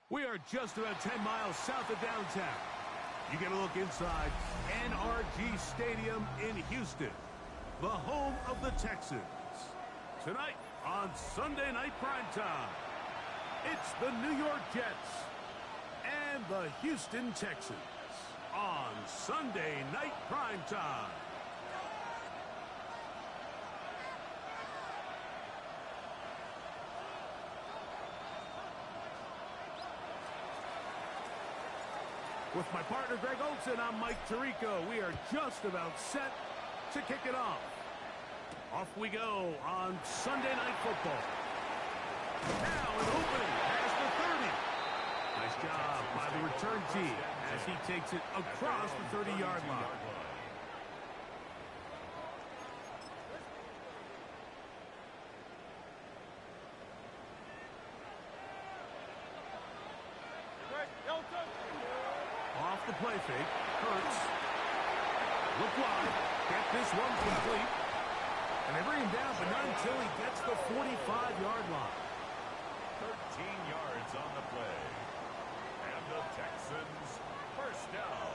We are just about 10 miles south of downtown. You get a look inside NRG Stadium in Houston, the home of the Texans. Tonight on Sunday Night Primetime, it's the New York Jets and the Houston Texans on Sunday Night Primetime. With my partner, Greg Olson, I'm Mike Tirico. We are just about set to kick it off. Off we go on Sunday Night Football. Now an opening past the 30. Nice job by the return team as he takes it across the 30-yard line. Off the play fake, Hurts. Look wide, get this one complete. And they bring him down, but not until he gets the 45-yard line. 13 yards on the play. And the Texans first down.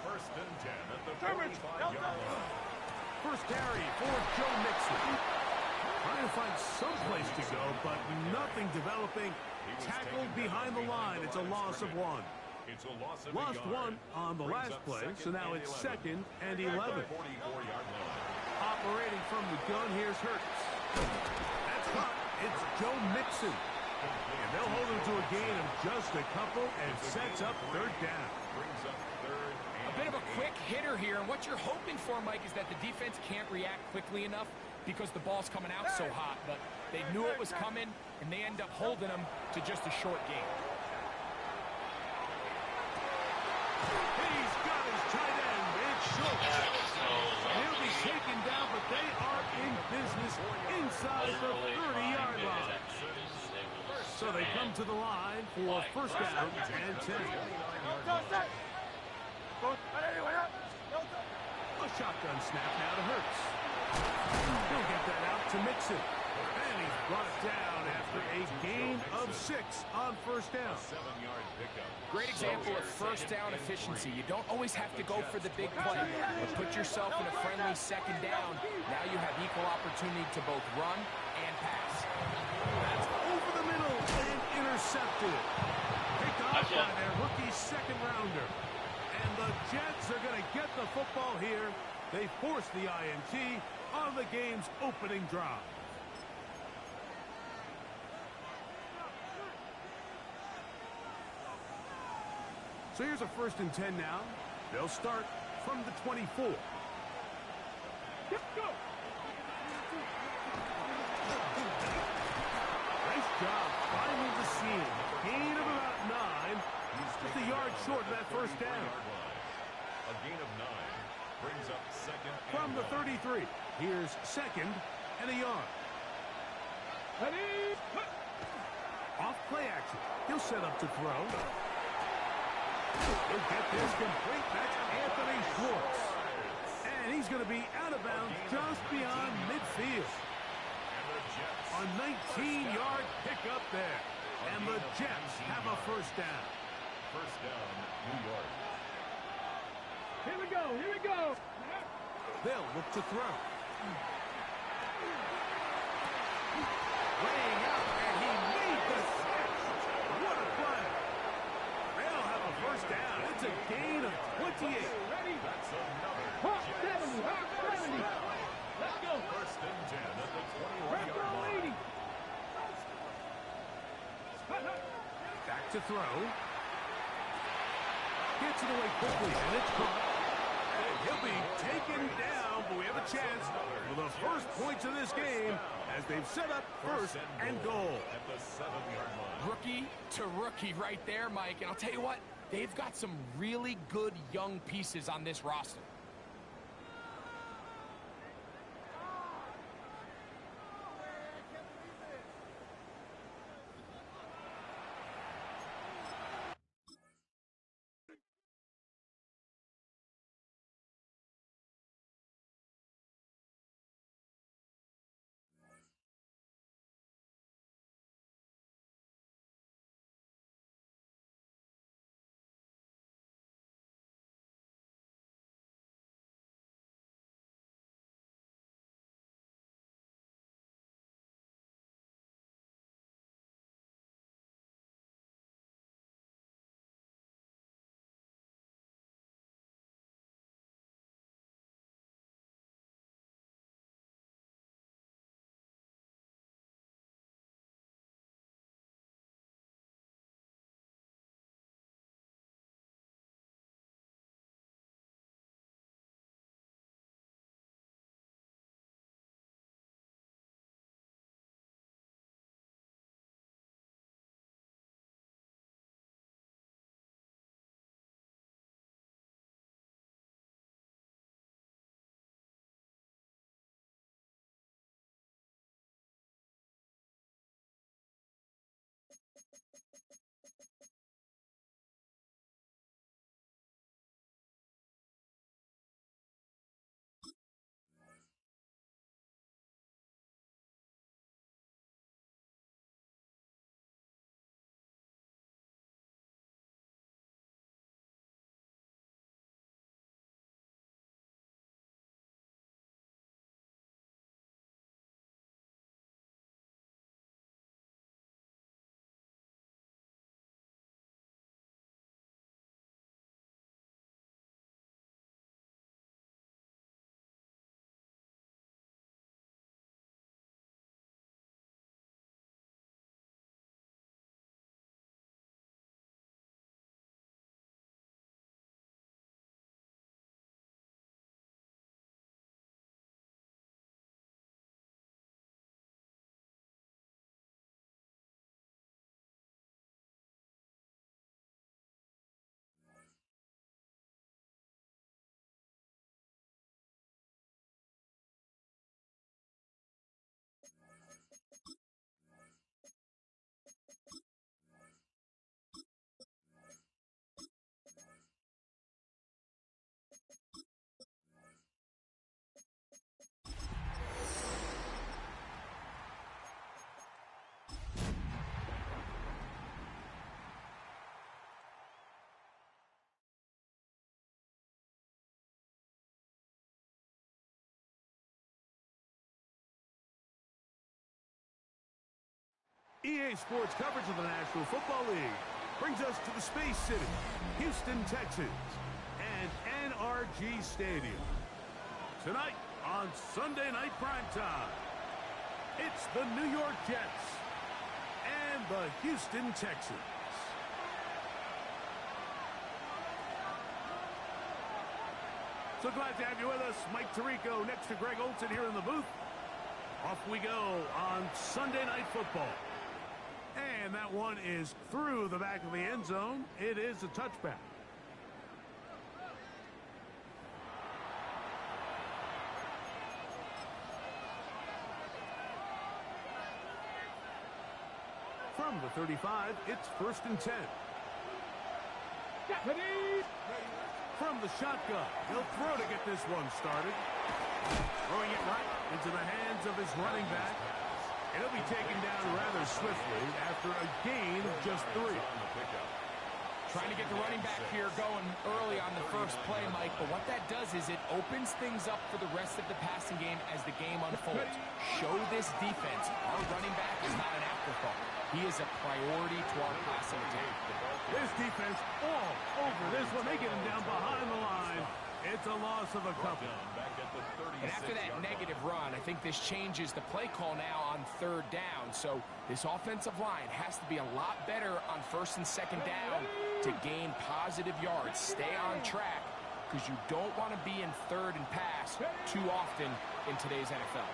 First and 10 at the 45-yard line. First carry for Joe Mixon. Trying to find some place to go, but nothing developing. Tackled behind the line. It's a loss of one. It's a loss of Lost one on the last play, so now it's 2nd and 11. 44-yard line. Operating from the gun, here's Hurts. That's caught. It's Joe Mixon. And they'll hold him to a gain of just a couple and sets up third down. Brings up third and a bit of a quick hitter here, and what you're hoping for, Mike, is that the defense can't react quickly enough because the ball's coming out so hot. But they knew it was coming, and they end up holding them to just a short gain. He's got his tight end. It's Schultz. He'll be taken down, but they are in business inside the 30-yard line. So they come to the line for first down and 10. A shotgun snap now to Hurts. He'll get that out to Mixon. And he's brought it down after a gain of 6 on first down. 7-yard pickup. Great example of first down efficiency. You don't always have to go for the big play, but put yourself in a friendly second down. Now you have equal opportunity to both run and pass. That's over the middle and intercepted. Picked off by their rookie second rounder. And the Jets are going to get the football here. They force the INT on the game's opening drive. So here's a 1st and 10 now. They'll start from the 24. Let's go. Nice job finding the seam. Gain of about 9. Just a yard short of that first down. A gain of 9 brings up 2nd from the 33. Here's 2nd and a yard. Off play action. He'll set up to throw. He'll get this complete. That's Anthony Schwartz. And he's going to be out of bounds just beyond midfield. A 19-yard pickup there. And the Jets have a first down. First down, New York. Here we go. Here we go. They'll look to throw. Laying out, and he made the catch. What a play. They'll have a first down. It's a gain of 28. That's another. 70. Let's go. First and 10 at the 21-yard line. Back to throw. Gets it away quickly, and it's caught. And he'll be taken down, but we have a chance for the first points of this game as they've set up first and goal. At the 7-yard line. Rookie to rookie right there, Mike. And I'll tell you what, they've got some really good young pieces on this roster. EA Sports coverage of the National Football League brings us to the Space City, Houston, Texas, and NRG Stadium. Tonight on Sunday Night Primetime, it's the New York Jets and the Houston Texans. So glad to have you with us. Mike Tirico next to Greg Olson here in the booth. Off we go on Sunday Night Football. And that one is through the back of the end zone. It is a touchback. From the 35, it's 1st and 10. From the shotgun, he'll throw to get this one started. Throwing it right into the hands of his running back. It'll be taken down rather swiftly after a gain of just 3. Trying to get the running back here going early on the first play, Mike, but what that does is it opens things up for the rest of the passing game as the game unfolds. Show this defense our running back is not an afterthought. He is a priority to our passing attack. This defense all over this one. They get him down behind the line. It's a loss of a couple. And after that negative run, I think this changes the play call now on 3rd down. So this offensive line has to be a lot better on 1st and 2nd down to gain positive yards. Stay on track because you don't want to be in 3rd and pass too often in today's NFL.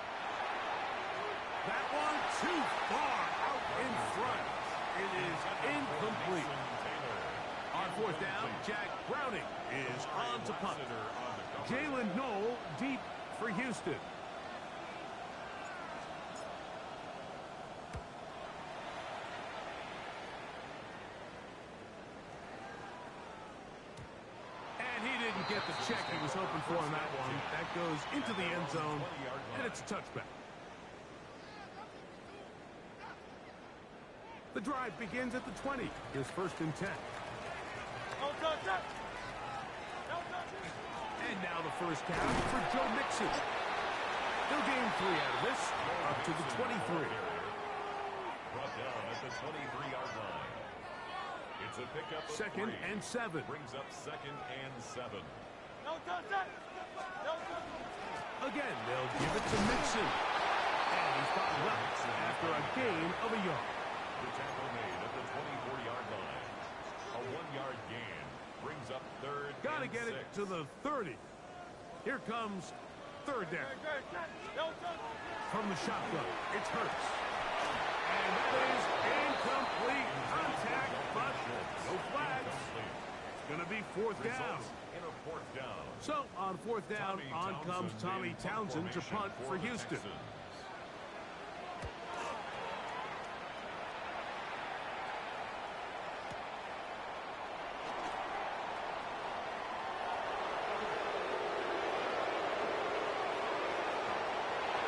That one too far out in front. It is incomplete. On 4th down, Jack Browning is on to punt. Jalen Knoll deep for Houston. And he didn't get the check he was hoping for on that one. That goes into the end zone, and it's a touchback. The drive begins at the 20. Here's 1st and 10. And now the first down for Joe Mixon. He'll gain 3 out of this, up to the 23. Brought down at the 23-yard line. It's a pickup of 2nd and 7. Brings up 2nd and 7. Again, they'll give it to Mixon. And he's fouled up after a gain of a yard. The tackle made at the 24-yard line. A 1-yard gain. Brings up 3rd Got to and get 6. it to the 30. Here comes 3rd down. From the shotgun, it's Hurts. And that is incomplete contact, but no flags. It's going to be 4th down. In a 4th down. So, on 4th down, on comes Tommy Townsend to punt for Houston.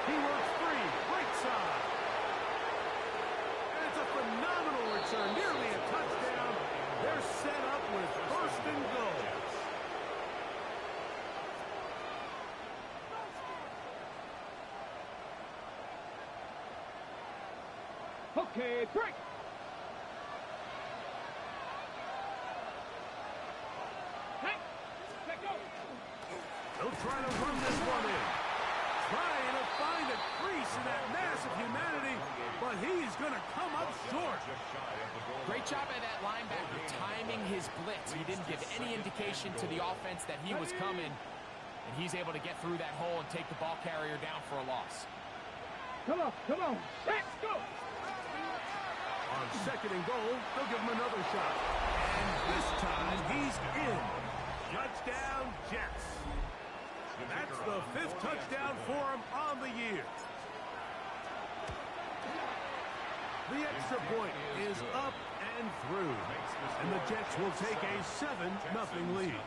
He works free, right side. And it's a phenomenal return, nearly a touchdown. They're set up with 1st and goal. Okay, break. Hey, go. They'll try to run this one in. Trying to find a crease in that mass of humanity, but he's going to come up short. Great job by that linebacker timing his blitz. He didn't give any indication to the offense that he was coming, and he's able to get through that hole and take the ball carrier down for a loss. Come on. Let's go. On 2nd and goal, they'll give him another shot. And this time, he's in. Touchdown, Jets. That's the 5th touchdown for him on the year. The extra point is up and through. And the Jets will take a 7-0 lead.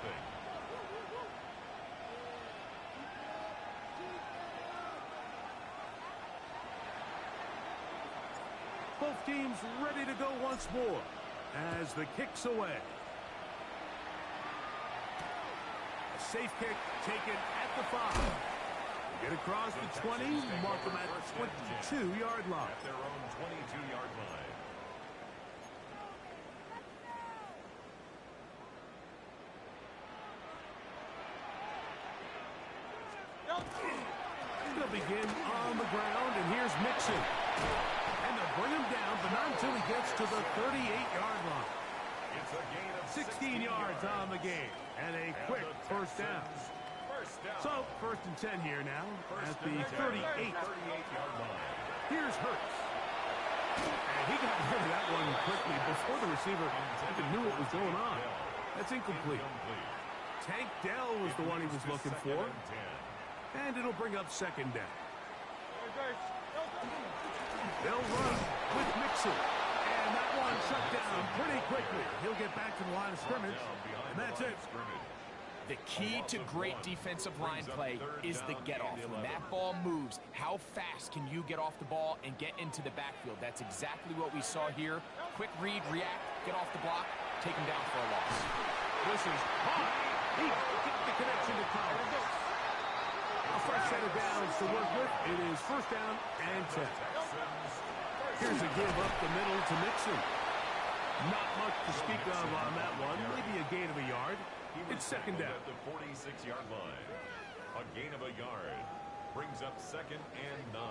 Both teams ready to go once more as the kick's away. A safe kick taken at the 5. Get across the 20, mark them at the 22-yard line. At their own 22-yard line. They'll begin on the ground, and here's Mixon. And they'll bring him down, but not until he gets to the 38-yard line. It's a gain of 16 yards on the game, and a quick first down. So, first and 10 here now at the 38-yard line. Here's Hurts. And he got rid of that one quickly before the receiver even knew what was going on. That's incomplete. Tank Dell was the one he was looking for. And it'll bring up second down. They'll run with Mixon. And that one shut down pretty quickly. He'll get back to the line of scrimmage, and that's it. The key to great defensive line play is the get-off. When that ball moves, how fast can you get off the ball and get into the backfield? That's exactly what we saw here. Quick read, react, get off the block, take him down for a loss. This is hot. He gets the connection to Collins. A fresh set of downs to work with. It is first down and 10. Here's a give up the middle to Mixon. Not much to speak of on that one. Maybe a gain of a yard. It's second down. At the 46-yard line. A gain of a yard. Brings up second and 9.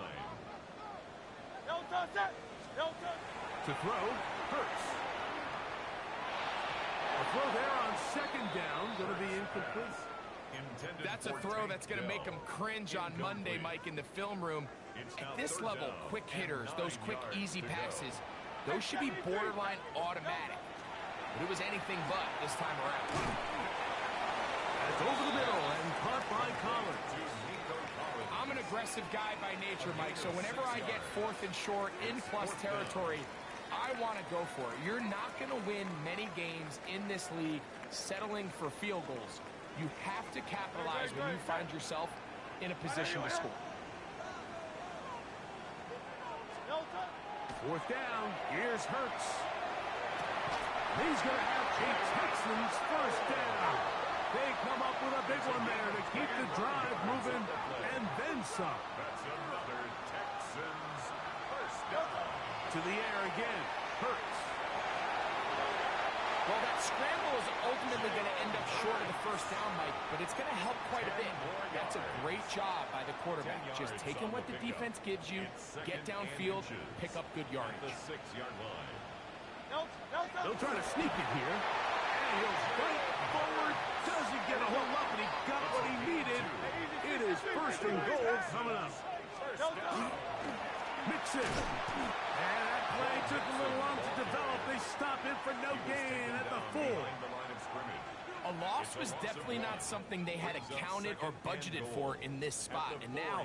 To throw, Hurts. A throw there on second down. Going to be incomplete. That's a throw that's going to make them cringe on Monday, Mike, in the film room. At this level, quick hitters, those quick, easy passes, those should be borderline automatic. But it was anything but this time around. It's over the middle and caught by Collins. I'm an aggressive guy by nature, Mike, so whenever I get fourth and short in plus territory, I want to go for it. You're not going to win many games in this league settling for field goals. You have to capitalize when you find yourself in a position to score. Fourth down. Here's Hurts. He's going to have a Texans first down. They come up with a big one there to keep the drive moving and then some. That's another Texans first down. To the air again. Hurts. Well, that scramble is ultimately going to end up short of the first down, Mike, but it's going to help quite a bit. That's a great job by the quarterback. Just taking what the defense gives you, get downfield, pick up good yardage. The 6-yard line. They'll try to sneak it here. And he'll fight forward. Doesn't get a hold up, and he got what he needed. It is first and goal coming up. Mixon. And that play took a little long to develop. They stop it for no gain at the 4. A loss was definitely not something they had accounted or budgeted for in this spot. And now,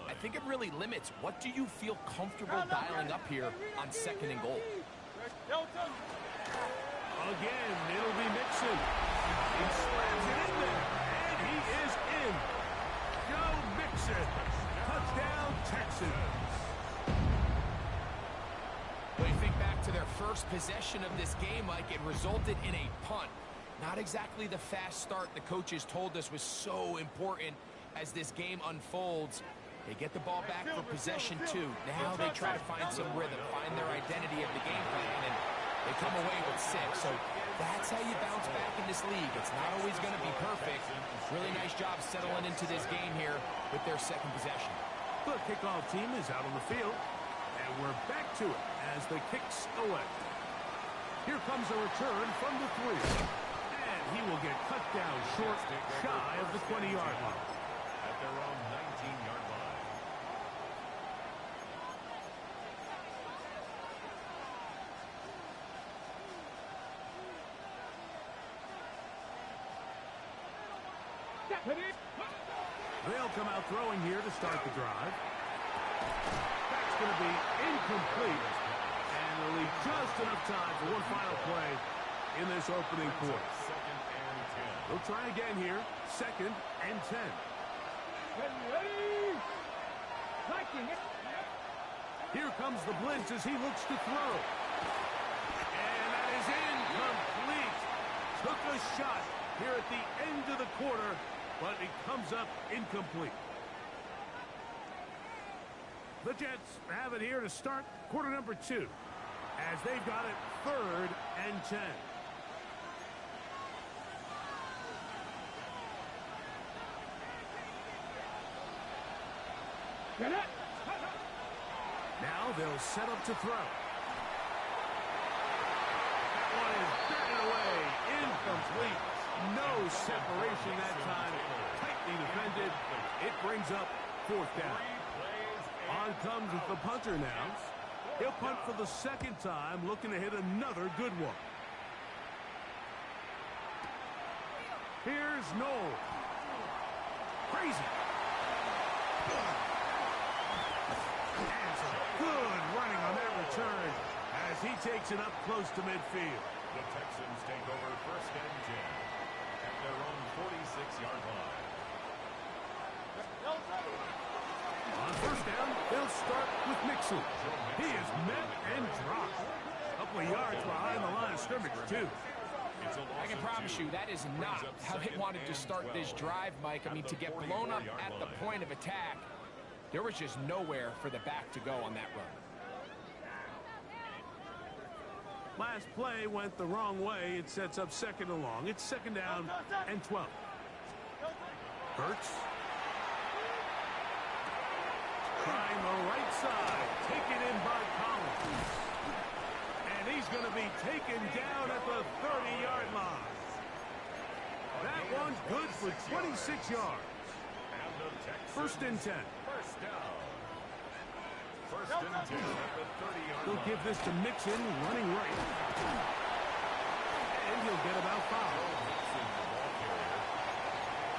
I think it really limits what do you feel comfortable dialing up here on second and goal. Again, it'll be Mixon. He slams it in there, and he is in. Go Mixon. Touchdown, Texans. When you think back to their first possession of this game, Mike, it resulted in a punt. Not exactly the fast start the coaches told us was so important as this game unfolds. They get the ball back for possession 2. Now they try to find some rhythm, find their identity of the game plan, and they come away with 6. So that's how you bounce back in this league. It's not always going to be perfect. Really nice job settling into this game here with their second possession. The kickoff team is out on the field, and we're back to it as the kicks away. Here comes a return from the 3. And he will get cut down short, shy of the 20-yard line. At their own 19-yard line. They'll come out throwing here to start the drive. That's going to be incomplete. And they'll leave just enough time for one final play in this opening quarter. Second and 10. They'll try again here. Second and 10. Here comes the blitz as he looks to throw. And that is incomplete. Took a shot here at the end of the quarter, but it comes up incomplete. The Jets have it here to start quarter number 2, as they've got it 3rd and 10. Get it. Now they'll set up to throw. That one is batted away. Incomplete. No separation that time. Tightly defended. It brings up 4th down. On comes the punter now. He'll punt for the 2nd time, looking to hit another good one. Here's Noel. Crazy. And some good running on that return as he takes it up close to midfield. The Texans take over 1st and 10 at their own 46-yard line. On 1st down, they'll start with Mixon. He is met and dropped. A couple of yards behind the line of scrimmage, too. I can promise you that is not how they wanted to start this drive, Mike. I mean, to get blown up at the point of attack, there was just nowhere for the back to go on that run. Last play went the wrong way. It sets up 2nd and long. It's 2nd down and 12. Buildz. Trying the right side. Taken in by Collins. And he's going to be taken down at the 30-yard line. That one's good for 26 yards. 1st and 10. 1st down. 1st and 10 at the 30-yard He'll give this to Mixon, running right. And he'll get about 5.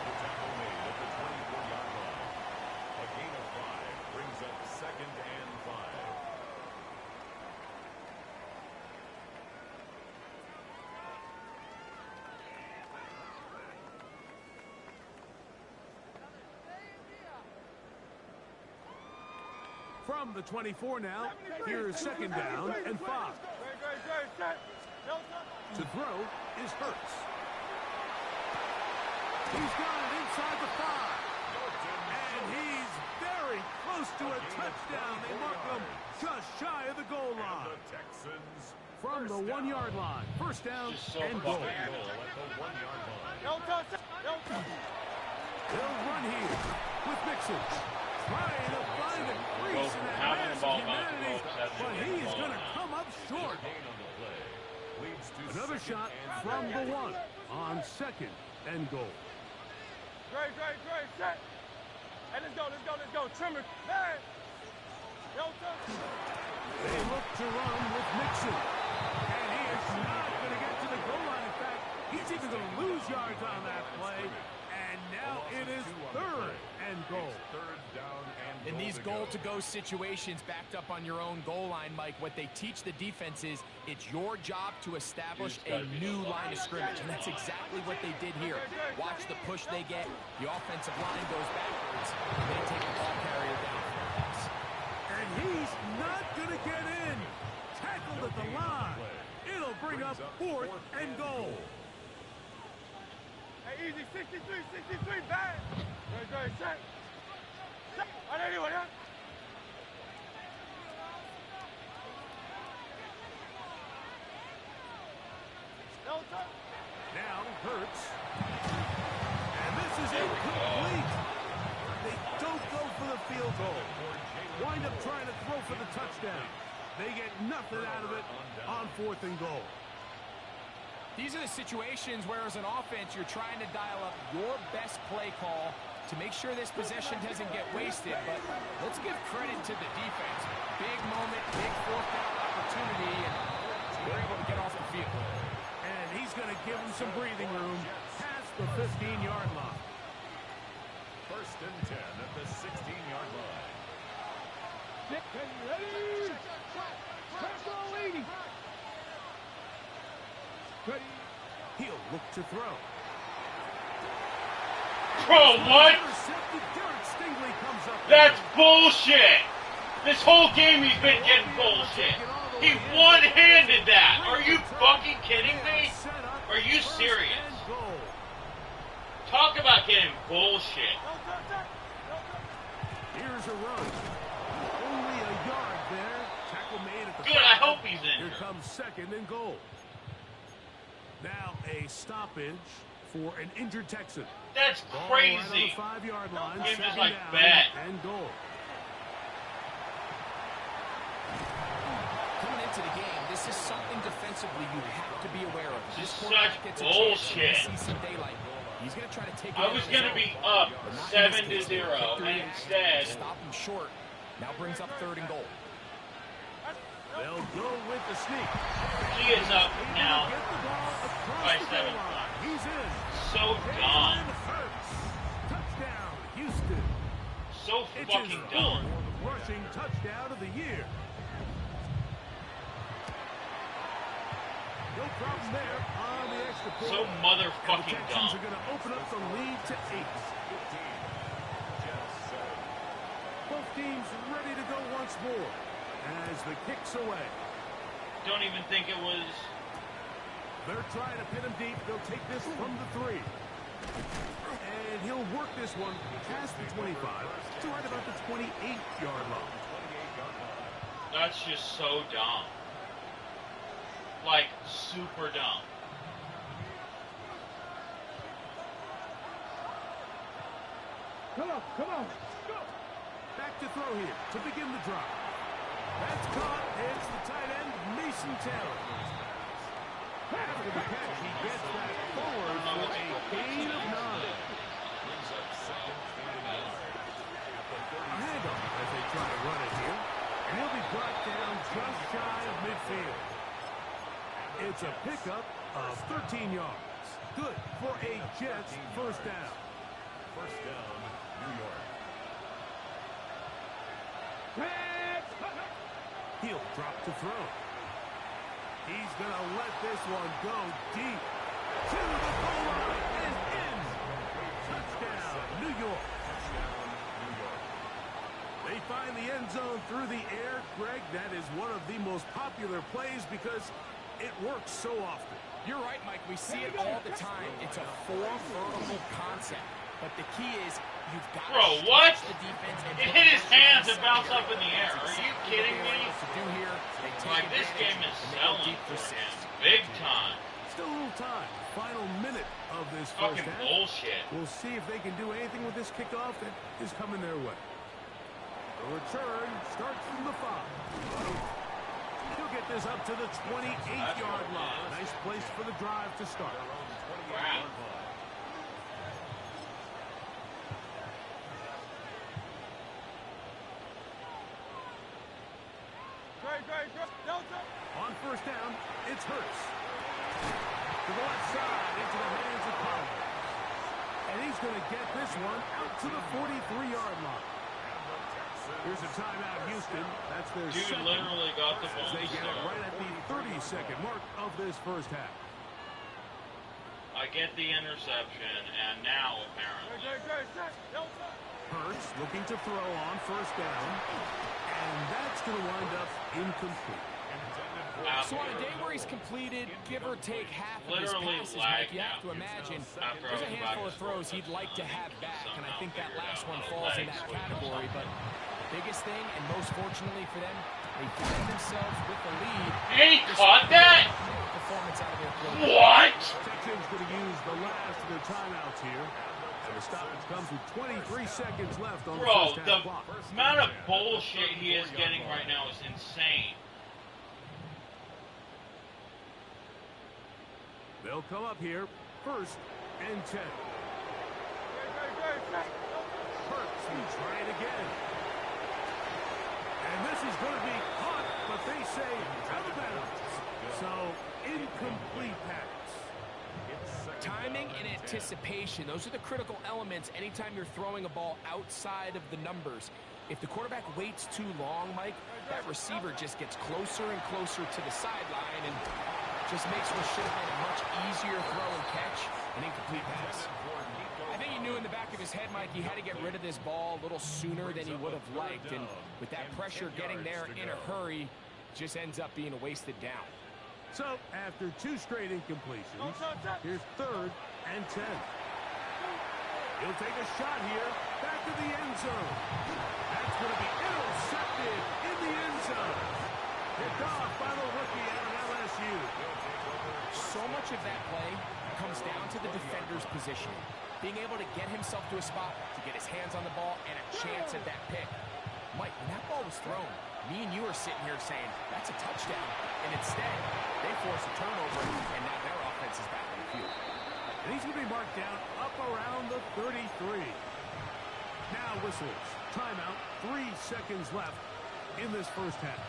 The tackle made at the 24-yard line. A gain of 5 brings up 2nd and 5. From the 24 now, here's 2nd down and 5. To throw is Hurts. He's got it inside the 5. And he's very close to a touchdown. They mark him just shy of the goal line. The Texans From the 1-yard line. 1st down and goal. at the 1-yard line. They'll run here with Mixon. Trying to find a crease in that massive humanity, but he is going to come up short. Another shot from the 1 on 2nd and goal. Great. Set. Hey, let's go. Trimmer. Hey. They look to run with Mixon. And he is not going to get to the goal line. In fact, he's even going to lose yards on that play. And now it is 3rd and goal. In these goal-to-go situations backed up on your own goal line, Mike, what they teach the defense is it's your job to establish a new line of scrimmage, and that's exactly what they did here. Watch the push they get. The offensive line goes backwards. They take the ball carrier down for a pass. And he's not going to get in. Tackled at the line. It'll bring up 4th and goal. Hey, easy. 63, bang. Great, set. Anyway, huh? Now Hurts. And this is incomplete. They don't go for the field goal. Wind up trying to throw for the touchdown. They get nothing out of it on 4th and goal. These are the situations where, as an offense, you're trying to dial up your best play call to make sure this possession doesn't get wasted. But let's give credit to the defense. Big moment, big 4th down opportunity, and they're able to get off the field. And he's going to give him some breathing room past the 15-yard line. 1st and 10 at the 16-yard line. Ready? Tackle 80. Ready? He'll look to throw. Bro, what? That's bullshit. This whole game he's been getting bullshit. He one-handed that. Are you fucking kidding me? Are you serious? Talk about getting bullshit. Here's a run. Good, I hope he's Here injured. comes second and goal. Now a stoppage for an injured Texan. That's Ball right on crazy. the 5-yard line. Game just Second like down bad. and goal. Coming into the game, this is something defensively you have to be aware of. This Such quarterback gets a chance to bullshit. see some daylight. He's going to try to take it I out was of his gonna own. be up But not in 7-0, this case. Victory and instead, stop him short. Now brings up third and goal. They'll go with the sneak. he is up now Get the ball across by the 7 goal line. points. He's in. So Jalen dumb. Hurts. Touchdown, Houston. So It's his fucking dumb. fourth rushing touchdown of the year. No problem there on the extra point. So And the motherfucking Texans are dumb. going to open up the lead to 8. Both teams ready to go once more as the kick's away. Don't even think it was. They're trying to pin him deep. They'll take this from the 3. And he'll work this one past the 25 to right about the 28-yard line. That's just so dumb. Like, super dumb. Come on, come on. Back to throw here to begin the drive. That's caught. It's the tight end, Mason Taylor. After the catch, he gets that forward for a gain of 9. A handoff as they try to run it here. And he'll be brought down just shy of midfield. It's a pickup of 13 yards. Good for a Jets first down. First down, New York. He'll drop to throw. He's going to let this one go deep. To the goal line and in. Touchdown, New York. They find the end zone through the air. Greg, that is one of the most popular plays because it works so often. You're right, Mike. We see it all the time. It's a 4-vertical concept. But the key is you've got Bro, to what? stretch the defense and It put hit his pressure on hands the and bounced secondary. up in the air. That's Are you exactly kidding what they're me? able to do here. They take Like, this advantage game is and they go selling deep for for 6. him. Big time. Still a little time. Final minute of this first Fucking half. bullshit. We'll see if they can do anything with this kickoff that is coming their way. The return starts from the 5. He'll get this up to the 28-yard line. Nice place for the drive to start. Wow. Delta. On first down, it's Hurts. To the left side, into the hands of Powell. And he's going to get this one out to the 43-yard line. Here's a timeout, Houston. That's their Dude second. literally got the ball. They get it right at the 30-second mark of this first half. I get the interception, and now apparently. Delta. Hurts looking to throw on first down. And that's going to wind up incomplete. So on a day where he's completed, give or take half of his Literally passes, Mike, you have lagged to out. imagine After there's I a was handful about of to throws score he'd like to have back, and I think that last one Somehow falls in figured that out how to category. But the biggest thing, and most fortunately for them, they find themselves with the lead. And he caught that? Performance out of their quarterback. What? Texans going to use the last of their timeouts here. And the stoppage comes with 23 seconds left on the Bro, first the half clock. amount of bullshit he is getting right now is insane. They'll come up here, first and 10. Hurts will try it again. And this is going to be caught, but they say out of bounds. So, incomplete pass. Timing and anticipation, those are the critical elements anytime you're throwing a ball outside of the numbers. If the quarterback waits too long, Mike, that receiver just gets closer and closer to the sideline and just makes what should have been a much easier throw and catch an incomplete pass. I think he knew in the back of his head, Mike, he had to get rid of this ball a little sooner than he would have liked. And with that pressure getting there in a hurry, just ends up being a wasted down. So, after 2 straight incompletions, here's third and 10. He'll take a shot here, back to the end zone. That's going to be intercepted in the end zone. Picked off by the rookie out of LSU. So much of that play comes down to the defender's positioning. Being able to get himself to a spot, to get his hands on the ball, and a chance at that pick. Mike, when that ball was thrown, me and you are sitting here saying, that's a touchdown. And instead, they force a turnover, and now their offense is back on the field. And he's going to be marked down up around the 33. Now whistles. Timeout. 3 seconds left in this first half.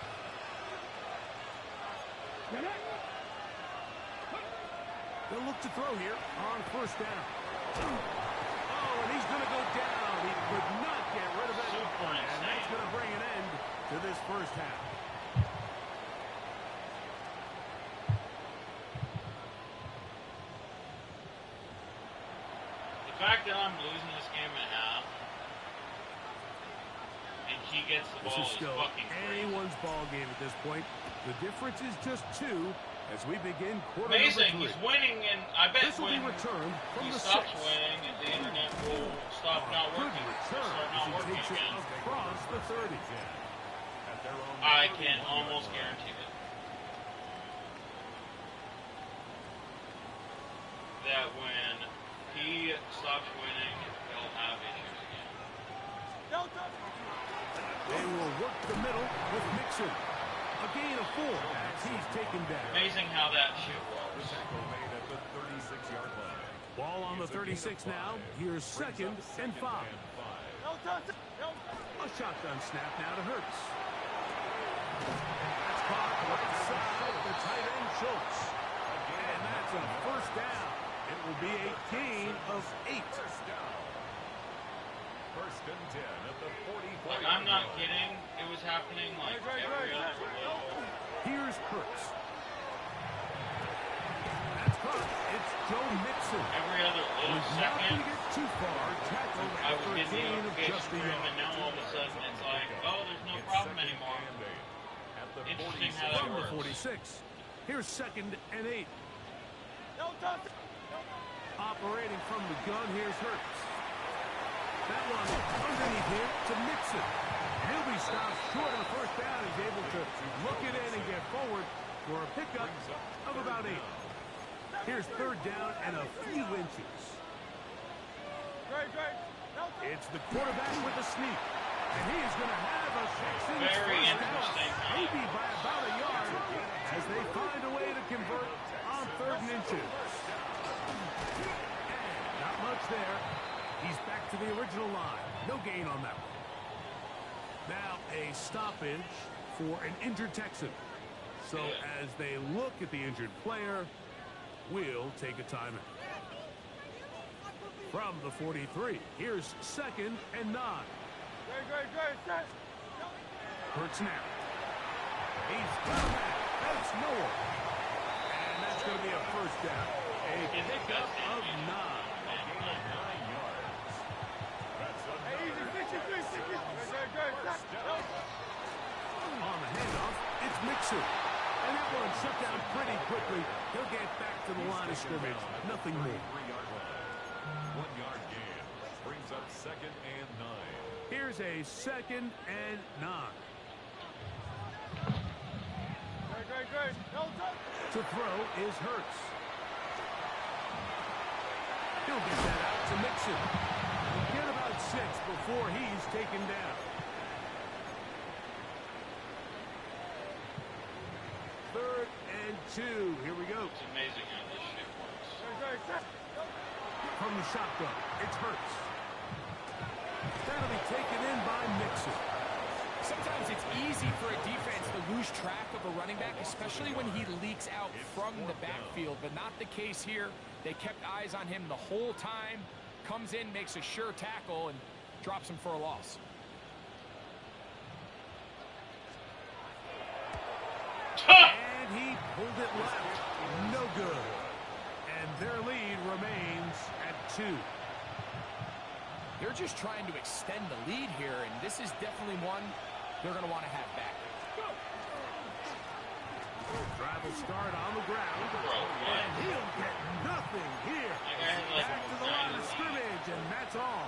They'll look to throw here on first down. Oh, and he's going to go down. He could not get rid of it. And that's going to bring an end to this first half. The fact that I'm losing this game in half and he gets the ball is fucking crazy. Anyone's ball game at this point. The difference is just 2 as we begin quarter Amazing, number 3. he's winning, and I bet This will when be returned from he the stops 6. winning, and the internet will stop not Good working. return Start as not he working takes it again. across the 30. I can almost guarantee it. That when he stops winning, he'll have issues again. They will work the middle with Mixon. A gain of 4 as he's taken down. Amazing how that shit works. Ball on the 36 now. Here's 2nd and 5. A shotgun snap now to Hurts. That's caught right side the tight end Schultz. And that's a first down. It will be a gain of 8. First and 10 at the 44. Like, I'm not kidding. It was happening like every other little. Here's Hurts. That's caught. It's Joe Mixon. Every other little He's not going second, to get too far. Tackled I after would a get the gain of notification just a for him, yard. and now all of a sudden it's like, oh, there's no problem anymore. Interesting how that From the works. 46. Here's 2nd and 8. Operating from the gun, here's Hurts. That one underneath here to Mixon. He'll be stopped short of first down. He's able to look it in and get forward for a pickup of about 8. Here's 3rd down and a few inches. It's the quarterback with a sneak. And he is going to have a Texans Very first interesting. down, maybe by about a yard, as they find a way to convert on 3rd and inches. And not much there. He's back to the original line. No gain on that one. Now a stoppage for an injured Texan. So as they look at the injured player, we'll take a timeout. From the 43, here's 2nd and 9. Hurts now. He's got that. That's Noah. And that's going to be a first down. A pickup of 9. On the handoff, it's Mixon. And that one shut down pretty quickly. He'll get back to the line of scrimmage. Nothing more. 1 yard gain brings up 2nd and 9. Here's a 2nd and 9. To throw is Hurts. He'll get that out to Mixon. He'll get about 6 before he's taken down. 3rd and 2. Here we go. It's amazing how this shit works. From the shotgun, it's Hurts. That'll be taken in by Mixon. Sometimes it's easy for a defense to lose track of a running back, especially when he leaks out from the backfield, but not the case here. They kept eyes on him the whole time. Comes in, makes a sure tackle, and drops him for a loss. And he pulled it left. No good. And their lead remains at 2. They're just trying to extend the lead here, and this is definitely one they're going to want to have back. Drive will start on the ground. And he'll get nothing here. Back to the line of scrimmage, and that's all.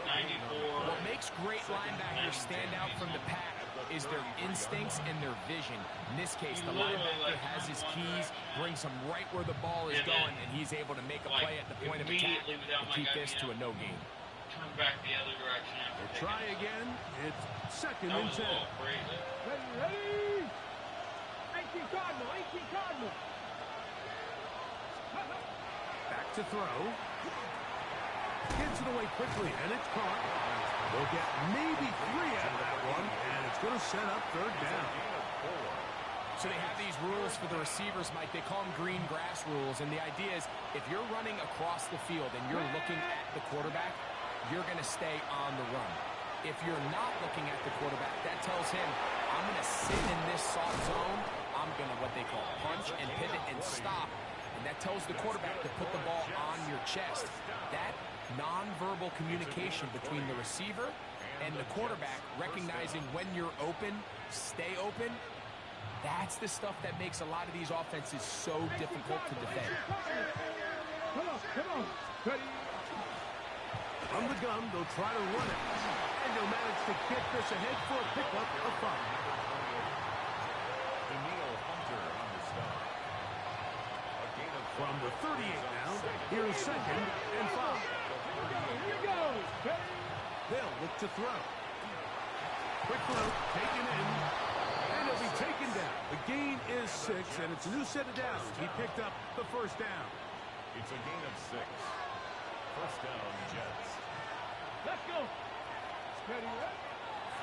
94. What makes great linebackers stand out from the pack is their instincts and their vision. In this case, the linebacker has his keys, brings him right where the ball is going, and he's able to make a play at the point of attack and keep this to a no gain. Turn back the other direction. We'll try again. It's 2nd and 10. Ready? 18 Cardinal, 18 Cardinal. Back to throw. Gets it away quickly, and it's caught. They'll get maybe 3 out of that one, and it's going to set up 3rd down. So they have these rules for the receivers, Mike. They call them green grass rules, and the idea is if you're running across the field and you're looking at the quarterback, you're going to stay on the run. If you're not looking at the quarterback, that tells him, I'm going to sit in this soft zone. I'm going to what they call punch and pivot and stop. And that tells the quarterback to put the ball on your chest. That nonverbal communication between the receiver and the quarterback, recognizing when you're open, stay open, that's the stuff that makes a lot of these offenses so difficult to defend. Come on. Ready? From the gun, they'll try to run it. And they'll manage to get this ahead for a pickup of 5. From the 38 now, here's 2nd and 5. Here we go. They'll look to throw. Quick throw, taken in, and he'll be taken down. The gain is 6, and it's a new set of downs. He picked up the 1st down. It's a gain of 6. 1st down, Jets. Let's go. Ready?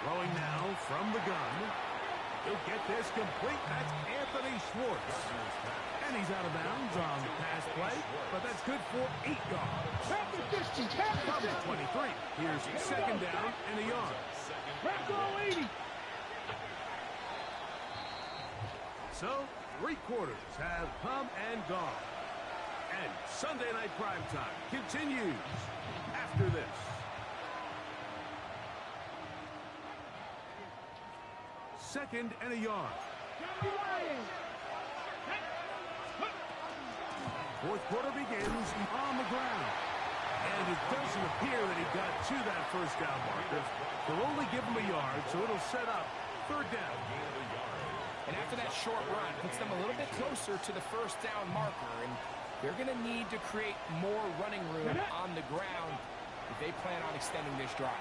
Throwing now from the gun. He'll get this complete. That's Anthony Schwartz. And he's out of bounds on the pass play, but that's good for 8 yards. From the 23, here's 2nd down and a yard. Let's go, 80. So, 3 quarters have come and gone. And Sunday Night Primetime continues after this. Second and a yard. 4th quarter begins on the ground. And it doesn't appear that he got to that 1st down marker. They'll only give him a yard, so it'll set up 3rd down. And after that short run, puts them a little bit closer to the 1st down marker. And they're going to need to create more running room on the ground if they plan on extending this drive.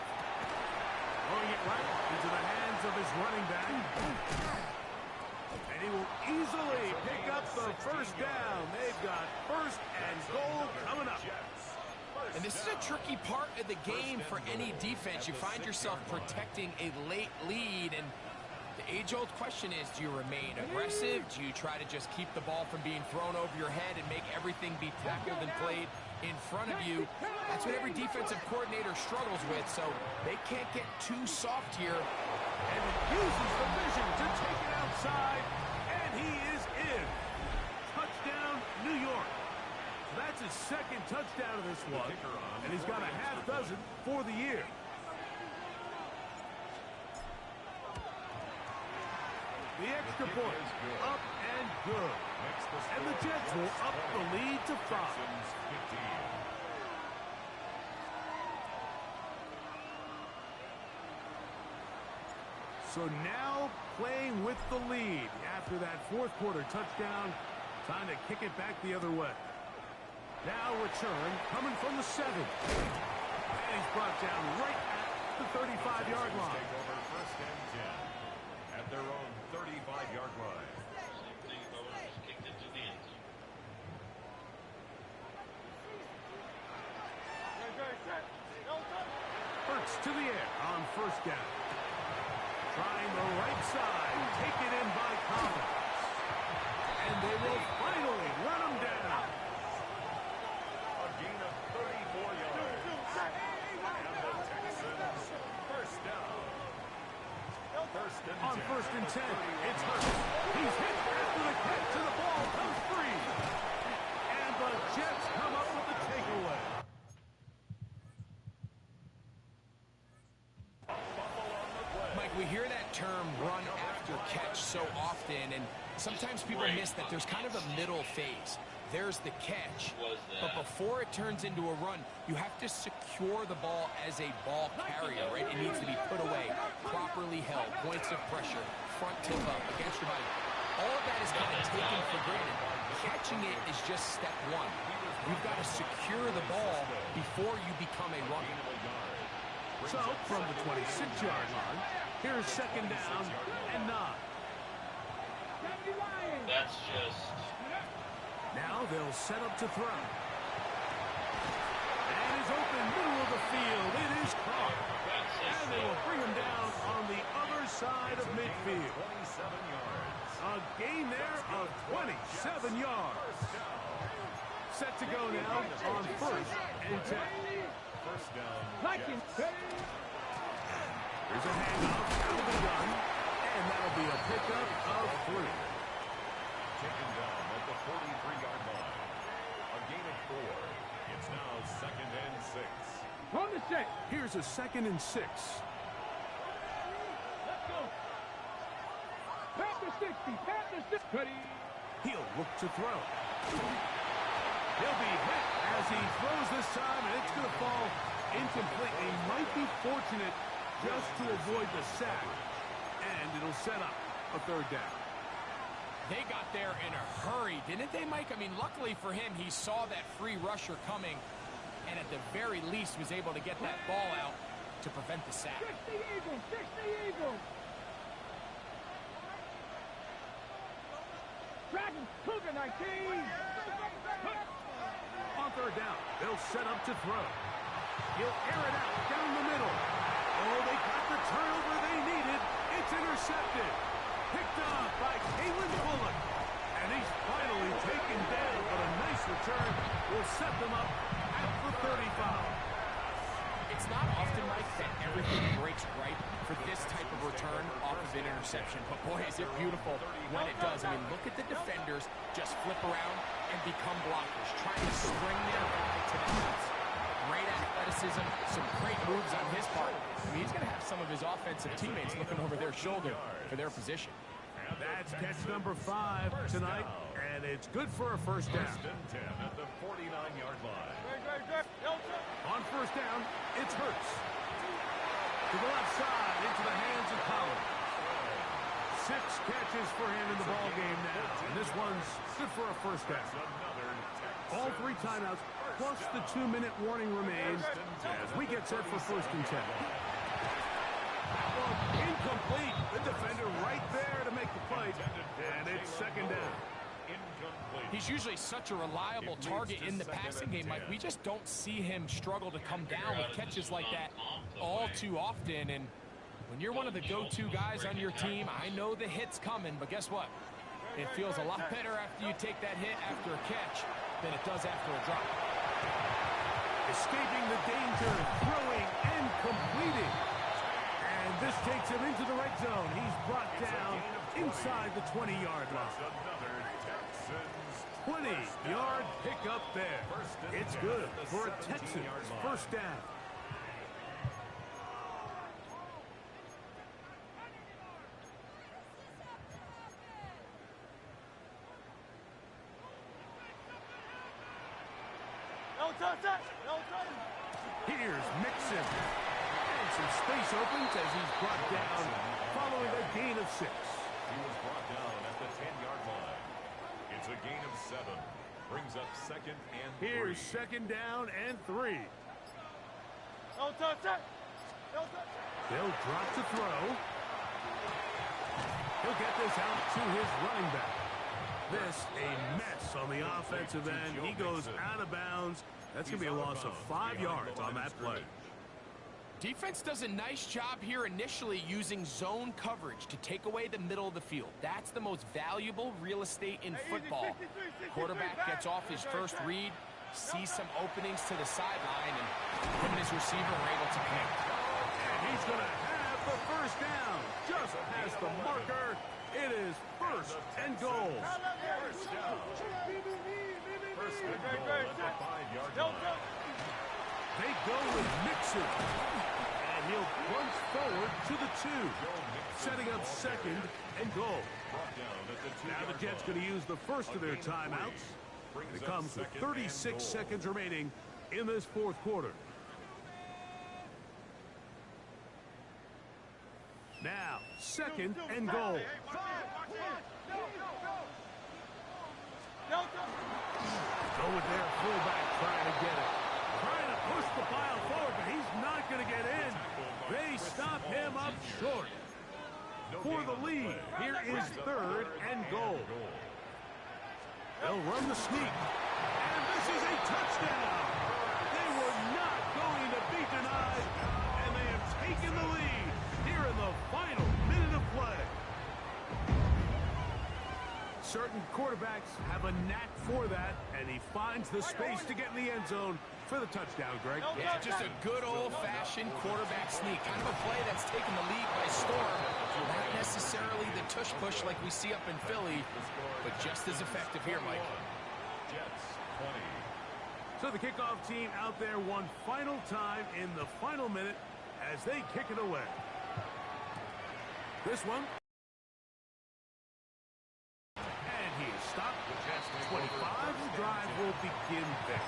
Throwing it right into the hands of his running back. And he will easily pick up the 1st down. They've got 1st and goal coming up. And this is a tricky part of the game for any defense. You find yourself protecting a late lead, and the age-old question is, do you remain aggressive? Do you try to just keep the ball from being thrown over your head and make everything be tackled and played in front of you? That's what every defensive coordinator struggles with, so they can't get too soft here. And he uses the vision to take it outside, and he is in. Touchdown, New York. So that's his 2nd touchdown of this one, and he's got a half dozen for the year. The extra point, up and good. And the Jets will up the lead to 5. So now playing with the lead after that 4th quarter touchdown, time to kick it back the other way. Now return coming from the 7. And he's brought down right at the 35-yard line. Take over 1st and 10 at their own 35-yard line. Same thing, though, just kicked it to the end zone. Hurts to the air on 1st down. Trying the right side, taken in by Collins. And they will finally run him down. A gain of 34 yards. And the Texans, 1st down. 1st and 10. On 1st and 10, it's Hurts. He's hit after the catch, and the ball comes free. And the Jets come up with the takeaway. Mike, we hear that term run after catch so often, and sometimes people miss that there's kind of a middle phase. There's the catch, but before it turns into a run, you have to secure the ball as a ball carrier, right? It needs to be put away, properly held, points of pressure, front tip up against your body. All of that is kind of taken for granted. Catching it is just step one. You've got to secure the ball before you become a runner. So, from the 26-yard line, here's second down and 9. That's just... Now they'll set up to throw. And is open, middle of the field. It is caught. And they will bring him down on the other side of midfield. A gain there of 27 yards. Set to go now on 1st and 10. First down. Here's a handoff out of the gun. And that'll be a pickup of 3. Taken down at the 43-yard line. A gain of 4. It's now 2nd and 6. On the set. Here's a 2nd and 6. Let's go. Pat the 60. Pat the 60. He'll look to throw. He'll be hit as he throws this time, and it's going to fall incomplete. He might be fortunate just to avoid the sack, and it'll set up a 3rd down. They got there in a hurry, didn't they, Mike? I mean, luckily for him, he saw that free rusher coming, and at the very least was able to get that ball out to prevent the sack. 60 Eagles. 60 Eagles. Dragon. Cougar 19. On 3rd down, they'll set up to throw. He'll air it out down the middle. Oh, they got the turnover they needed. It's intercepted. Picked up by Kalen Bullock. And he's finally taken down, but a nice return will set them up at the 35. It's not often, Mike, that everything breaks right for this type of return off of an interception. But, boy, is it beautiful when it does. I mean, look at the defenders just flip around and become blockers, trying to string their guy to the house. Great athleticism, some great moves on his part. I mean, he's going to have some of his offensive teammates looking over their shoulder for their position. That's catch number 5 tonight, and it's good for a 1st down. 1st and 10 at the 49-yard line. On 1st down, it's Hurts. To the left side, into the hands of Collins. 6 catches for him in the ball game now, and this one's good for a 1st down. All 3 timeouts, plus the 2-minute warning remains as we get set for 1st and 10. That one incomplete. The defender right there to make the play, and it's 2nd down. He's usually such a reliable target in the passing game, Mike. We just don't see him struggle to come down with catches like that all too often. And when you're one of the go-to guys on your team, I know the hit's coming, but guess what? It feels a lot better after you take that hit after a catch than it does after a drop. Escaping the danger, throwing and completing. And this takes him into the red zone. He's brought down inside the 20-yard line. 20-yard pickup there. It's good for a Texans 1st down. Here's Mixon. And some space opens as he's brought down following a gain of 6. He was brought down at the 10-yard line. It's a gain of 7. Brings up 2nd and 3. Here's 2nd down and 3. They'll drop to throw. He'll get this out to his running back. This a mess on the offensive end. He goes out of bounds. That's going to be a loss of 5 yards on that play. Defense does a nice job here initially using zone coverage to take away the middle of the field. That's the most valuable real estate in football. Quarterback gets off his first read, sees some openings to the sideline, and him and his receiver are able to connect. And he's going to have the 1st down. Just past the marker. It is 1st and goal. First down. First and goal at the 5-yard line. They go with Mixon. And he'll plunge forward to the 2. Setting up 2nd and goal. Now the Jets going to use the first of their timeouts. It comes with 36 seconds remaining in this 4th quarter. Now, second and goal. Go with their fullback trying to get it. Trying to push the pile forward, but he's not going to get in. They stop him up short. For the lead, here is third and goal. They'll run the sneak. And this is a touchdown. They were not going to be denied. And they have taken the lead here in the final minute of play. Certain quarterbacks have a knack for that, and he finds the space to get in the end zone for the touchdown, Greg. Yeah, just a good old-fashioned quarterback sneak. Kind of a play that's taken the lead by storm. Not necessarily the tush-push like we see up in Philly, but just as effective here, Mike. Jets 20. So the kickoff team out there one final time in the final minute as they kick it away. This one. And he is stopped. 25. The drive will begin there.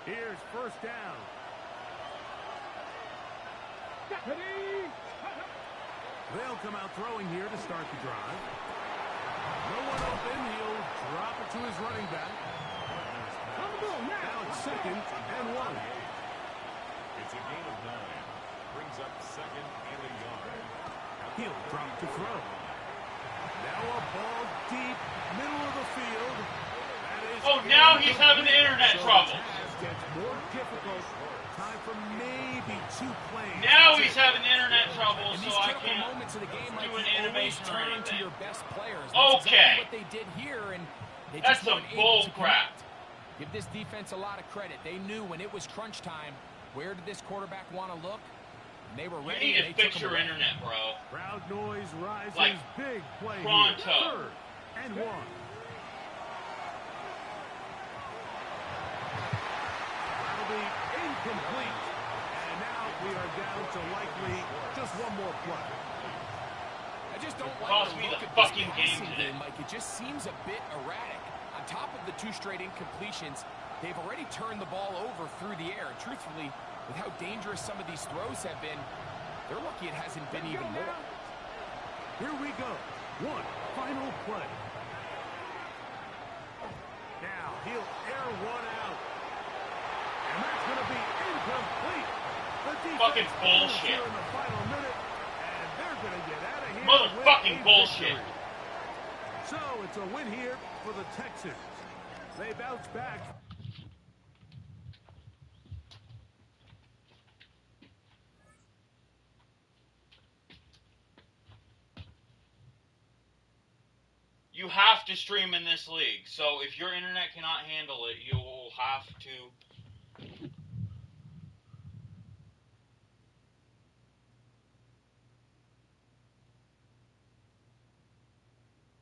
Here's first down. They'll come out throwing here to start the drive. No one open. He'll drop it to his running back. Now it's second and 1. It's a gain of 9. Brings up second and a yard. He'll drop to throw. Now a ball deep, middle of the field. Oh, now he's having the internet trouble. Gets more difficult. Time for maybe 2 plays. Now he's having the internet trouble, In so these I critical can't moments of the game, do like, an you always animation or turn to anything. your best players. That's Okay. exactly what they did here, and they That's just some weren't able bull to crap. connect. Give this defense a lot of credit. They knew when it was crunch time, where did this quarterback want to look? And they were You ready. need and to they fix took your him away. internet, bro. Crowd noise rises. Like, Big play pronto. here. Third and 1. That'll be incomplete. And now we are down to likely just one more play. I just don't Cost like me the the look of fucking this game passing today. game, Mike. It just seems a bit erratic. On top of the 2 straight incompletions, they've already turned the ball over through the air. And truthfully, with how dangerous some of these throws have been, they're lucky it hasn't been even more. Here we go. One final play. Now he'll air one out. And that's going to be incomplete. The defense Fucking goes bullshit. here in the final minute, and they're going to get out of here Motherfucking with a bullshit. victory. So it's a win here for the Texans. They bounce back. You have to stream in this league, so if your internet cannot handle it, you will have to.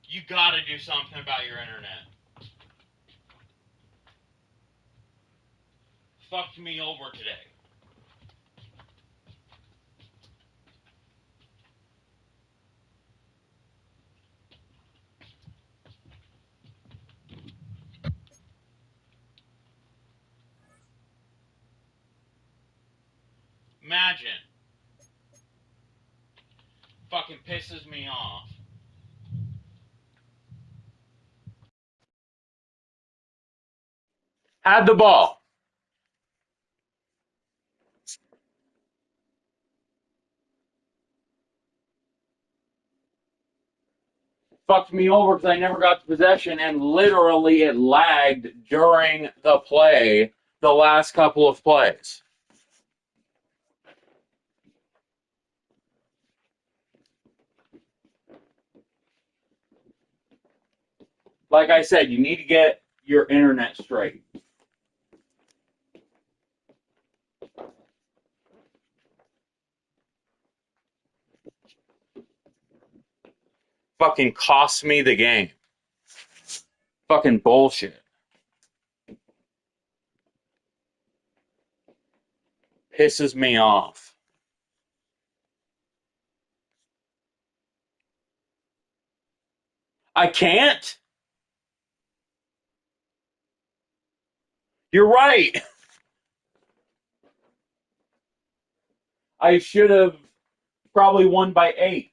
You gotta do something about your internet. Fucked me over today. Imagine. Fucking pisses me off. Had the ball. Fucked me over because I never got the possession, and literally it lagged during the play, the last couple of plays. Like I said, you need to get your internet straight. Fucking cost me the game. Fucking bullshit. Pisses me off. I can't. You're right. I should have probably won by 8.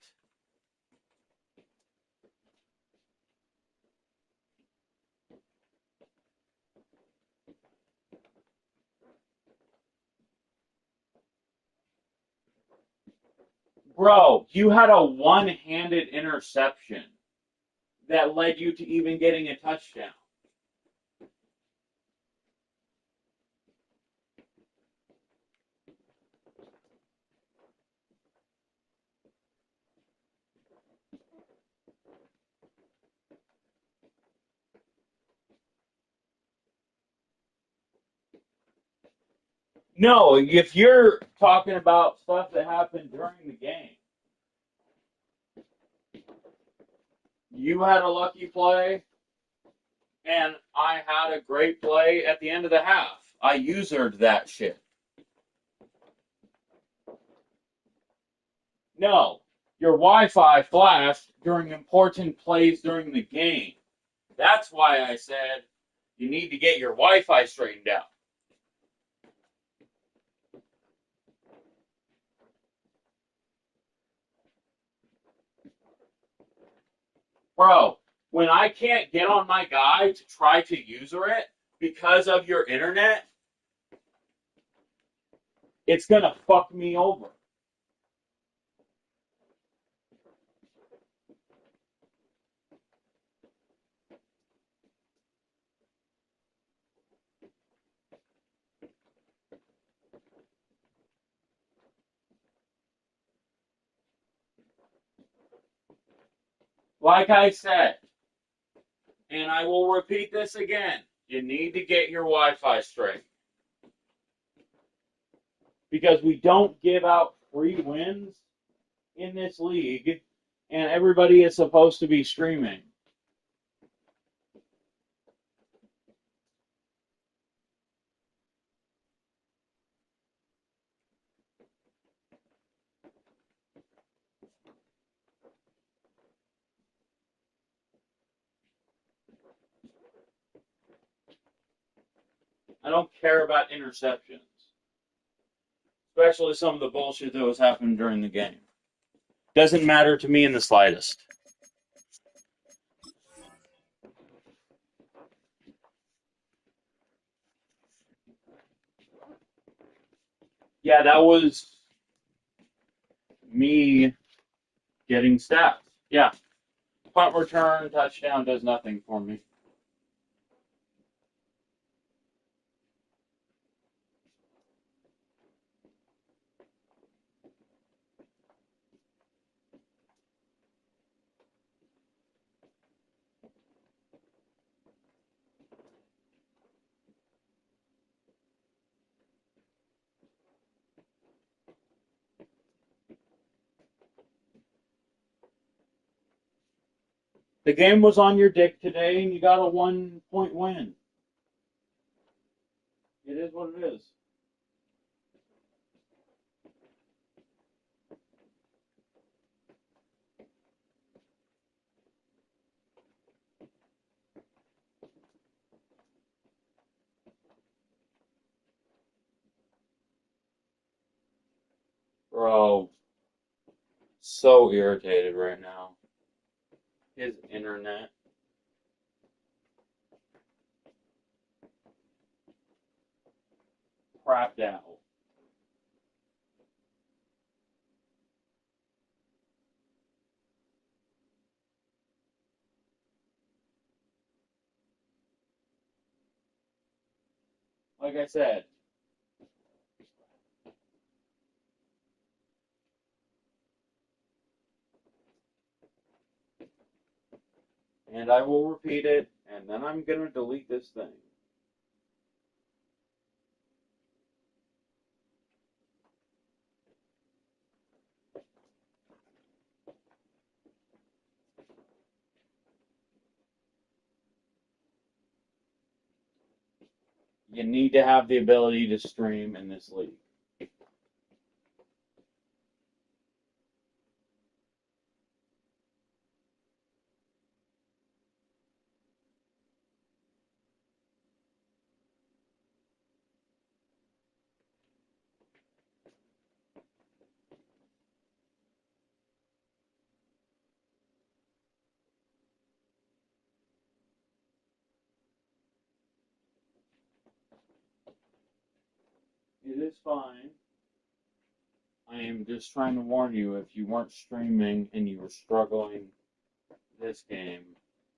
Bro, you had a one-handed interception that led you to even getting a touchdown. No, if you're talking about stuff that happened during the game, you had a lucky play, and I had a great play at the end of the half. I usered that shit. No, your Wi-Fi flashed during important plays during the game. That's why I said you need to get your Wi-Fi straightened out. Bro, when I can't get on my guy to try to user it because of your internet, it's going to fuck me over. Like I said, and I will repeat this again, you need to get your Wi-Fi straight. Because we don't give out free wins in this league, and everybody is supposed to be streaming. I don't care about interceptions. Especially some of the bullshit that was happening during the game. Doesn't matter to me in the slightest. Yeah, that was me getting stats. Yeah. Punt return, touchdown does nothing for me. The game was on your dick today, and you got a 1-point win. It is what it is. Bro, so irritated right now. His internet. Crapped out. Like I said, and I will repeat it, and then I'm going to delete this thing. You need to have the ability to stream in this league. is fine. I am just trying to warn you, if you weren't streaming and you were struggling this game,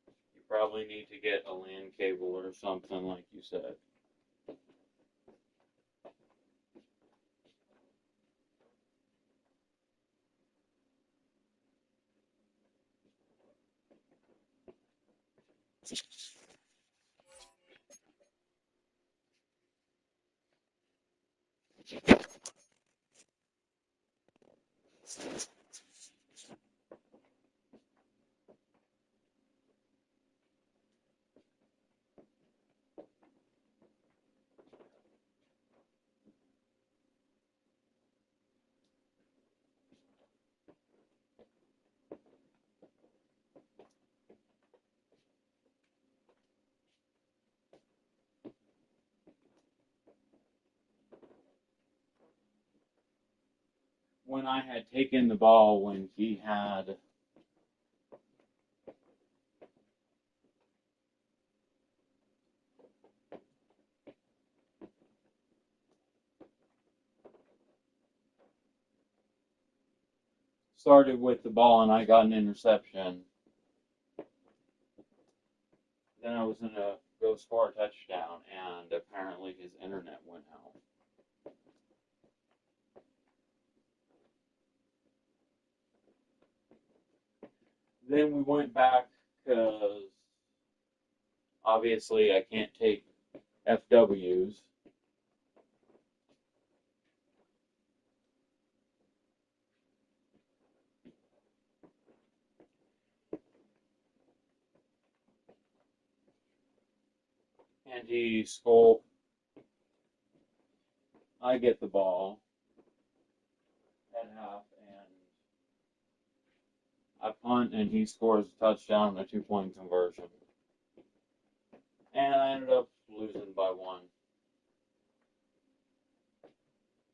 you probably need to get a LAN cable or something like you said. When I had taken the ball, when he had started with the ball and I got an interception, then I was going to go score a touchdown, and apparently his internet went out. Then we went back because obviously I can't take FWs. And he scored. I get the ball at half, and I punt, and he scores a touchdown and a 2-point conversion. And I ended up losing by 1.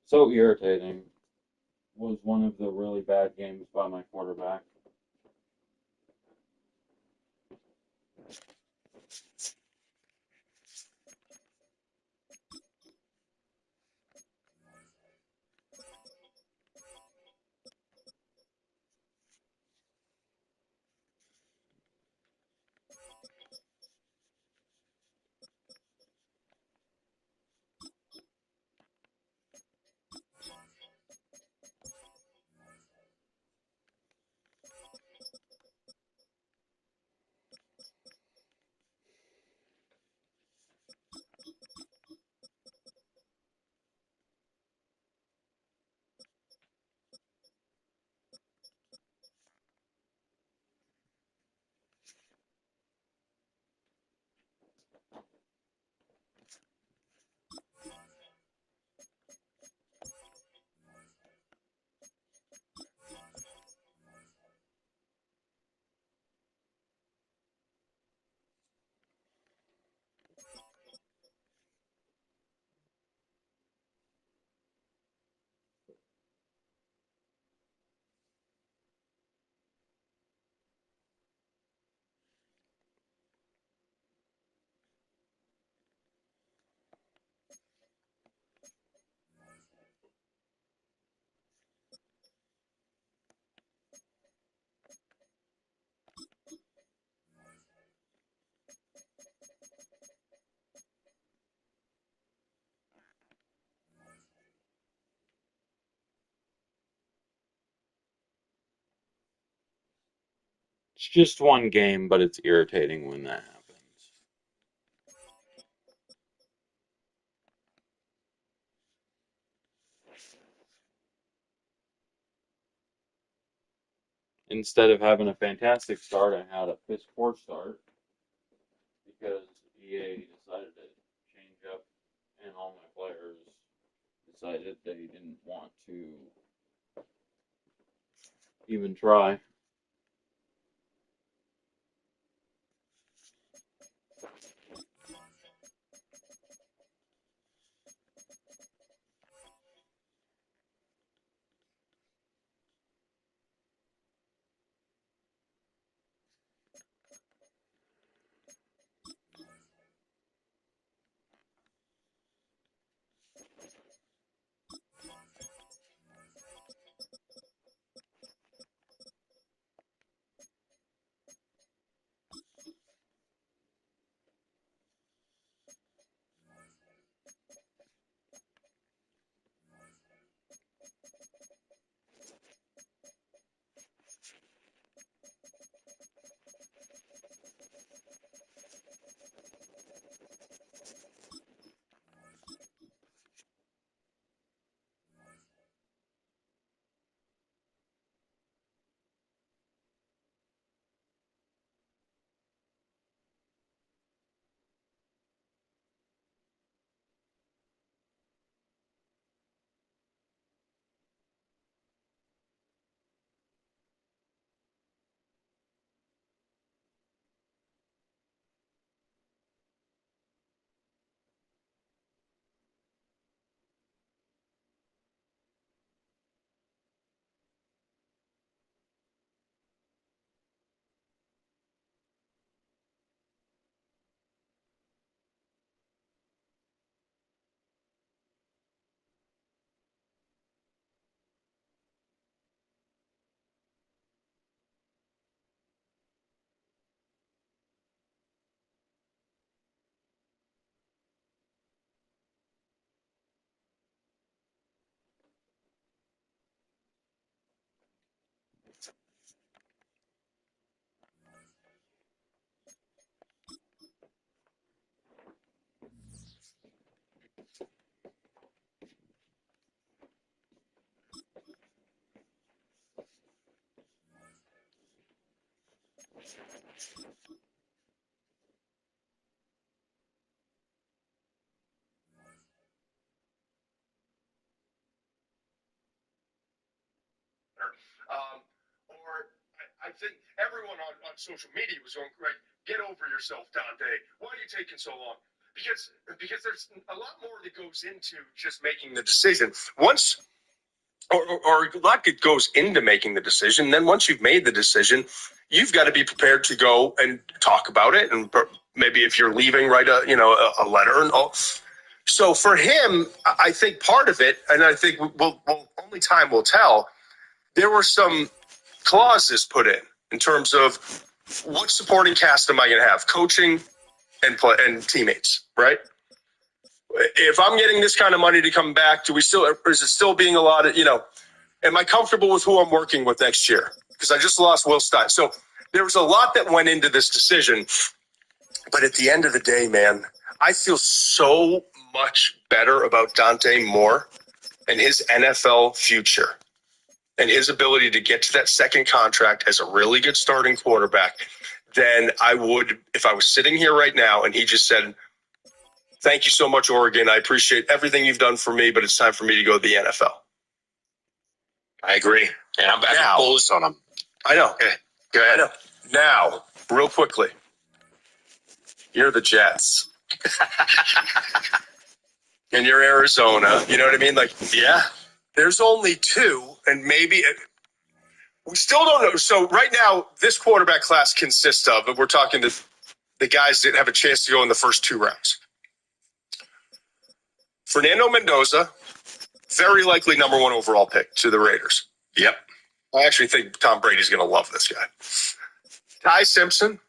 So irritating. Was one of the really bad games by my quarterback. It's just one game, but it's irritating when that happens. Instead of having a fantastic start, I had a piss poor start because EA decided to change up, and all my players decided they didn't want to even try. Or I think everyone on social media was going, right, get over yourself, Dante. Why are you taking so long? Because there's a lot more that goes into just making the decision. Once, or a lot that goes into making the decision. Then once you've made the decision, you've got to be prepared to go and talk about it. And maybe if you're leaving, write a letter and all. So for him, I think part of it, and I think only time will tell, there were some clauses put in terms of what supporting cast am I going to have, coaching and teammates, right? If I'm getting this kind of money to come back, is it still being a lot of, am I comfortable with who I'm working with next year? Because I just lost Will Stein. So there was a lot that went into this decision. But at the end of the day, man, I feel so much better about Dante Moore and his NFL future and his ability to get to that second contract as a really good starting quarterback than I would if I was sitting here right now and he just said, thank you so much, Oregon. I appreciate everything you've done for me, but it's time for me to go to the NFL. I agree. And I'm bullish on him. I know. Okay. Go ahead. I know. Now, real quickly, you're the Jets. And you're Arizona. You know what I mean? Like, yeah, there's only two, and maybe we still don't know. So right now, this quarterback class consists of, and we're talking to the guys that have a chance to go in the first two rounds. Fernando Mendoza, very likely number one overall pick to the Raiders. Yep. I actually think Tom Brady's going to love this guy. Ty Simpson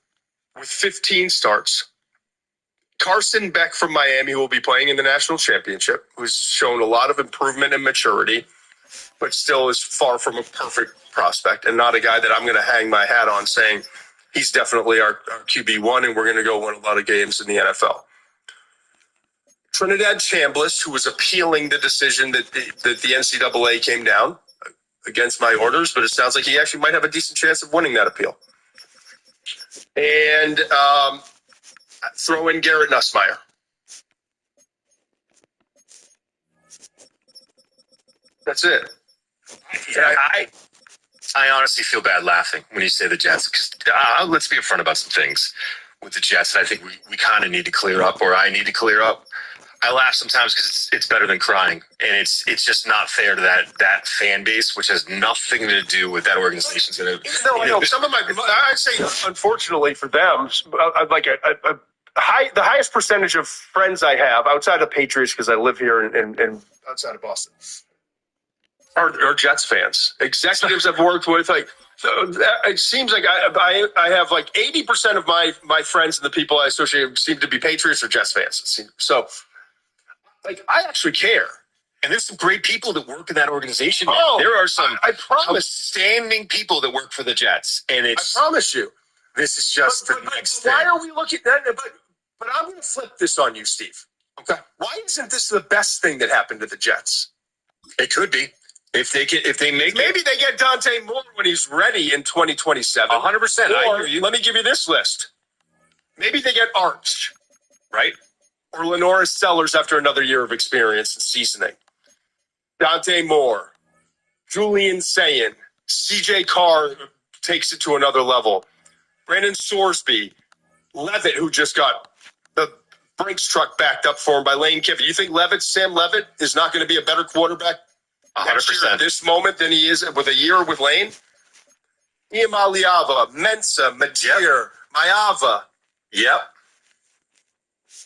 with 15 starts. Carson Beck from Miami, who will be playing in the national championship, who's shown a lot of improvement and maturity, but still is far from a perfect prospect and not a guy that I'm going to hang my hat on saying he's definitely our QB1 and we're going to go win a lot of games in the NFL. Trinidad Chambliss, who was appealing the decision that the NCAA came down against my orders, but it sounds like he actually might have a decent chance of winning that appeal. And throw in Garrett Nussmeier. That's it. Yeah, I honestly feel bad laughing when you say the Jets because let's be upfront about some things with the Jets that I think we kind of need to clear up, or I need to clear up. I laugh sometimes because it's better than crying, and it's just not fair to that fan base, which has nothing to do with that organization's going to. No, I know some of I'd say, unfortunately for them, like the highest percentage of friends I have outside of Patriots because I live here and outside of Boston are Jets fans. Executives I've worked with, like. So it seems like I have like 80% of my friends and the people I associate with seem to be Patriots or Jets fans. So, like, I actually care. And there's some great people that work in that organization. Oh, there are some I promise, outstanding people that work for the Jets. And I promise you. This is just the next thing. Why are we looking at that? But I'm going to flip this on you, Steve. Okay. Why isn't this the best thing that happened to the Jets? It could be. If they make maybe they get Dante Moore when he's ready in 2027. 100%. I hear you. Let me give you this list. Maybe they get Arch, right? Or Lenora Sellers after another year of experience and seasoning. Dante Moore, Julian Sayin, CJ Carr takes it to another level. Brandon Sorsby, Levitt, who just got the Brinks truck backed up for him by Lane Kiffin. You think Sam Levitt is not going to be a better quarterback 100% at this moment than he is with a year with Lane? Iamaliava, Mensa, Madir, Mayava. Yep.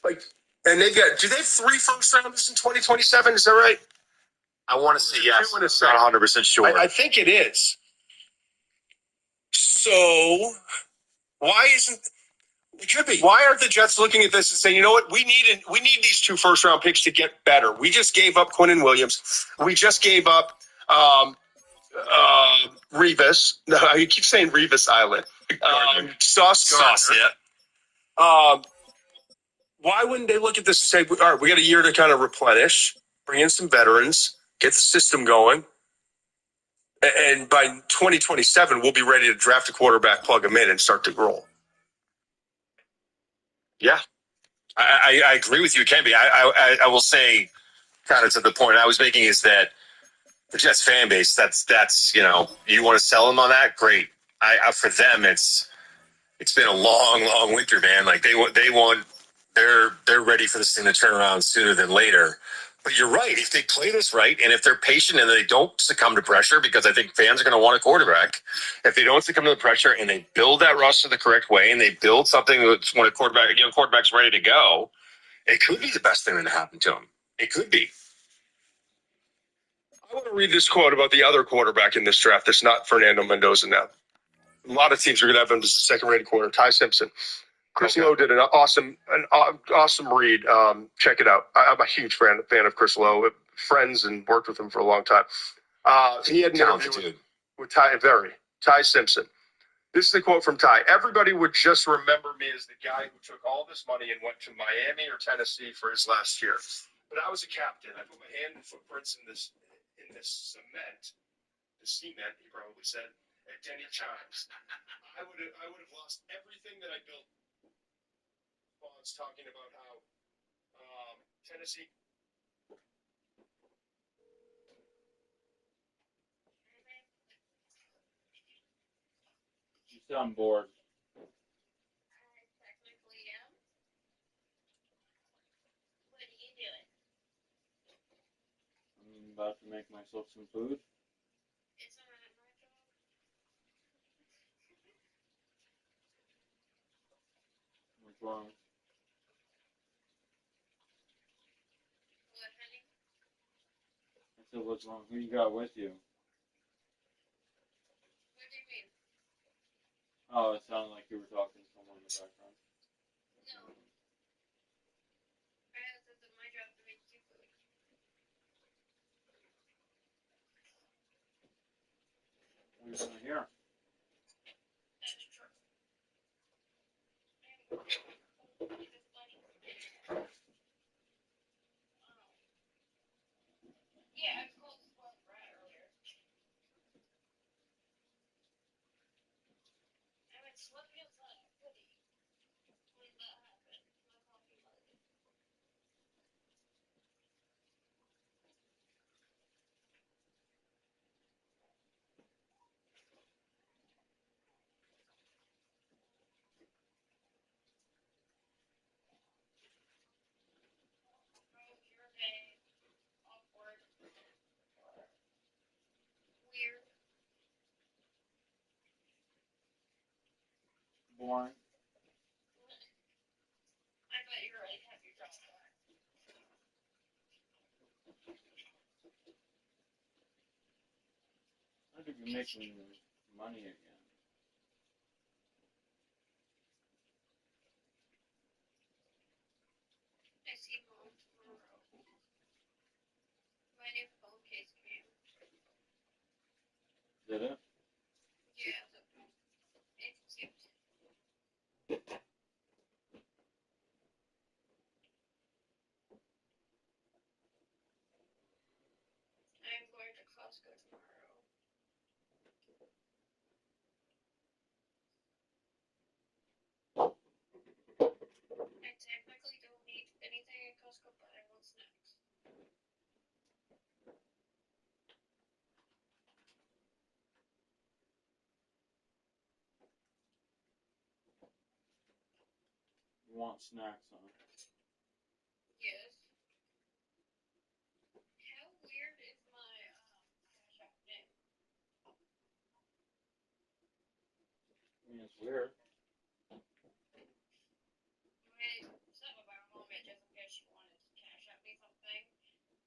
Like, and do they have 3 first rounders in 2027? Is that right? I want to say yes. I'm not 100% sure. I think it is. So, why isn't it could be? Why aren't the Jets looking at this and saying, you know what, we need these 2 first-round picks to get better. We just gave up Quinnen Williams. We just gave up Revis. No, you keep saying Revis Island. Sauce Gardner. Yeah. Why wouldn't they look at this and say, all right, we got a year to kind of replenish, bring in some veterans, get the system going. And by 2027, we'll be ready to draft a quarterback, plug him in, and start to roll. Yeah, I agree with you, it can be. I will say, kind of to the point I was making, is that the Jets fan base, that's you want to sell them on that, great. For them, it's been a long winter, man. Like they're ready for this thing to turn around sooner than later. But you're right. If they play this right, and if they're patient and they don't succumb to pressure, because I think fans are going to want a quarterback. If they don't succumb to the pressure and they build that roster the correct way, and they build something that's when a young quarterback's ready to go, it could be the best thing that happened to him. It could be. I want to read this quote about the other quarterback in this draft that's not Fernando Mendoza now. A lot of teams are going to have him as a second-rated quarter. Ty Simpson. Chris Lowe did an awesome read. Check it out. I'm a huge fan of Chris Lowe. Friends and worked with him for a long time. He had an interview with Ty Simpson. This is the quote from Ty. Everybody would just remember me as the guy who took all this money and went to Miami or Tennessee for his last year. But I was a captain. I put my hand and footprints in this cement. The cement, he probably said, at 10 times. I would have lost everything that I built. Bond's talking about how Tennessee. You sound bored. Technically am. What are you doing? I'm about to make myself some food. It's not my job. What's wrong? What, honey? I said, what's wrong? Who you got with you? What do you mean? Oh, it sounded like you were talking to someone in the background. No. It's my job to make you food. What are you doing here? That's true. Yeah, I called this one rat earlier. I went slipping inside a hoodie. When that happened, my coffee mug. You're gay, awkward, weird. Boring. I bet you're ready to have your job back. I think you're making money again. I see Mom tomorrow. My new phone case came. Did it? Yeah, it's cute. I'm going to Costco tomorrow. I technically don't need anything at Costco, but I want snacks. You want snacks, huh? Yes. How weird is my Cash App name? I mean, it's weird. I sent my mom it just in case she wanted to Cash App me something.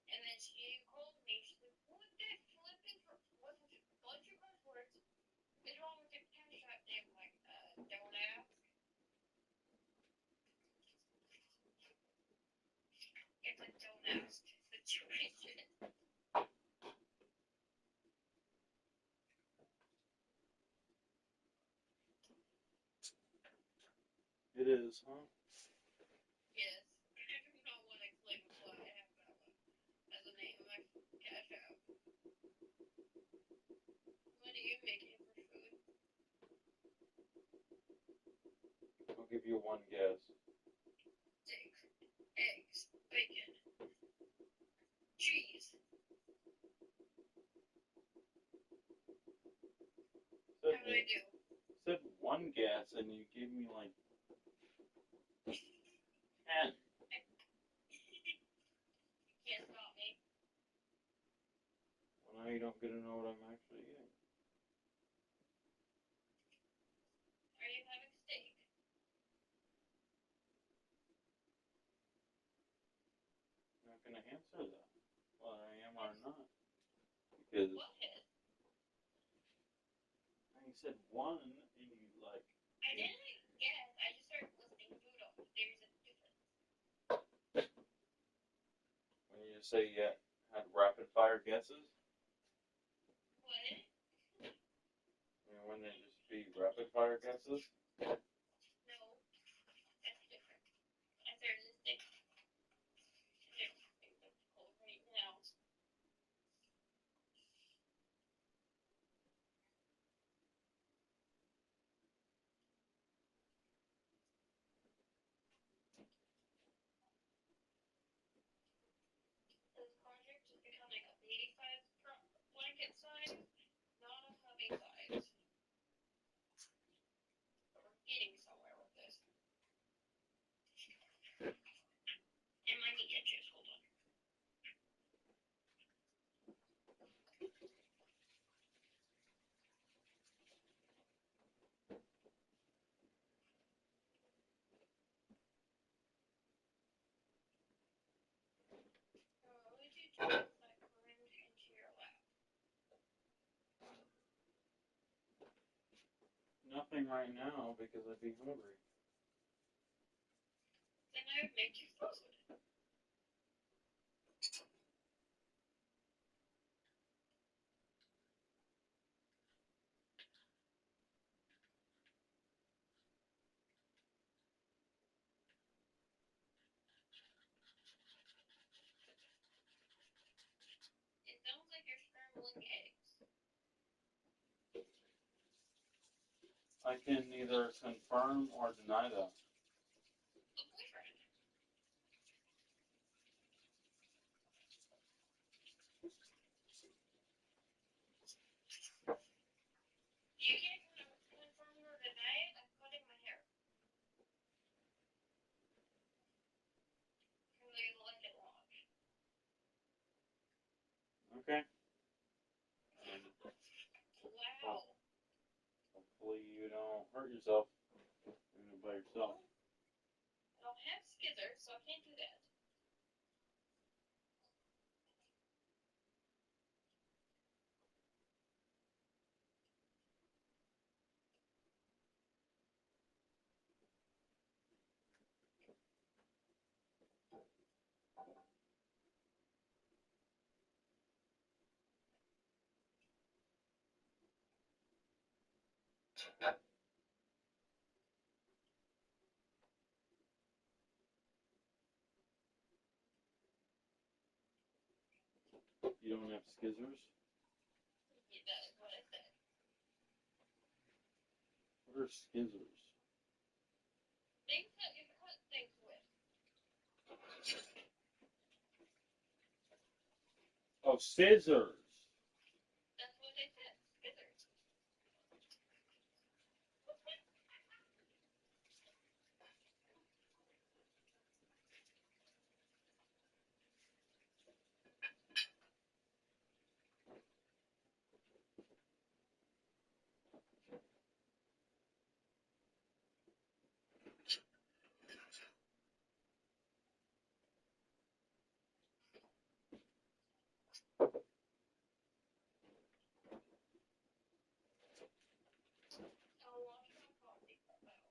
And then she called me. She's like, what the flipping what's your passwords? Is wrong with your Cash App name? Like, don't ask. It's a don't ask situation. It is, huh? Yes. I do not want to claim what I have as a name of my Cash App. you making for food? I'll give you one guess. Steak, eggs, bacon, cheese. How did I do? Said one guess and you gave me like 10. Can't stop me. Well, now you don't get to know what I'm actually eating. Are you having steak? I'm not gonna answer that. Whether I am or not. Because What? you said one and you like. I didn't guess. I just started listing food off. There's a difference. When you say you had rapid fire guesses, What? and when they just be rapid fire guesses. No. That's different. I started listing different things that's cold right now. This project is becoming a baby size blanket size, not a hubby size. But we're getting somewhere with this. And my knee itches. Hold on. What would you do if I climbed into your lap? Nothing right now because I'd be hungry. Then I would make you food. It sounds like you're scrambling eggs. I can neither confirm or deny that. A boyfriend. You can't confirm or deny it. I'm cutting my hair. Because I like it long. Okay. Wow. Hopefully you don't hurt yourself doing it by yourself. I don't have skizzers, so I can't do that. You don't have skizzers? Yeah, that is what I said. What are skizzers? Things that you cut things with. Oh, scissors. That's what they said. Skizzers. I'll wash my coffee cup out.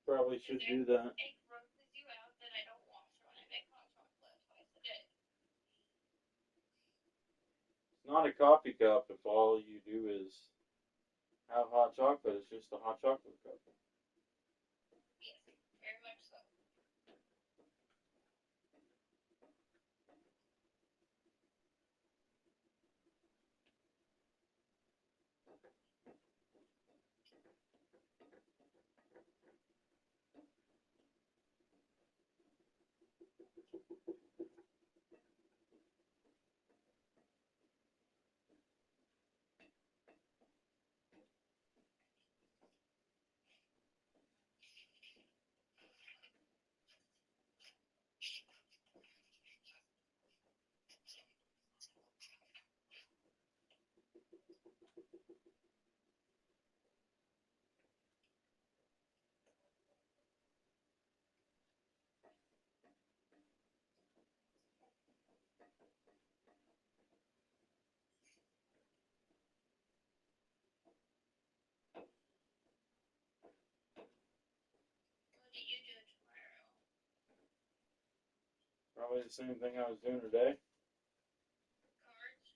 Probably should do that. It grosses you out that I don't wash when I make hot chocolate twice a day. It's not a coffee cup if all you do is have hot chocolate. It's just a hot chocolate cup. Yes, very much so. What are you doing tomorrow? Probably the same thing I was doing today. Cards?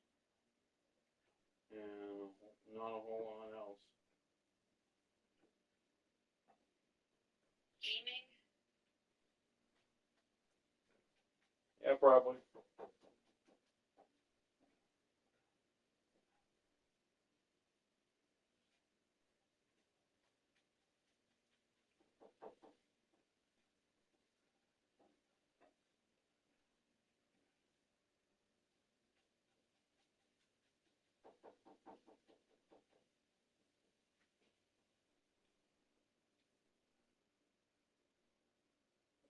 And not a whole lot else. Gaming? Yeah, probably.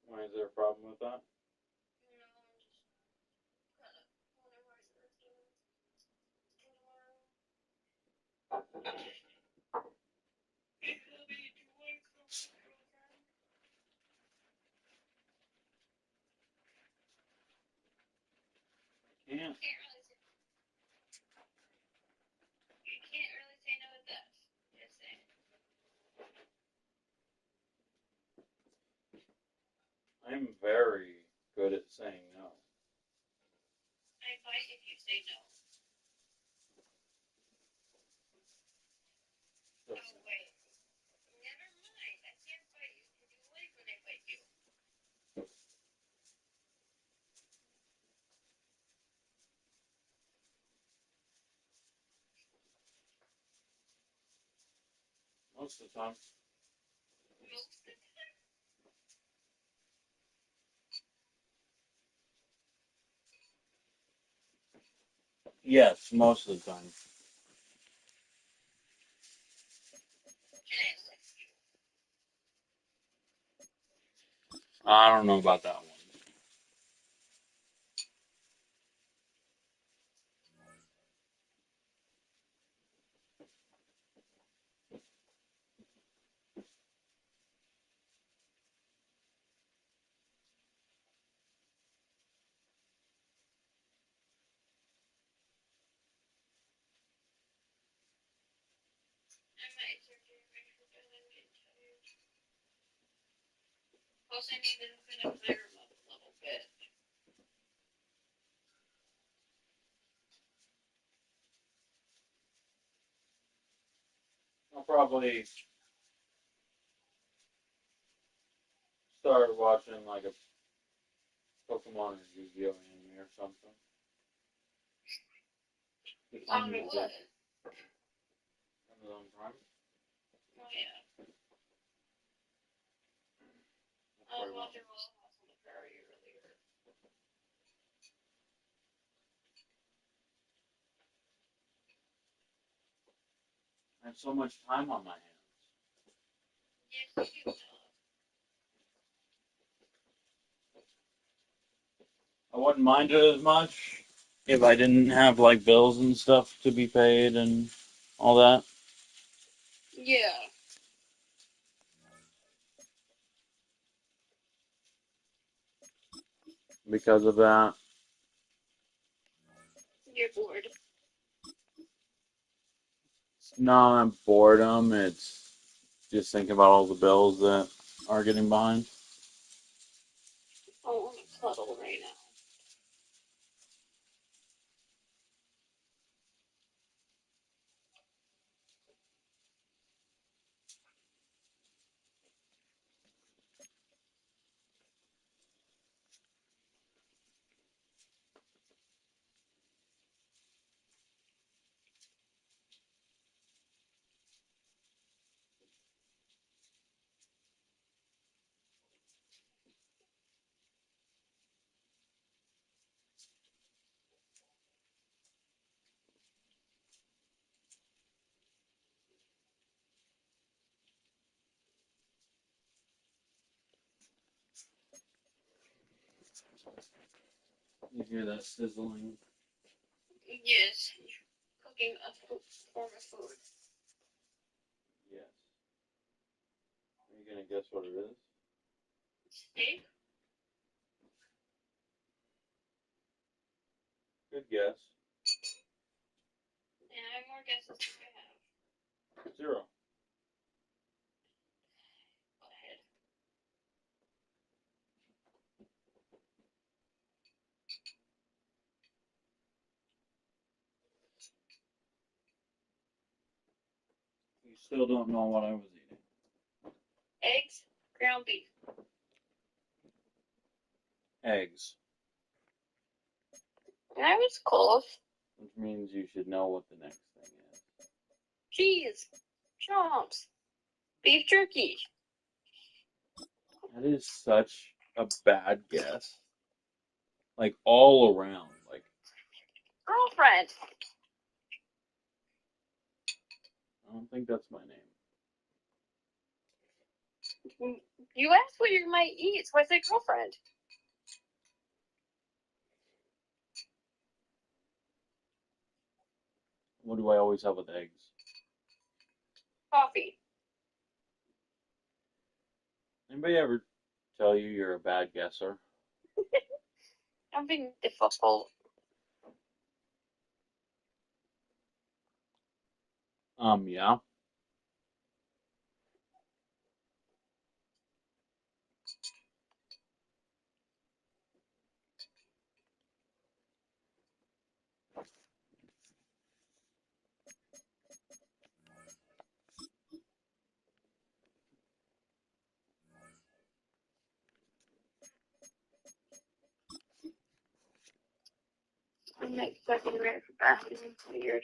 Why is there a problem with that? No, I'm just kind of wondering why you're doing tomorrow. Hey, Hubby, do you want to come with your girlfriend? Can't. You can't really say no to that. Just saying. I'm very good at saying no. I bite if you say no. Just Oh, wait. Never mind. I can't bite you because you like when I bite you. most of the time. Most of the time? Yes, most of the time. Can I lick you? I don't know about that one. I might start getting ready for bed. I'm getting tired. Plus, I need to finish my room up a little bit. I'll probably start watching like a Pokemon or Yu-Gi-Oh anime or something. On what? Amazon Prime. Oh, yeah. I was watching Little House on the Prairie earlier. I have so much time on my hands. Yes, you do. I wouldn't mind it as much if I didn't have like bills and stuff to be paid and all that. Yeah. Because of that. You're bored. Not boredom, it's just thinking about all the bills that are getting behind. I want to cuddle right now. You hear that sizzling? Yes. Cooking a form of food. Yes. Are you gonna guess what it is? Steak? Good guess. And how many more guesses do I have? 0. Go ahead. You still don't know what I was eating. Eggs? Ground beef? Eggs. I was close. Which means you should know what the next thing is. Cheese. Chomps. Beef jerky. That is such a bad guess. Like, all around. Like, Girlfriend. I don't think that's my name. You asked what you might eat, so I said girlfriend. What do I always have with eggs? Coffee. Anybody ever tell you you're a bad guesser? I'm being difficult. Yeah. I'm not expecting ready for bathroom. It's weird.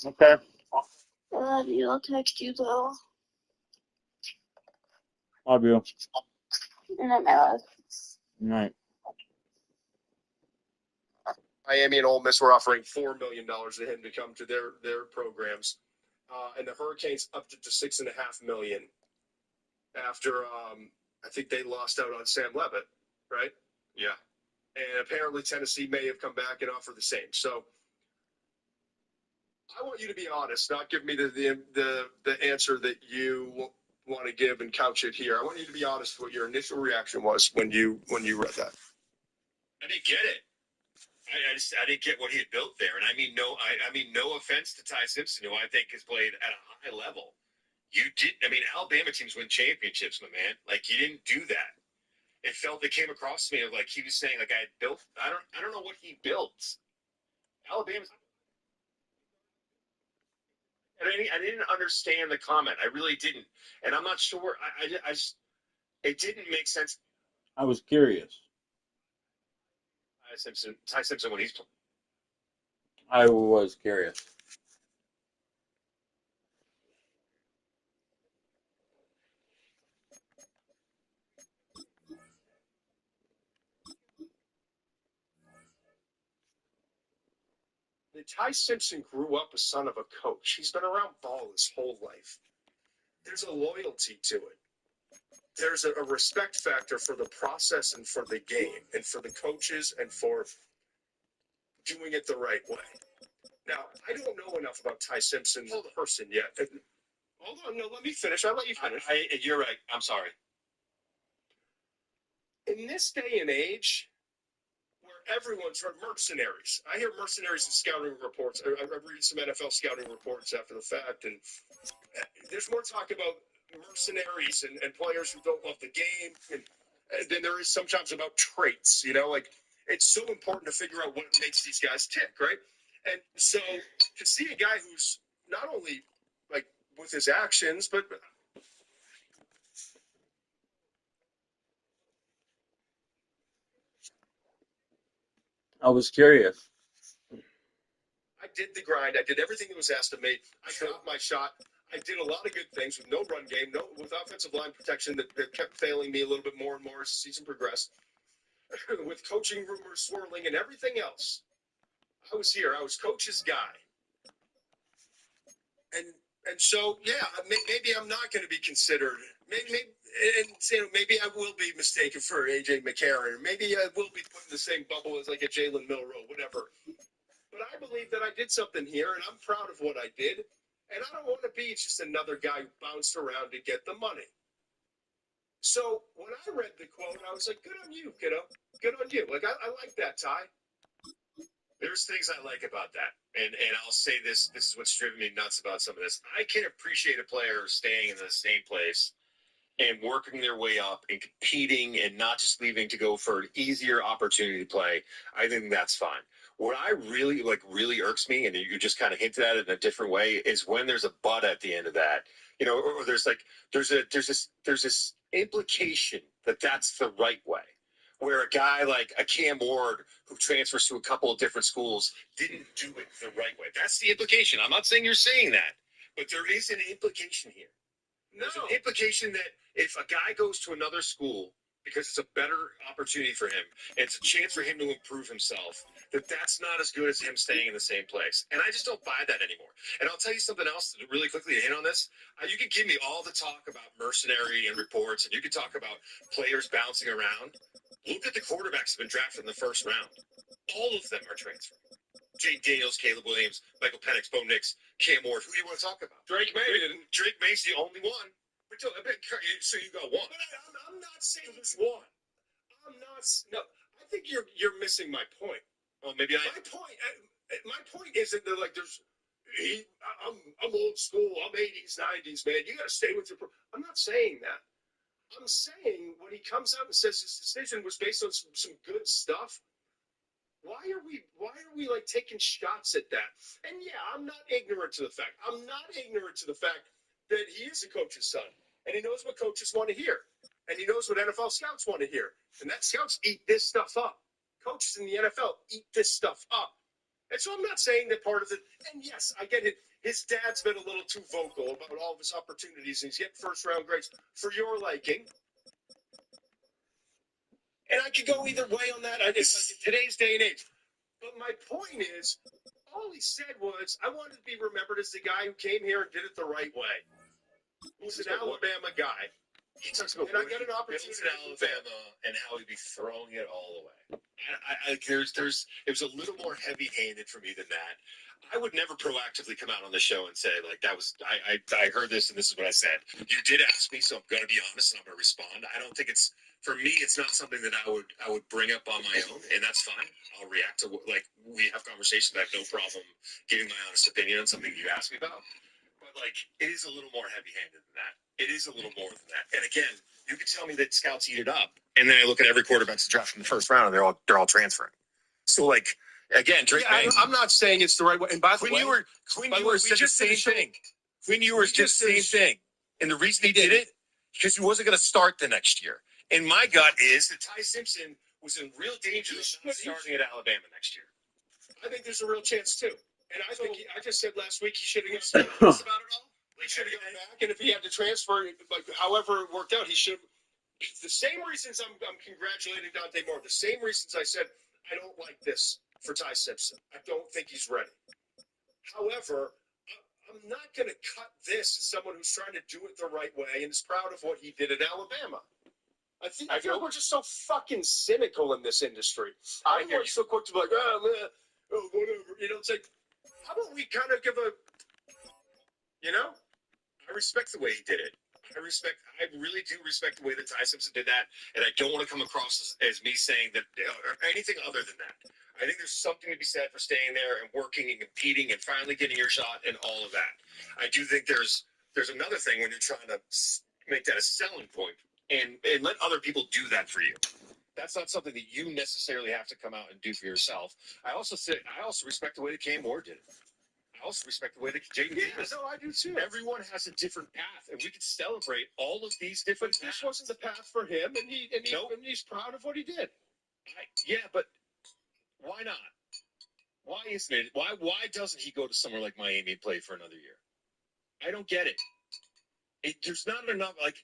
Okay. I love you. I'll text you though. Love you. And I'm out. Good night. Miami and Ole Miss were offering $4 million to him to come to their programs, and the Hurricanes upped it to $6.5 million after I think they lost out on Sam Levitt, right? Yeah. And apparently Tennessee may have come back and offered the same. So I want you to be honest, not give me the answer that you want to give and couch it here. I want you to be honest with what your initial reaction was when you read that. I didn't get it. I didn't get what he had built there, and I mean no offense to Ty Simpson, who I think has played at a high level. You did. I mean, Alabama teams win championships, my man. Like, you didn't do that. It came across to me of like he was saying like I had built. I don't know what he built. Alabama's. I didn't understand the comment. I really didn't, and I'm not sure. I just it didn't make sense. I was curious. Ty Simpson when he's. I was curious. Ty Simpson grew up a son of a coach. He's been around ball his whole life. There's a loyalty to it. There's a respect factor for the process and for the game and for the coaches and for doing it the right way. Now, I don't know enough about Ty Simpson the person yet. Hold on, no, let me finish. I'll let you finish. You're right. I'm sorry. In this day and age, where everyone's mercenaries, I hear mercenaries in scouting reports. I read some NFL scouting reports after the fact, and there's more talk about mercenaries and players who don't love the game, and then there is sometimes about traits. Like it's so important to figure out what makes these guys tick, right? And so to see a guy who's not only like with his actions, but I was curious. I did the grind. I did everything that was asked of me. I got my shot. I did a lot of good things with no run game, with offensive line protection that kept failing me a little bit more and more as the season progressed, with coaching rumors swirling and everything else. I was here. I was coach's guy. And so, yeah, maybe I'm not going to be considered. maybe I will be mistaken for A.J. McCarron, or maybe I will be put in the same bubble as like a Jalen Milroe, whatever. But I believe that I did something here, and I'm proud of what I did. And I don't want to be just another guy who bounced around to get the money. So when I read the quote, I was like, good on you, kiddo. Good on you. Like, I like that, Ty. There's things I like about that. And I'll say this is what's driven me nuts about some of this. I can appreciate a player staying in the same place and working their way up and competing and not just leaving to go for an easier opportunity to play. I think that's fine. What I really irks me, and you just kind of hinted at it in a different way, is when there's a but at the end of that, or there's this implication that that's the right way, where a guy like a Cam Ward who transfers to a couple of different schools didn't do it the right way. That's the implication. I'm not saying you're saying that, but there is an implication here. There's an implication that if a guy goes to another school because it's a better opportunity for him, and it's a chance for him to improve himself, that's not as good as him staying in the same place. And I just don't buy that anymore. And I'll tell you something else really quickly to hit on this. You can give me all the talk about mercenary and reports, and you can talk about players bouncing around. Look at the quarterbacks that have been drafted in the first round. All of them are transferring. Jake Daniels, Caleb Williams, Michael Penix, Bo Nix, Cam Ward. Who do you want to talk about? Drake May. Drake May's the only one. So you got one. But I'm not saying there's one. No, I think you're missing my point. Well, maybe My point isn't that like I'm old school. I'm 80s, 90s, man. You got to stay with your. I'm not saying that. I'm saying when he comes out and says his decision was based on some good stuff. Why are we like taking shots at that? And yeah, I'm not ignorant to the fact. I'm not ignorant to the fact that he is a coach's son, and he knows what coaches want to hear, and he knows what NFL scouts want to hear, and that scouts eat this stuff up. Coaches in the NFL eat this stuff up, and so I'm not saying that part of it. And yes, I get it. His dad's been a little too vocal about all of his opportunities, and he's getting first-round grades for your liking. And I could go either way on that. It's like in today's day and age. But my point is, all he said was, I wanted to be remembered as the guy who came here and did it the right way. Who's an Alabama guy. He talks about I get an opportunity in Alabama and how he'd be throwing it all away. It was a little more heavy-handed for me than that. I would never proactively come out on the show and say, like, that was, I heard this and this is what I said. You did ask me, so I'm going to be honest and I'm going to respond. I don't think for me, it's not something that I would bring up on my own, and that's fine. I'll react to, like, we have conversations. I have no problem giving my honest opinion on something you asked me about. But, like, it is a little more heavy-handed than that. It is a little more than that. And again, you could tell me that scouts eat it up, and then I look at every quarterback that's drafted in the first round, and they're all transferring. So, like, again, Drake May. I'm not saying it's the right way. And by the way, Quinn Ewers did the same thing. Quinn Ewers did the same thing. And the reason he did it, because he wasn't going to start the next year. And my gut is that Ty Simpson was in real danger of not starting at Alabama next year. I think there's a real chance, too. And I think I just said last week he should have gone about it all. He should have gone back. And if he had to transfer, like, however it worked out, he should have. The same reasons I'm congratulating Dante Moore, the same reasons I said I don't like this for Ty Simpson. I don't think he's ready. However, I'm not going to cut this as someone who's trying to do it the right way and is proud of what he did at Alabama. I feel like we're just so fucking cynical in this industry. Everyone's so quick to be like, oh, man, oh, whatever. You know, it's like, how about we kind of give a, you know? I respect the way he did it. I really do respect the way that Ty Simpson did that, and I don't want to come across as me saying that or anything other than that. I think there's something to be said for staying there and working and competing and finally getting your shot and all of that. I do think there's another thing when you're trying to make that a selling point and let other people do that for you. That's not something that you necessarily have to come out and do for yourself. I also respect the way that Cam Ward did it. I also respect the way that Jaden did it. No, I do too. Everyone has a different path, and we can celebrate all of these different paths. This wasn't the path for him, and he's proud of what he did. But why not? Why isn't it? Why doesn't he go to somewhere like Miami and play for another year? I don't get it. There's not enough. Like,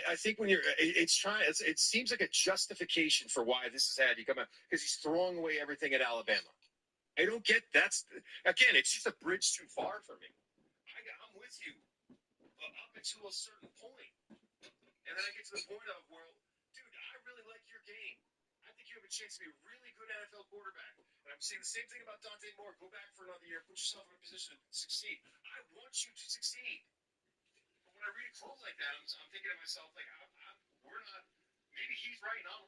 I think when it seems like a justification for why this has had you come out because he's throwing away everything at Alabama. I don't get again, it's just a bridge too far for me. I'm with you up until a certain point. And then I get to the point of, well, dude, I really like your game. I think you have a chance to be a really good NFL quarterback. And I'm saying the same thing about Dante Moore. Go back for another year. Put yourself in a position to succeed. I want you to succeed. But when I read a quote like that, I'm thinking to myself, like, we're not, maybe he's right now.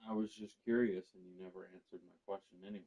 I was just curious, and you never answered my question anyways.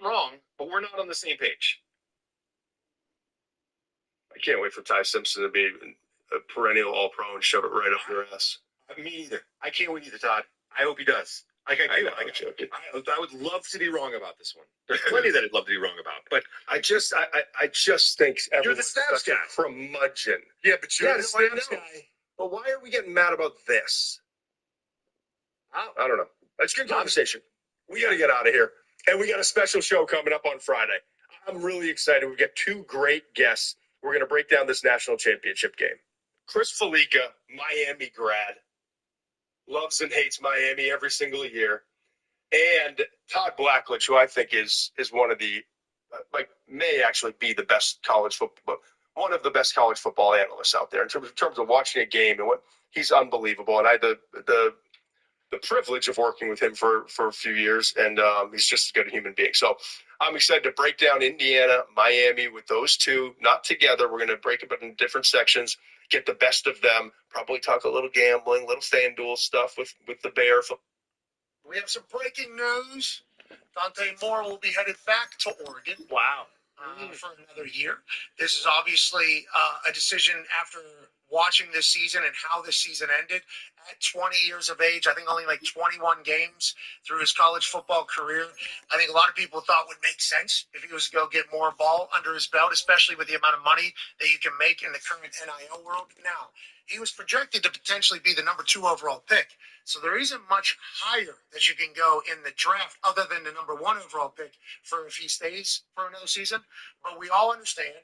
Wrong, but we're not on the same page. I can't wait for Ty Simpson to be a perennial All-Pro and shove it right up your ass. Me either. I can't wait either, Todd. I hope he does. Like I do. I'm joking. I would love to be wrong about this one. There's plenty that I'd love to be wrong about, but I just think you're the everyone's snaps such a guy. curmudgeon. Yeah, but you're Yeah, the no, snaps I know. guy. But why are we getting mad about this? I don't know. That's good conversation. We got to get out of here. And we got a special show coming up on Friday. I'm really excited. We've got two great guests. We're going to break down this national championship game. Chris Felica, Miami grad, loves and hates Miami every single year. And Todd Blackledge, who I think is one of the, may actually be the best college football, one of the best college football analysts out there in terms of watching a game and what he's unbelievable. And I had the privilege of working with him for a few years, and he's just as good a human being. So I'm excited to break down Indiana, Miami with those two, not together. We're going to break them into different sections, get the best of them, probably talk a little gambling, little FanDuel stuff with the Bear. We have some breaking news. Dante Moore will be headed back to Oregon. Wow. For another year. This is obviously a decision after watching this season and how this season ended. At 20 years of age, I think only like 21 games through his college football career. I think a lot of people thought would make sense if he was to go get more ball under his belt, especially with the amount of money that you can make in the current NIL world. Now, he was projected to potentially be the number 2 overall pick. So there isn't much higher that you can go in the draft other than the number 1 overall pick for if he stays for another season. But we all understand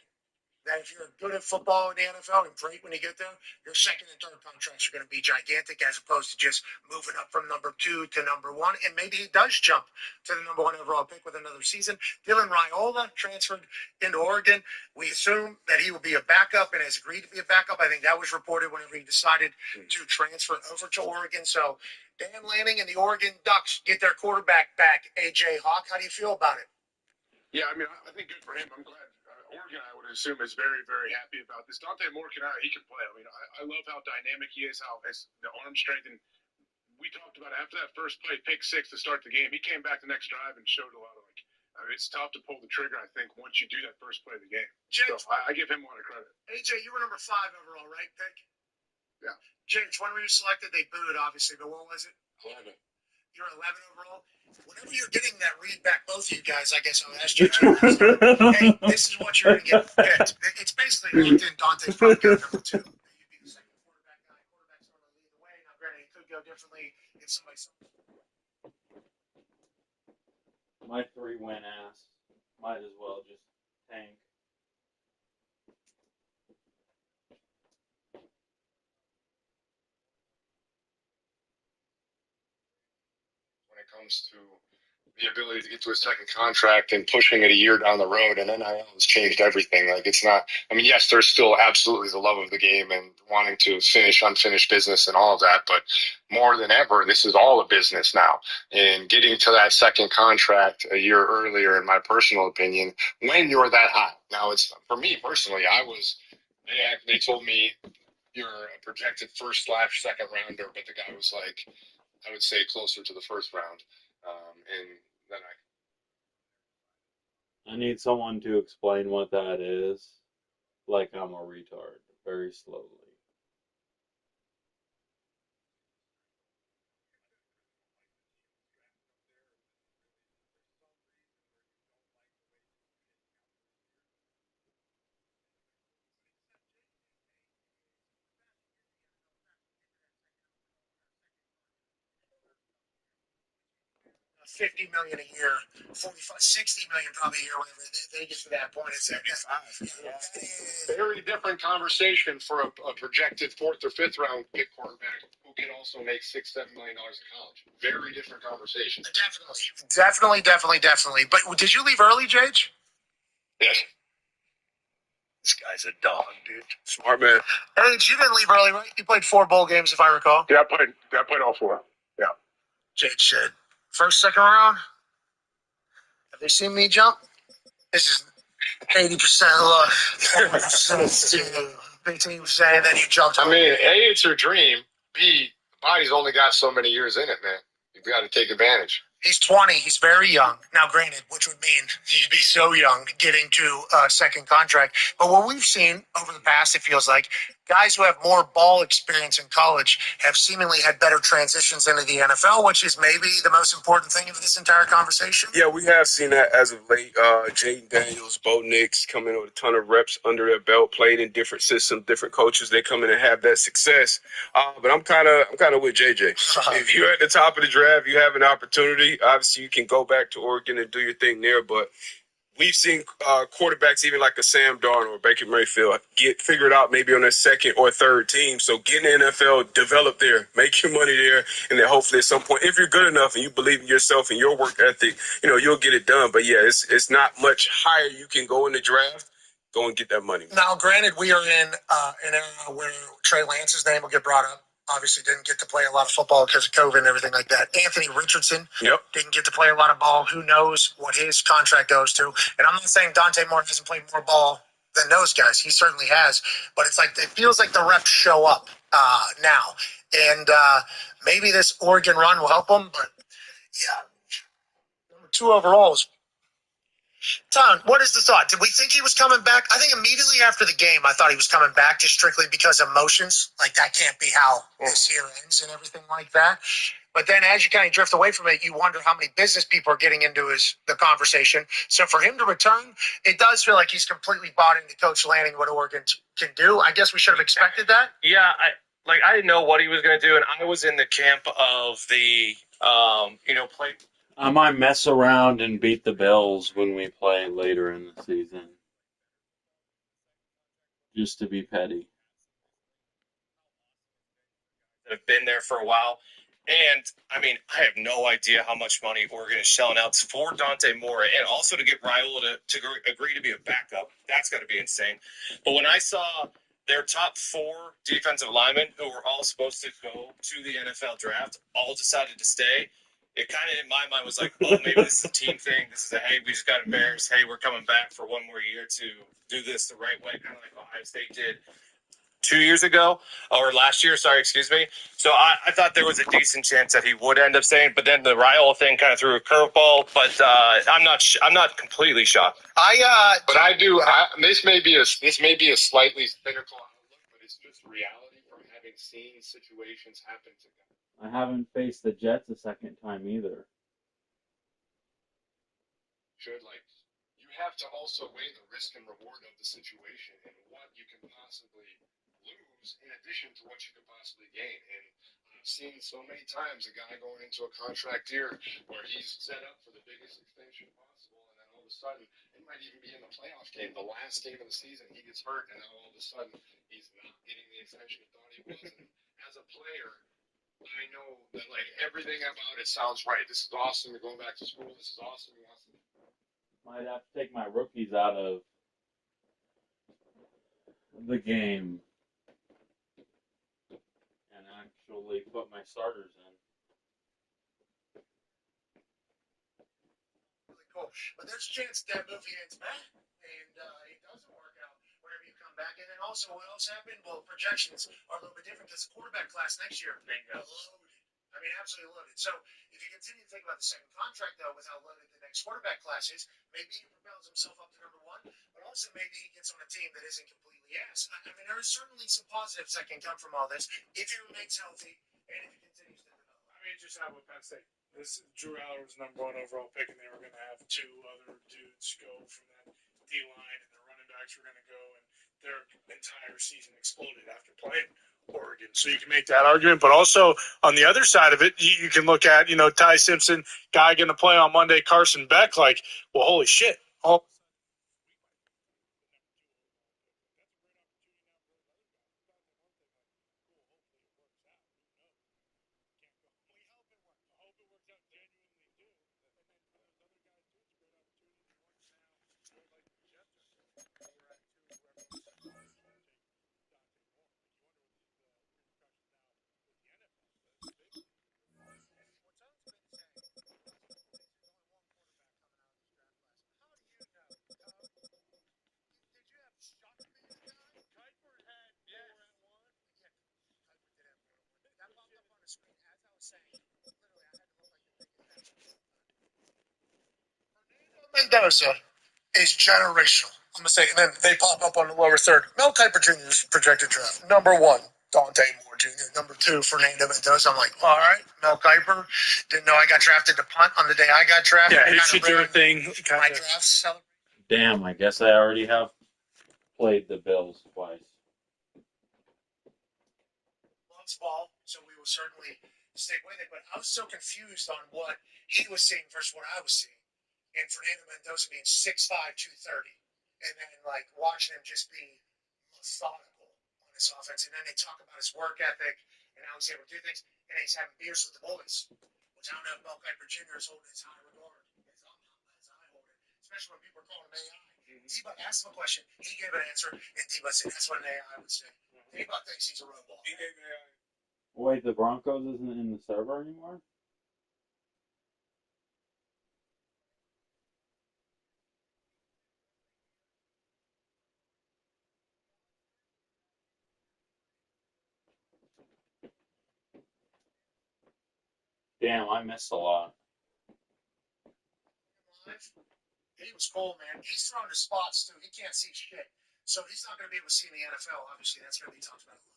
that if you're good at football in the NFL and great when you get there, your second and third contracts are going to be gigantic as opposed to just moving up from number 2 to number 1. And maybe he does jump to the number 1 overall pick with another season. Dylan Raiola transferred into Oregon. We assume that he will be a backup and has agreed to be a backup. I think that was reported whenever he decided to transfer over to Oregon. So Dan Lanning and the Oregon Ducks get their quarterback back. AJ Hawk, how do you feel about it? Yeah, I mean, I think good for him. I'm glad. Oregon, I would assume, is very, very happy about this. Dante Moore he can play. I mean, I love how dynamic he is, how his the arm strength. And we talked about it after that first play, pick 6 to start the game. He came back the next drive and showed a lot of, it's tough to pull the trigger, I think, once you do that first play of the game. James, so I give him a lot of credit. AJ, you were number 5 overall, right, pick? Yeah. James, when were you selected? They booed, obviously, but what was it? 11. You're 11 overall. Whenever you're getting that read back, both of you guys, I guess I'll ask you. Hey, this is what you're going to get picked. It's basically locked in. Dante's probably going number 2. You'd be the second quarterback guy. Quarterbacks normally lead the way. Now, granted, it could go differently if somebody. My 3 went ass. Might as well just tank. Comes to the ability to get to a second contract and pushing it a year down the road, and NIL has changed everything. It's not. I mean, yes, there's still absolutely the love of the game and wanting to finish unfinished business and all of that, but more than ever, this is all a business now. And getting to that second contract a year earlier, in my personal opinion, when you're that high. Now, it's for me personally. They told me you're a projected first/second rounder, but the guy was like, I would say closer to the first round. And then I need someone to explain what that is, like I'm a retard, very slowly. $50 million a year, 45, 60 million probably a year, whenever they get to that point. It's very different conversation for a projected 4th or 5th round pick quarterback who can also make $6-7 million in college. Very different conversation. Definitely. But did you leave early, Jage? Yes. This guy's a dog, dude. Smart man. Hey, you didn't leave early, right? You played 4 bowl games, if I recall. Yeah, I played all 4. Yeah. Jage said, first, second round. Have they seen me jump? This is 80% luck. 40% big team saying that you jumped. I mean, A, it's your dream. B, the body's only got so many years in it, man. You've got to take advantage. He's 20. He's very young. Now, granted, which would mean he'd be so young getting to a second contract. But what we've seen over the past, it feels like, guys who have more ball experience in college have seemingly had better transitions into the NFL, which is maybe the most important thing of this entire conversation. Yeah, we have seen that as of late. Jaden Daniels, Bo Nix come in with a ton of reps under their belt, played in different systems, different coaches. They come in and have that success. But I'm kind of with JJ. If you're at the top of the draft, you have an opportunity. Obviously, you can go back to Oregon and do your thing there, but we've seen quarterbacks, even like a Sam Darnold or Baker Mayfield, get figured out maybe on their second or third team. So get in the NFL, develop there, make your money there, and then hopefully at some point, if you're good enough and you believe in yourself and your work ethic, you'll get it done. But yeah, it's not much higher you can go in the draft. Go and get that money. Now, granted, we are in an era where Trey Lance's name will get brought up. Obviously, didn't get to play a lot of football because of COVID and everything like that. Anthony Richardson didn't get to play a lot of ball. Who knows what his contract goes to? And I'm not saying Dante Moore hasn't played more ball than those guys. He certainly has. But it's like it feels like the reps show up now. And maybe this Oregon run will help them. But, yeah, number 2 overall is Tom, what is the thought? Did we think he was coming back? I think immediately after the game, I thought he was coming back just strictly because of emotions. Like, that can't be how this year ends and everything like that. But then as you kind of drift away from it, you wonder how many business people are getting into the conversation. So for him to return, it does feel like he's completely bought into Coach Lanning, what Oregon can do. I guess we should have expected that. Yeah, I didn't know what he was going to do, and I was in the camp of the, play. I might mess around and beat the Bills when we play later in the season. Just to be petty. That have been there for a while. And, I have no idea how much money Oregon is shelling out for Dante Moore and also to get Raiola to agree to be a backup. That's got to be insane. But when I saw their top 4 defensive linemen who were all supposed to go to the NFL draft all decided to stay, it kind of, in my mind, was like, oh, maybe this is a team thing. This is hey, we just got embarrassed. Hey, we're coming back for one more year to do this the right way, kind of like Ohio State did 2 years ago, or last year, sorry, excuse me. So I thought there was a decent chance that he would end up staying, but then the Raiola thing kind of threw a curveball. But I'm not completely shocked. This may be a slightly cynical outlook, but it's just reality from having seen situations happen to them. I haven't faced the Jets a second time either. You have to also weigh the risk and reward of the situation and what you can possibly lose in addition to what you can possibly gain. And I've seen so many times a guy going into a contract year where he's set up for the biggest extension possible, and then all of a sudden, it might even be in the playoff game, the last game of the season, he gets hurt, and now all of a sudden, he's not getting the extension he thought he was. And as a player, I know that everything about it sounds right. This is awesome. You're going back to school. This is awesome. He wants to. Might have to take my rookies out of the game and actually put my starters in. Really cool. But there's a chance that movie ends bad and it doesn't work out whenever you come back. And then also, what else happened? Well, projections are a little bit different because the quarterback class next year loaded. Absolutely loaded. So if you continue to think about the second contract, though, with how loaded the next quarterback class is, maybe he propels himself up to number 1, but also maybe he gets on a team that isn't completely ass. There are certainly some positives that can come from all this if he remains healthy and if he continues to develop. Just have with Penn State. Drew Aller was number 1 overall pick, and they were going to have 2 other dudes go from that D-line, and their running backs were going to go, and their entire season exploded after playing Oregon. So you can make that argument. But also, on the other side of it, you can look at, Ty Simpson, guy going to play on Monday, Carson Beck, holy shit. Mendoza is generational. I'm going to say, and then they pop up on the lower third. Mel Kiper Jr.'s projected draft. Number 1, Dante Moore Jr. Number 2, Fernando Mendoza. I'm like, all right, Mel Kiper. Didn't know I got drafted to punt on the day I got drafted. Yeah, he should do a thing. My draft celebration. Damn, I guess I already have played the Bills twice. Loves ball, so we will certainly stick with it. But I was so confused on what he was seeing versus what I was seeing. And Fernando Mendoza being 6'5", 230. And then, watching him just be methodical on this offense. And then they talk about his work ethic and how he's able to do things. And he's having beers with the boys, which I don't know if Mel Kiper Jr. is holding his high regard as I hold it. Especially when people are calling him AI. D-Buck asked him a question. He gave an answer, and D-Buck said, that's what an AI would say. D-Buck thinks he's a robot. He gave AI. Wait, the Broncos isn't in the server anymore? Damn, I missed a lot. He was cool, man. He's thrown to spots, too. He can't see shit. So he's not going to be able to see in the NFL. Obviously, that's going to be talked about a lot.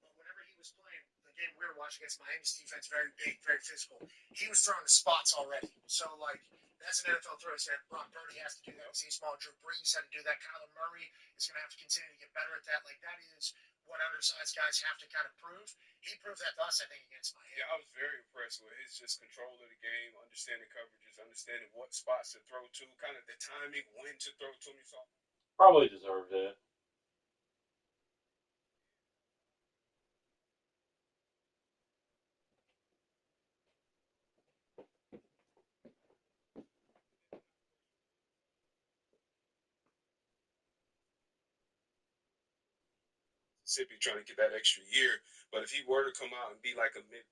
But whenever he was playing, the game we were watching against Miami's defense, very big, very physical, he was throwing to spots already. So, like, that's an NFL throw. He said Brock Purdy has to do that. He's small. Drew Brees had to do that. Kyler Murray is going to have to continue to get better at that. Like, that is what undersized guys have to kind of prove. He proved that to us, I think, against Miami. Yeah, I was very impressed with his just control of the game, understanding coverages, understanding what spots to throw to, kind of the timing, when to throw to him. You saw. Probably deserved it. Mississippi trying to get that extra year, but if he were to come out and be like a mid.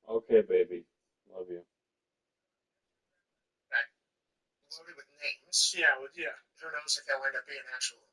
Okay, baby. Love you. Loaded with names. Yeah. Who knows if they'll end up being actual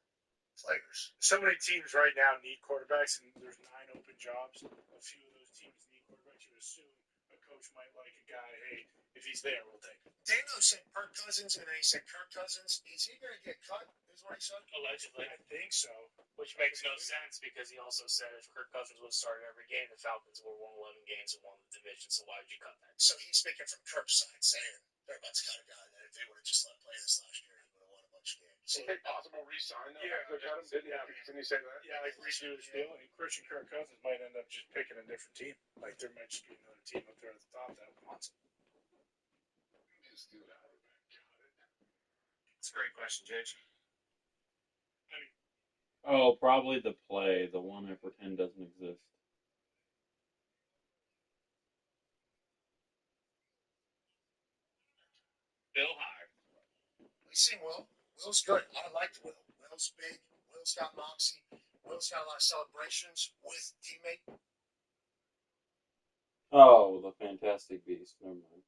players. So many teams right now need quarterbacks, and there's 9 open jobs. A few of those teams need quarterbacks. You assume a coach might like a guy. Hey, if he's there, we'll take him. Dano said Kirk Cousins, and then he said Kirk Cousins. Is he going to get cut? Is what he said? Allegedly. I think so. Which makes no sense because he also said if Kirk Cousins would have started every game, the Falcons would have won 11 games and won the division. So why would you cut that? So he's speaking from Kirk's side, saying they're about to cut a guy that if they would have just let him play this last year, he would have won a bunch of games. Is it possible re-sign them? Yeah. They got him, didn't he say that? Yeah, like redo his deal, and Christian Kirk Cousins might end up just picking a different team. Like there might just be another team up there at the top that wants him. It's a great question, JJ. Oh, probably the play, the one I pretend doesn't exist. Bill High. We seen Will. Will's good. I liked Will. Will's big. Will's got moxie. Will's got a lot of celebrations with teammate. Oh, the Fantastic Beast. Never mind.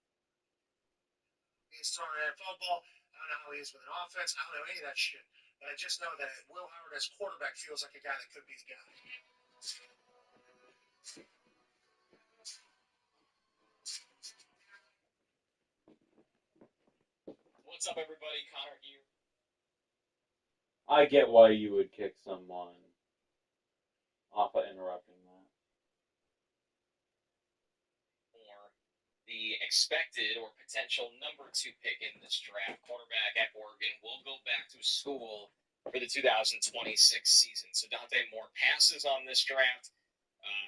He's throwing an NFL ball. I don't know how he is with an offense. I don't know any of that shit. But I just know that Will Howard as quarterback feels like a guy that could be the guy. What's up, everybody? Connor here. I get why you would kick someone off of interrupting that. Or the expected or potential number 2 pick in this draft, quarterback at Oregon, will go back to school for the 2026 season. So Dante Moore passes on this draft,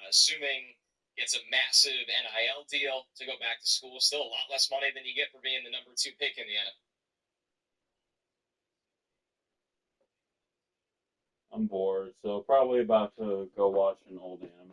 assuming gets a massive NIL deal to go back to school. Still a lot less money than you get for being the number 2 pick in the NFL. I'm bored, so probably about to go watch an old anime.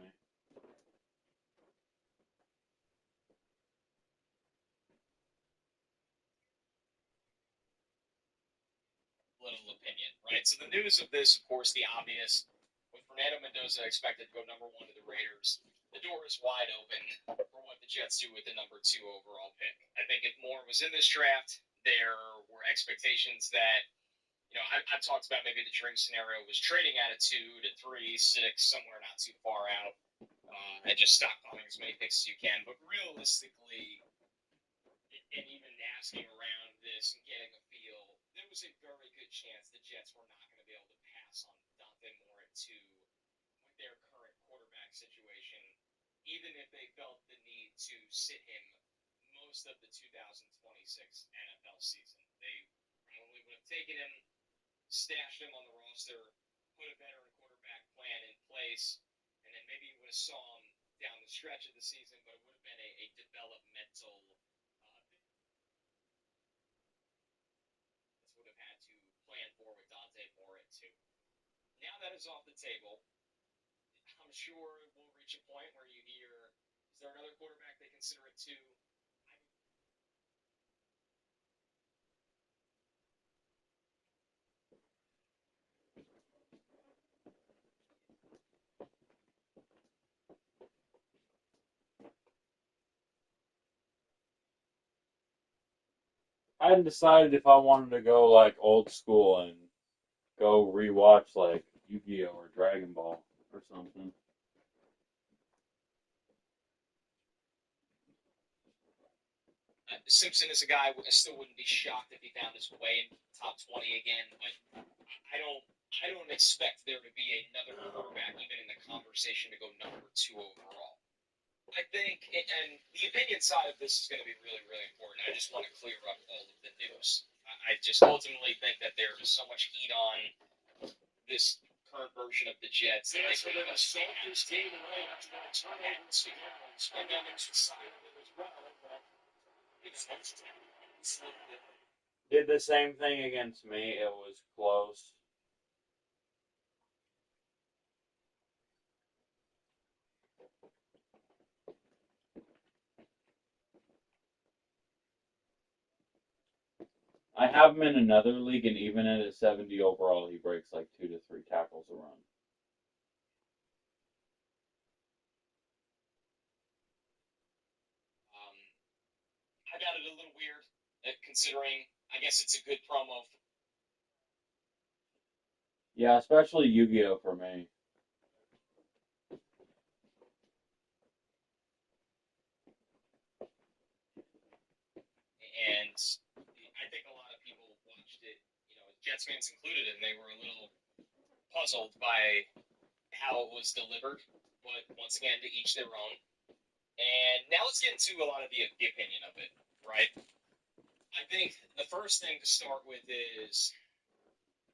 Little opinion, right? So the news of this, of course, the obvious, with Fernando Mendoza expected to go number 1 to the Raiders, the door is wide open for what the Jets do with the number 2 overall pick. I think if Moore was in this draft, there were expectations that, I've talked about maybe the dream scenario was trading at a 2 to 3, 6, somewhere not too far out, and just stockpiling as many picks as you can. But realistically, and even asking around this and getting a feel, there was a very good chance the Jets were not going to be able to pass on Dante Moore at 2 with their current quarterback situation, even if they felt the need to sit him most of the 2026 NFL season. They probably would have taken him, stashed him on the roster, put a veteran quarterback plan in place, and then maybe you would have saw him down the stretch of the season, but it would have been a developmental would have had to plan for with Dante Moore at 2. Now that is off the table, I'm sure we'll reach a point where you hear Is there another quarterback they consider it too? I hadn't decided if I wanted to go like old school and go rewatch like Yu-Gi-Oh or Dragon Ball or something. Simpson is a guy I still wouldn't be shocked if he found his way in top 20 again, but I don't expect there to be another quarterback even in the conversation to go number 2 overall. I think, and the opinion side of this is going to be really, really important. I just want to clear up all of the news. I just ultimately think that there is so much heat on this current version of the Jets. That they could have sold this game away after that turnover sequence, and then there's the side of it as well. Did the same thing against me. It was close. I have him in another league, and even at a 70 overall, he breaks like 2 to 3 tackles a run. I got it a little weird, considering I guess it's a good promo. Yeah, especially Yu-Gi-Oh for me. And I think a lot of people watched it, Jets fans included, and they were a little puzzled by how it was delivered. But once again, to each their own. And now let's get into a lot of the opinion of it, right? I think the first thing to start with is,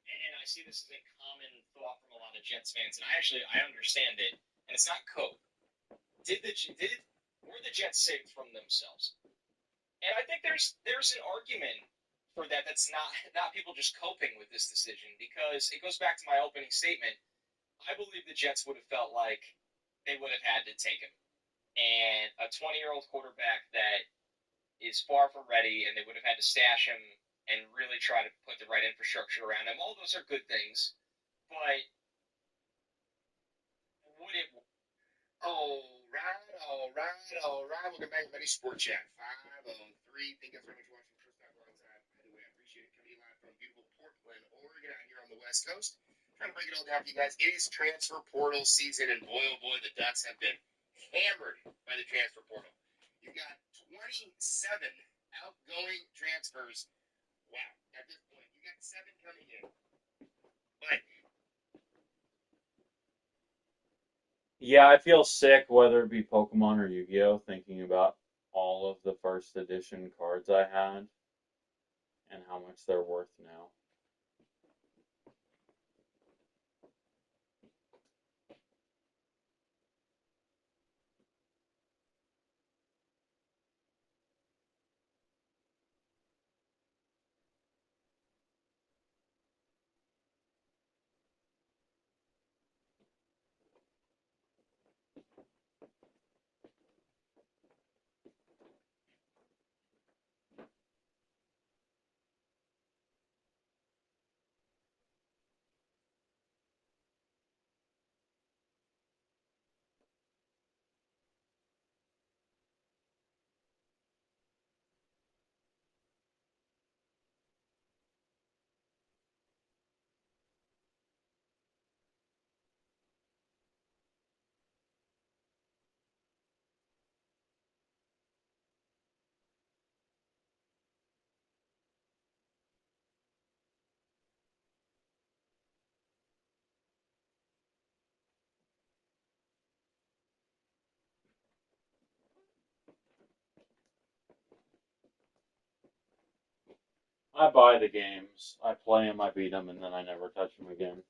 and I see this as a common thought from a lot of Jets fans, and I understand it, and it's not code. Were the Jets saved from themselves? And I think there's an argument for that. That's not people just coping with this decision, because it goes back to my opening statement. I believe the Jets would have felt like they would have had to take him, and a 20-year-old quarterback that is far from ready, and they would have had to stash him and really try to put the right infrastructure around him. All those are good things, but would it? All right. Welcome back, buddy. Sport Chat 503. Thank you very much for watching First Down alongside. By the way, I appreciate it. Coming live from beautiful Portland, Oregon, out here on the West Coast. Trying to break it all down for you guys. It is transfer portal season, and boy, oh boy, the Ducks have been hammered by the transfer portal. You've got 27 outgoing transfers. Wow. At this point, you got 7 coming in. But Yeah, I feel sick, whether it be Pokemon or Yu-Gi-Oh, thinking about all of the first edition cards I had and how much they're worth now. I buy the games, I play them, I beat them, and then I never touch them again.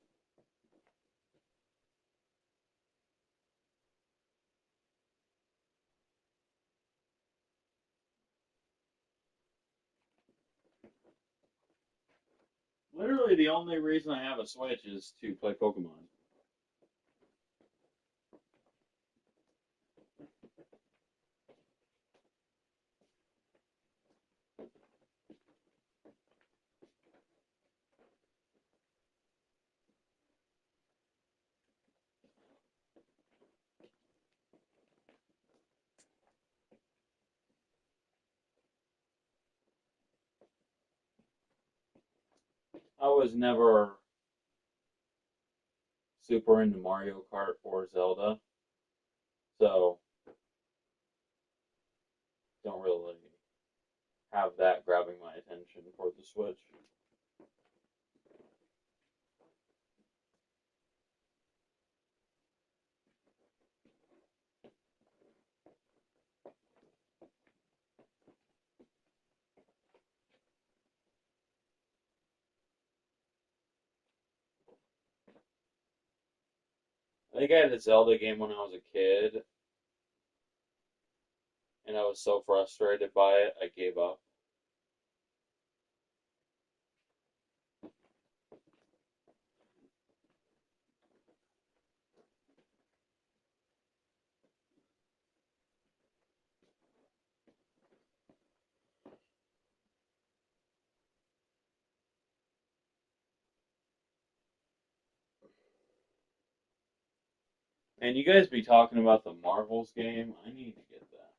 Literally, the only reason I have a Switch is to play Pokemon. I was never super into Mario Kart or Zelda, so don't really have that grabbing my attention for the Switch. I think I had a Zelda game when I was a kid, and I was so frustrated by it, I gave up. And you guys be talking about the Marvels game? I need to get that.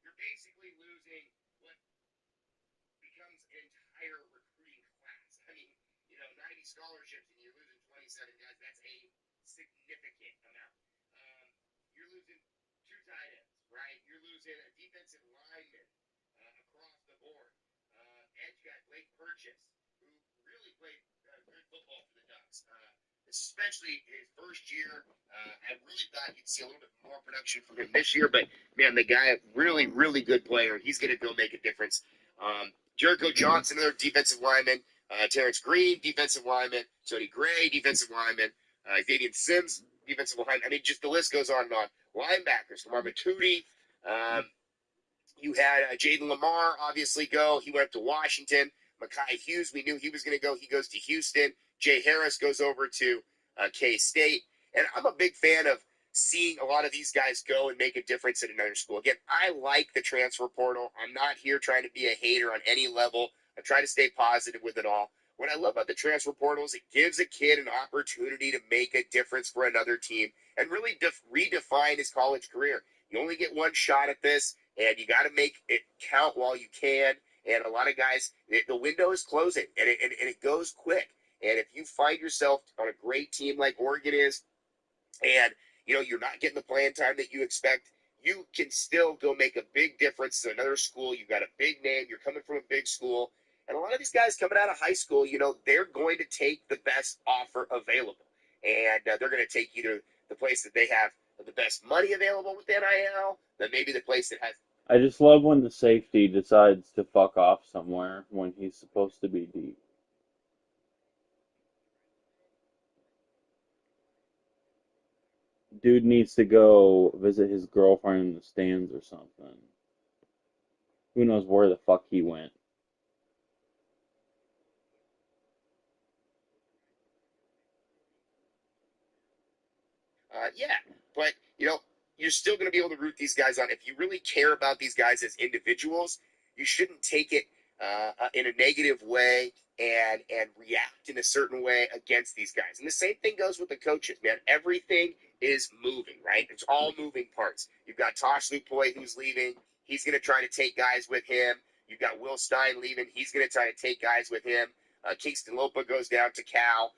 You're basically losing what becomes an entire recruiting class. I mean, 90 scholarships and you're losing 27 guys. That's a significant amount. You're losing two tight ends, right? You're losing a defensive lineman across the board. Edge guy Blake Purchase, who really played good football for the Ducks, especially his first year. I really thought you'd see a little bit more production from him this year, but man, the guy, really, really good player. He's going to go make a difference. Jericho Johnson, another defensive lineman. Terrence Green, defensive lineman. Jody Gray, defensive lineman. Xavier Sims, defensive line. I mean, just the list goes on and on. Linebackers, Marvin Tootie. You had Jaden Lamar obviously go. He went up to Washington. Mekhi Hughes, we knew he was going to go. He goes to Houston. Jay Harris goes over to K-State. And I'm a big fan of seeing a lot of these guys go and make a difference at another school. Again, I like the transfer portal. I'm not here trying to be a hater on any level. I try to stay positive with it all. What I love about the transfer portal is it gives a kid an opportunity to make a difference for another team and really redefine his college career. You only get one shot at this, and you got to make it count while you can. And a lot of guys, the window is closing, and it goes quick. And if you find yourself on a great team like Oregon is, and you're not getting the playing time that you expect, you can still go make a big difference to another school. You've got a big name. You're coming from a big school. And a lot of these guys coming out of high school, they're going to take the best offer available. And they're going to take either the place that they have the best money available with NIL, then maybe the place that has. I just love when the safety decides to fuck off somewhere when he's supposed to be deep. Dude needs to go visit his girlfriend in the stands or something. Who knows where the fuck he went. Yeah, but, you're still going to be able to root these guys on. If you really care about these guys as individuals, you shouldn't take it in a negative way and react in a certain way against these guys. And the same thing goes with the coaches, man. Everything is moving, right? It's all moving parts. You've got Tosh Lupoy who's leaving. He's going to try to take guys with him. You've got Will Stein leaving. He's going to try to take guys with him. Kingston Lopa goes down to Cal.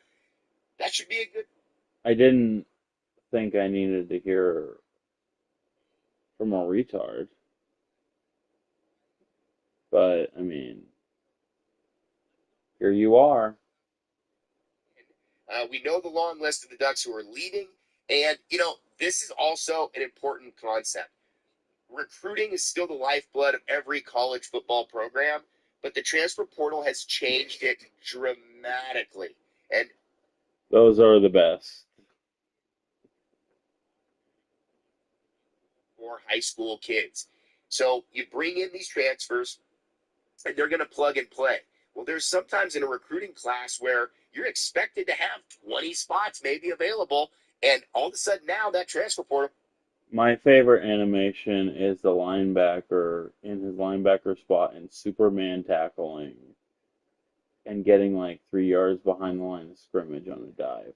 That should be a good. I didn't think I needed to hear from a retard. But, I mean, here you are. We know the long list of the Ducks who are leaving. And, this is also an important concept. Recruiting is still the lifeblood of every college football program, but the transfer portal has changed it dramatically. And those are the best. For high school kids. So you bring in these transfers, and they're going to plug and play. Well, there's sometimes in a recruiting class where you're expected to have 20 spots maybe available, and all of a sudden now that transfer portal. My favorite animation is the linebacker in his linebacker spot and Superman tackling and getting like 3 yards behind the line of scrimmage on a dive.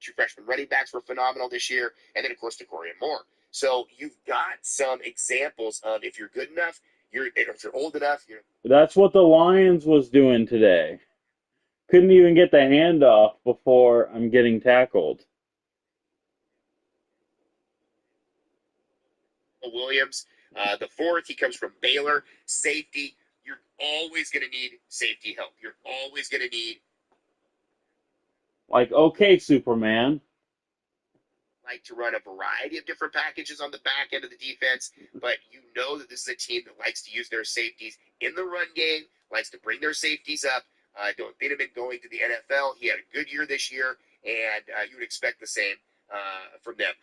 Two freshman running backs were phenomenal this year, and then, of course, Decorian Moore. So you've got some examples of if you're good enough, if you're old enough. That's what the Lions was doing today. Couldn't even get the handoff before I'm getting tackled. Williams, the fourth, he comes from Baylor. Safety, you're always going to need safety help. You're always going to need. Like, okay, Superman. Like to run a variety of different packages on the back end of the defense, but you know that this is a team that likes to use their safeties in the run game, likes to bring their safeties up. Don't think of him going to the NFL. He had a good year this year, and you would expect the same from them.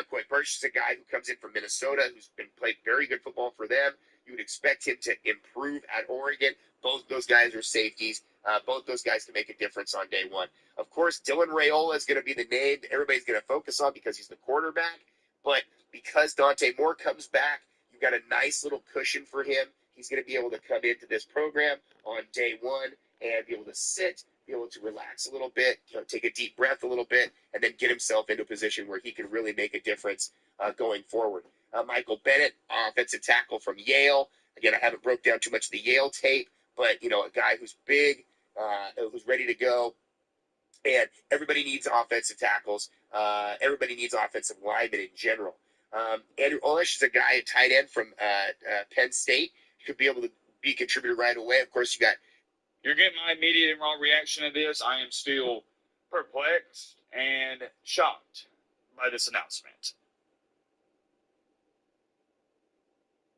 Quite Burch is a guy who comes in from Minnesota, who's been played very good football for them. You would expect him to improve at Oregon. Both those guys are safeties. Both those guys can make a difference on day one. Of course, Dylan Raiola is going to be the name that everybody's going to focus on because he's the quarterback. But because Dante Moore comes back, you've got a nice little cushion for him. He's going to be able to come into this program on day one and be able to sit, be able to relax a little bit, take a deep breath a little bit, and then get himself into a position where he can really make a difference going forward. Michael Bennett, offensive tackle from Yale. Again, I haven't broke down too much of the Yale tape, but, a guy who's big, who's ready to go. And everybody needs offensive tackles. Everybody needs offensive linemen in general. Andrew Olish is a guy, a tight end from Penn State. He could be able to be a contributor right away. Of course, you got. You're getting my immediate and raw reaction to this. I am still perplexed and shocked by this announcement.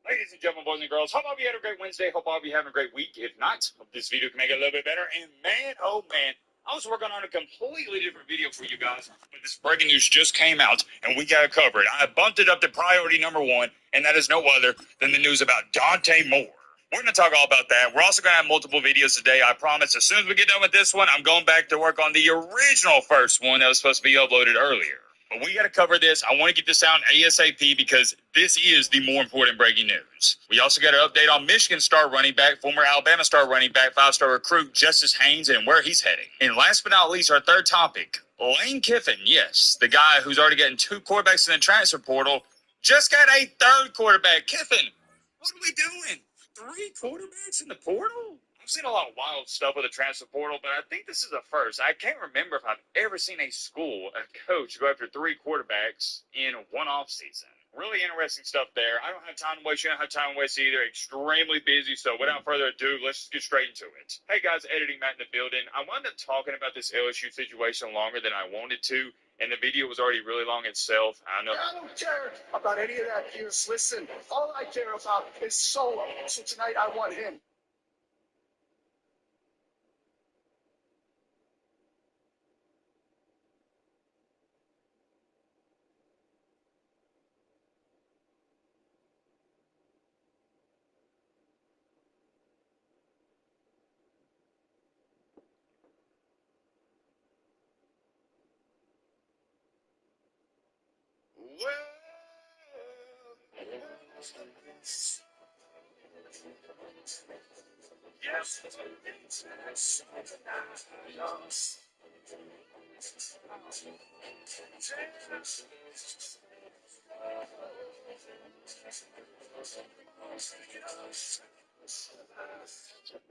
Ladies and gentlemen, boys and girls, hope all of you had a great Wednesday. Hope all of you having a great week. If not, hope this video can make it a little bit better. And man, oh man, I was working on a completely different video for you guys, but this breaking news just came out, and we got to cover it. I bumped it up to priority number 1, and that is no other than the news about Dante Moore. We're going to talk all about that. We're also going to have multiple videos today. I promise as soon as we get done with this one, I'm going back to work on the original first one that was supposed to be uploaded earlier. But we got to cover this. I want to get this out ASAP because this is the more important breaking news. We also got an update on Michigan star running back, former Alabama star running back, 5-star recruit Justice Haynes, and where he's heading. And last but not least, our third topic, Lane Kiffin. Yes, the guy who's already getting 2 quarterbacks in the transfer portal just got a 3rd quarterback. Kiffin, what are we doing? 3 quarterbacks in the portal? I've seen a lot of wild stuff with the transfer portal, but I think this is a first. I can't remember if I've ever seen a school, a coach, go after 3 quarterbacks in one offseason. Really interesting stuff there. I don't have time to waste. You don't have time to waste either. Extremely busy, so without further ado, let's just get straight into it. Hey guys, Editing Matt in the building. I wound up talking about this LSU situation longer than I wanted to, and the video was already really long itself. I know. I don't care about any of that, Pierce. Listen, all I care about is Solo. So tonight I want him.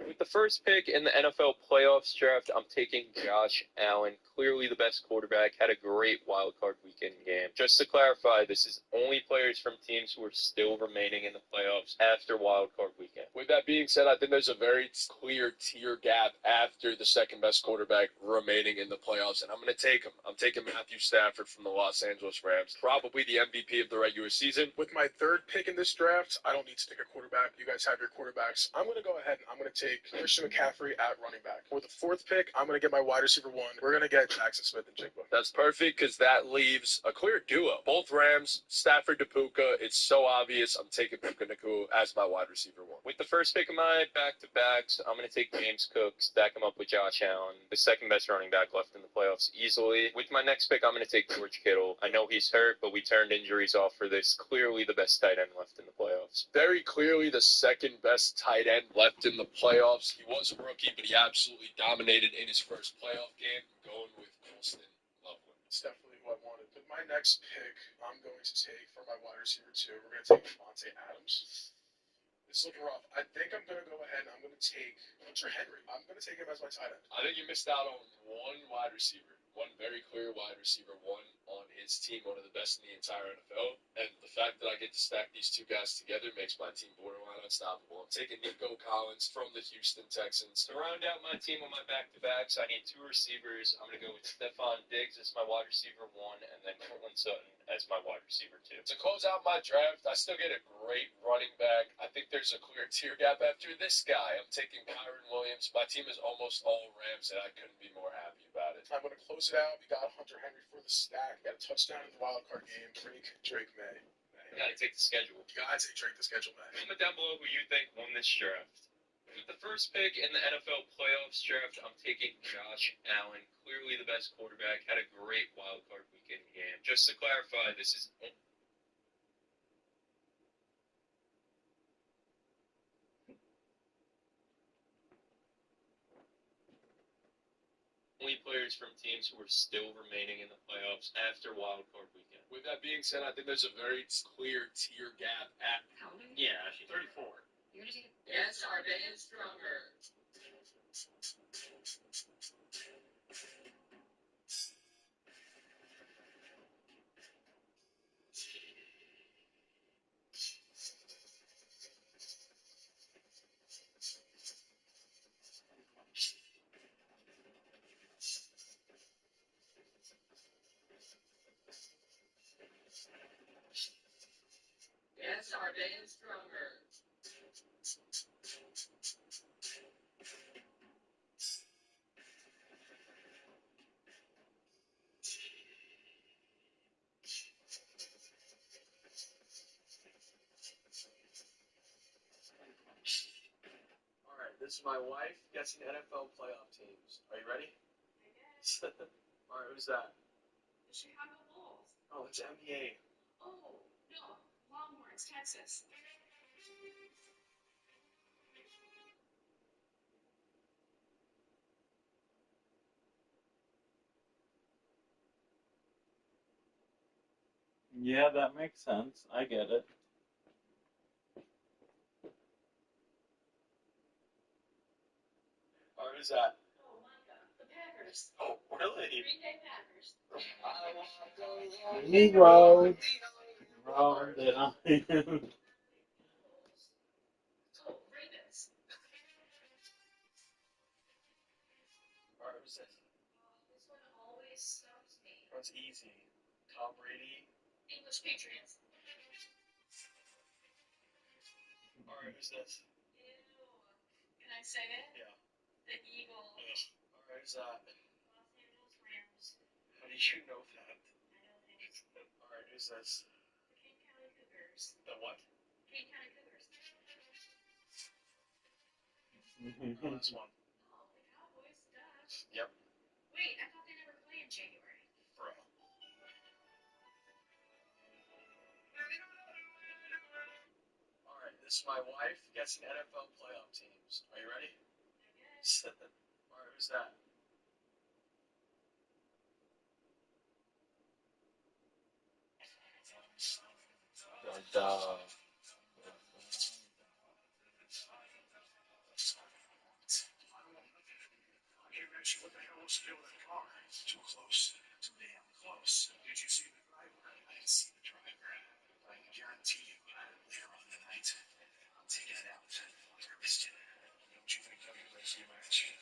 With the first pick in the NFL playoffs draft, I'm taking Josh Allen, clearly the best quarterback, had a great wild card weekend game. Just to clarify, this is only players from teams who are still remaining in the playoffs after wild card weekend. With that being said, I think there's a very clear tier gap after the second best quarterback remaining in the playoffs, and I'm going to take him. I'm taking Matthew Stafford from the Los Angeles Rams, probably the MVP of the regular season. With my 3rd pick in this draft, I don't need to take a quarterback. You guys have your quarterbacks. I'm going to go ahead and I'm going to take Christian McCaffrey at running back. For the 4th pick, I'm going to get my wide receiver 1. We're going to get Jackson Smith and Jigba. That's perfect because that leaves a clear duo. Both Rams, Stafford to Puka. It's so obvious. I'm taking Puka Nacua as my wide receiver 1. With the first pick of my back-to-backs, I'm going to take James Cook, stack him up with Josh Allen, the second best running back left in the playoffs easily. With my next pick, I'm going to take George Kittle. I know he's hurt, but we turned injuries off for this. Clearly the best tight end left in the playoffs. Very clearly the second best tight end left in the playoffs. He was a rookie, but he absolutely dominated in his first playoff game. I'm going with Colston Loveland. It's definitely what I wanted. With my next pick, I'm going to take for my wide receiver 2. We're going to take Devontae Adams. It's looking rough. I think I'm going to go ahead and I'm going to take Hunter Henry. I'm going to take him as my tight end. I think you missed out on one wide receiver. One very clear wide receiver, one on his team, one of the best in the entire NFL. And the fact that I get to stack these 2 guys together makes my team borderline unstoppable. I'm taking Nico Collins from the Houston Texans. To round out my team on my back-to-backs, I need 2 receivers. I'm going to go with Stephon Diggs as my wide receiver 1, and then Courtland Sutton as my wide receiver 2. To close out my draft, I still get a great running back. I think there's a clear tier gap after this guy. I'm taking Kyron Williams. My team is almost all Rams, and I couldn't be more happy about it. I'm going to close it out. We got Hunter Henry for the stack. Got a touchdown in the wild card game. Drake May. You got to take the schedule. You got to take Drake the schedule, man. Comment down below who you think won this draft. With the first pick in the NFL playoffs draft, I'm taking Josh Allen, clearly the best quarterback, had a great wild card weekend game. Just to clarify, this is only players from teams who are still remaining in the playoffs after wild card weekend. With that being said, I think there's a very clear tier gap at Yeah, she's 34. Yes, our band's stronger. our band stronger. All right, this is my wife guessing NFL playoff teams. Are you ready? All right, who's that? The Chicago Bulls. Oh, it's NBA. Oh, no. Longhorns, Texas. Yeah, that makes sense. I get it. All right, who's that? Oh, Micah. The Packers. Oh, really? Green Bay Packers. Negro. Wrong that I am. Oh, Ravens. All right, who's this? This one always stumps me. That's easy. Tom Brady. English Patriots. All right, who's this? Ew. Can I say it? Yeah. The Eagles. All right, who's that? Los Angeles Rams. How do you know that? I know things. All right, who's this? The King County Cougars. The what? King County Cougars. Last one. Oh, the Cowboys. Duh. Yep. Wait, I thought they never play in January. Bro. All right, this is my wife guessing NFL playoff teams. Are you ready? I guess. All right, who's that? Duh. Rich, what the hell was he doing in the car? Too close. Too damn close. Did you see the driver? I didn't see the driver. I can guarantee you, later on tonight, I'll take it out. Christian, don't you think I'm going to see a match?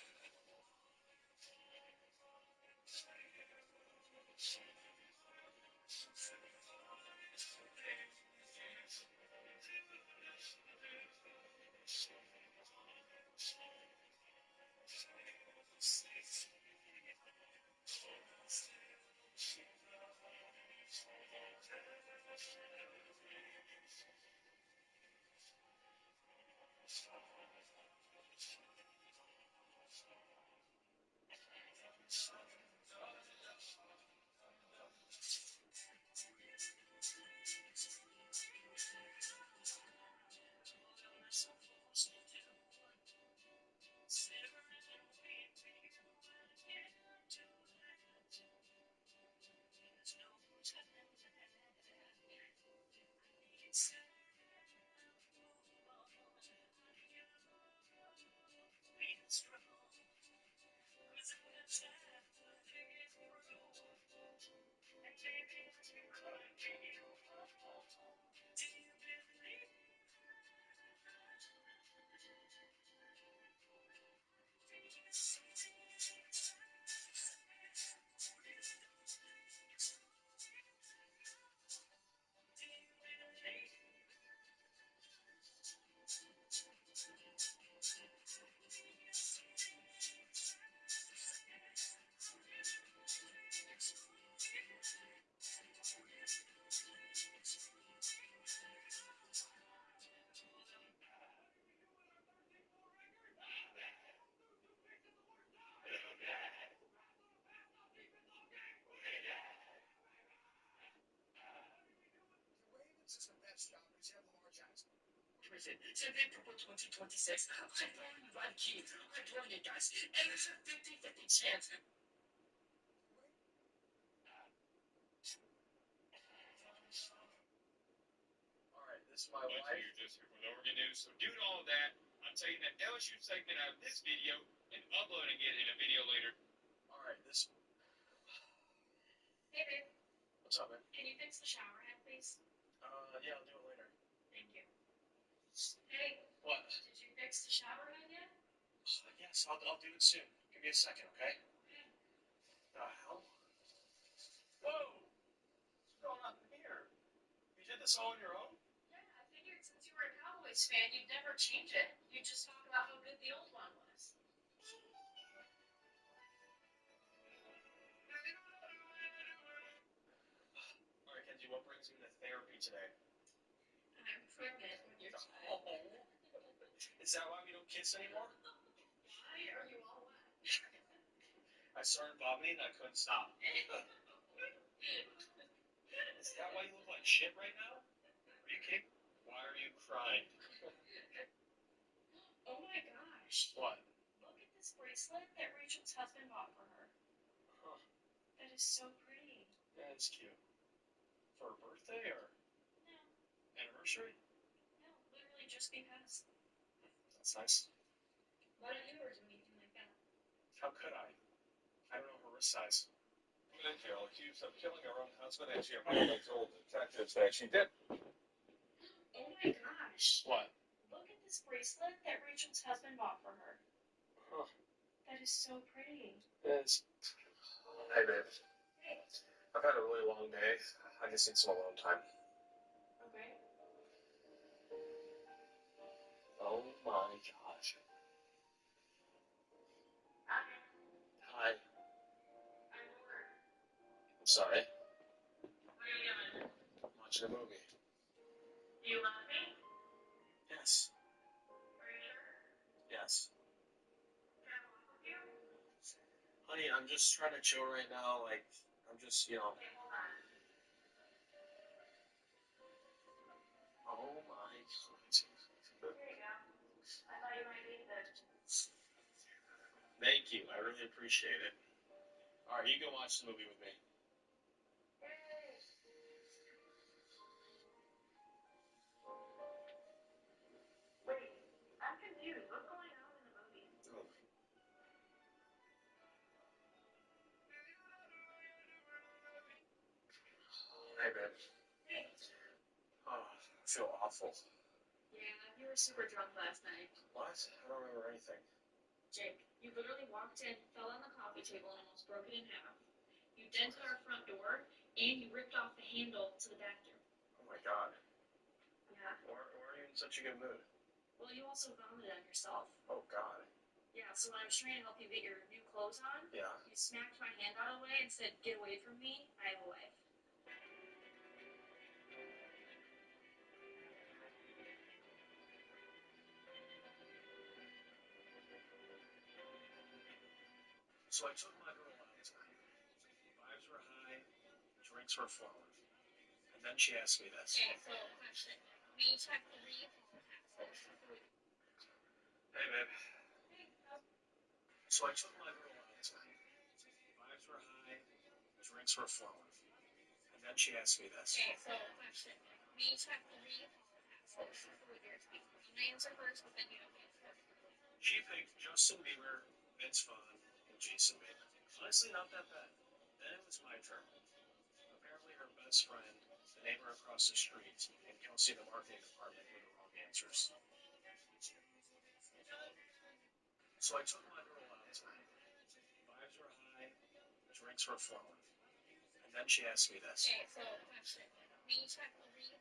Simply Purple 2026. I'm going Run Key. I'm doing it, guys. And there's a 50-50 chance. All right, this is my wife. You're just here for the Oregon news. So due to all of that, I'm taking the LSU segment out of this video and uploading it in a video later. All right, this. Hey, babe. What's up, man? Can you fix the shower head, please? Yeah, I'll do it later. Thank you. Hey. What? Did you fix the shower head yet? Yes, I'll do it soon. Give me a second, okay? The hell? Whoa! What's going on here? You did this all on your own? Yeah, I figured Cowboys fan, you'd never change it. You'd just talk about how good the old one was. All right, Kenzie, what brings you to therapy today? I'm pregnant with your child. Is that why we don't kiss anymore? Why are you all wet? I started vomiting and I couldn't stop. Is that why you look like shit right now? Are you kidding? Why are you crying? Oh my gosh. What? Look at this bracelet that Rachel's husband bought for her. Huh. That is so pretty. Yeah, it's cute. For her birthday or No, anniversary? no, literally just because. That's nice. Why don't you ever do anything like that? How could I? I don't know her wrist size. In jail, accused of killing her own husband, and she apparently told detectives that she did. Oh my gosh. What? Look at this bracelet that Rachel's husband bought for her. Huh. That is so pretty. It's... Hey, babe. Hey. I've had a really long day. I just need some alone time. Okay. Oh my gosh. Hi. Hi. I'm bored. I'm sorry. What are you doing? I'm watching a movie. Do you love me? Yes. Are you sure? Yes. Can I walk with you? Honey, I'm just trying to chill right now. Like, I'm just, you know. Okay, hold on. Oh my god. Here you go. I thought you might need this. Thank you. I really appreciate it. Alright, you can watch the movie with me. Yay. Wait, I'm confused. What's going on in the movie? Oh. Hey, babe. Hey. Oh, I feel awful. Yeah, you were super drunk last night. What? I don't remember anything. Jake, you literally walked in, fell on the coffee table, and almost broke it in half. You dented our front door, and you ripped off the handle to the back door. Oh my god. Yeah. Why are you in such a good mood? Well, you also vomited on yourself. Oh god. Yeah, so when I was trying to help you get your new clothes on, Yeah. you smacked my hand out of the way and said, "Get away from me, I have a wife." So I took my girl out tonight. Vibes were high, drinks were flowing. And then she asked me this. Okay, so question. We check the leave. Hey, babe. So I took my girl out tonight. Vibes were high, drinks were flowing. And then she asked me this. Okay, so question. We check the leave. I'm gonna answer first, but then you don't answer. She picked Justin Bieber, Vince Vaughn, and Jason Bateman. Honestly, not that bad. Then it was my turn. Apparently her best friend, the neighbor across the street, and Kelsey in the marketing department were the wrong answers. So I took my girl out tonight. Vibes were high, drinks were flowing. And then she asked me this. Okay, so question. We check the leave.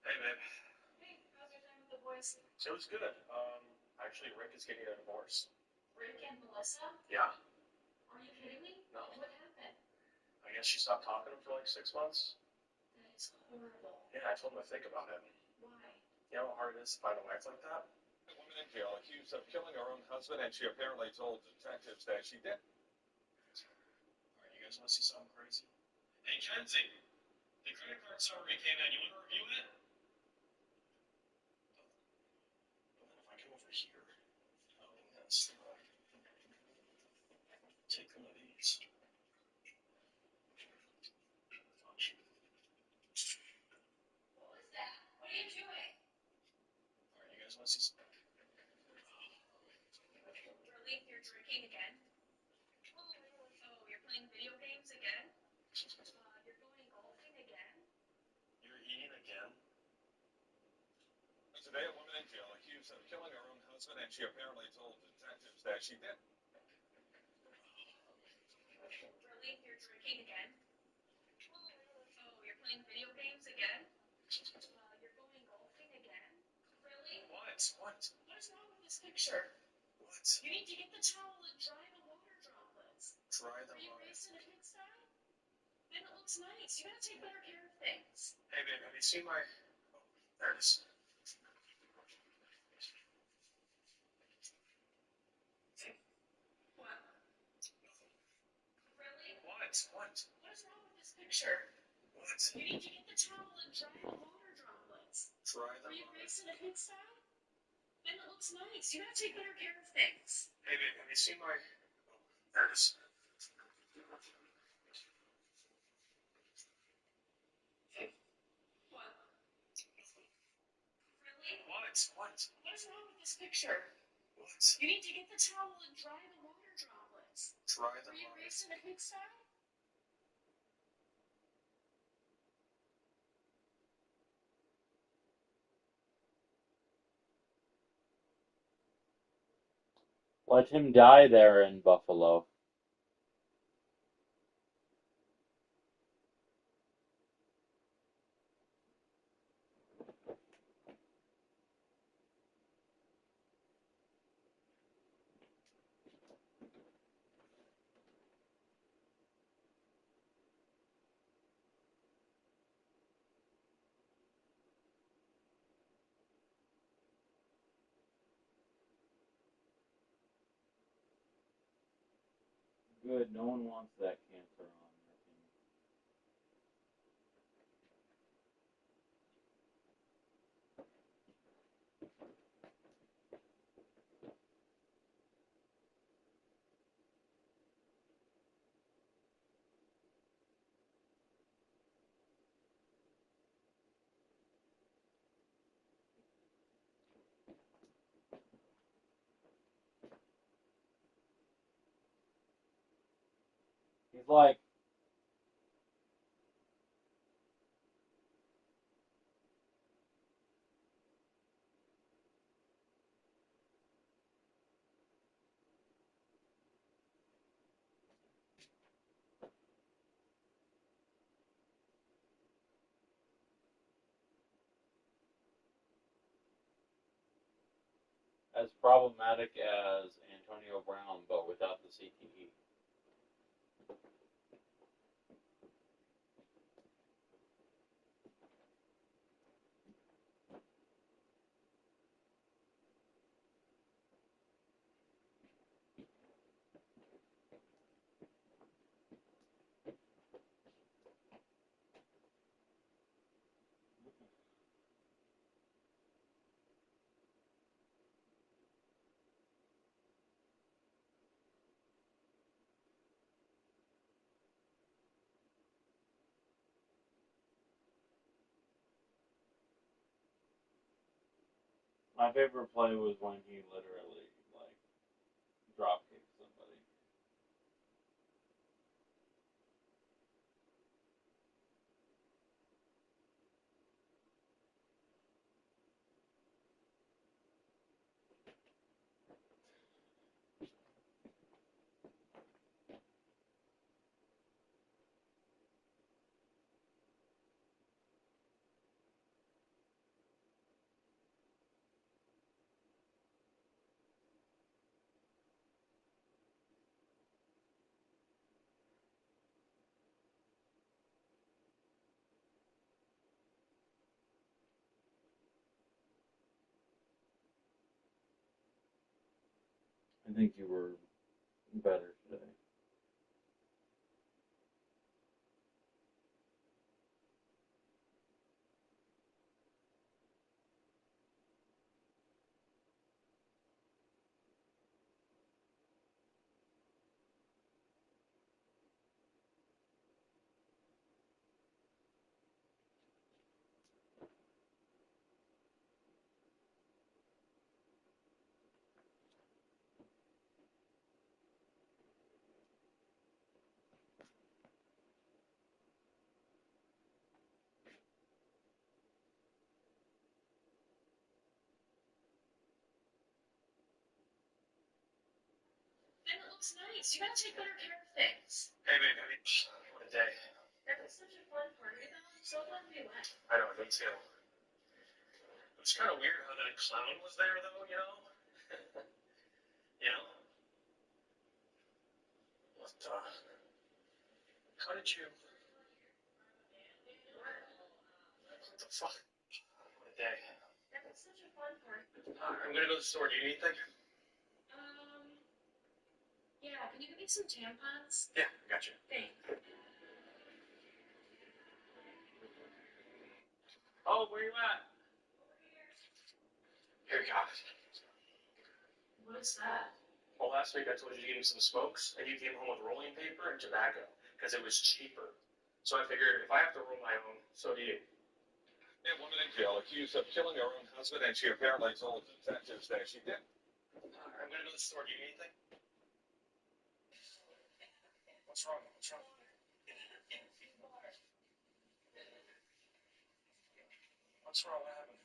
Hey, babe. Hey, how's your time with the boys? It was good. Actually, Rick is getting a divorce. Rick and Melissa? Yeah. Are you kidding me? No. What happened? I guess she stopped talking to him for like 6 months. That is horrible. Yeah, I told him to think about it. Why? You know how hard it is to find a wife like that? A woman in jail accused of killing her own husband, and she apparently told detectives that she did. Alright, you guys want to see something crazy? Hey, Kenzie, the credit card summary came in. You want to review it? But then if I come over here, oh, yes. Take one of these. What was that? What are you doing? Alright, you guys want to see something? Really? You're drinking again? Oh, you're playing video games again? You're going golfing again? You're eating again? Today, a woman in jail accused of killing her own husband, and she apparently told detectives that she did. Really? You're drinking again? Oh, you're playing video games again? You're going golfing again? What is wrong with this picture? What? You need to get the towel and dry the water droplets. Dry the Were you water. raised in a pigsty? Then it looks nice. You gotta take better care of things. Hey, babe, have you seen my... Oh, there it is. What? Really? What? What is wrong with this picture? What? You need to get the towel and dry the water droplets. Dry the Were you water. raised in a pigsty? Then it looks nice. You gotta take better care of things. Hey, babe, have you seen my... Oh, there it is. What? Really? What? What is wrong with this picture? What? You need to get the towel and dry the water droplets. Dry the Were you water. raised in a pigsty? Let him die there in Buffalo. Good, no one wants that cancer on their team. He's like, as problematic as Antonio Brown, but without the CTE. My favorite play was when he literally, like, drop kicked somebody. I think you were better today. Then it looks nice. You gotta take better care of things. Hey, babe, what a day. That was such a fun party, though. So glad we went. I know, me too. It was kind of weird how that clown was there, though, you know? You know? What, how did you... What the fuck? What a day. That was such a fun part. I'm gonna go to the store. Do you need anything? Yeah, can you give me some tampons? Yeah, I got you. Thanks. Oh, where you at? Here you go. What is that? Well, last week I told you to give me some smokes, and you came home with rolling paper and tobacco, because it was cheaper. So I figured if I have to roll my own, so do you. A woman in jail accused of killing her own husband, and she apparently told detectives that she did. I'm gonna go to the store. Do you need anything? What's wrong? What's wrong? What's wrong? What happened?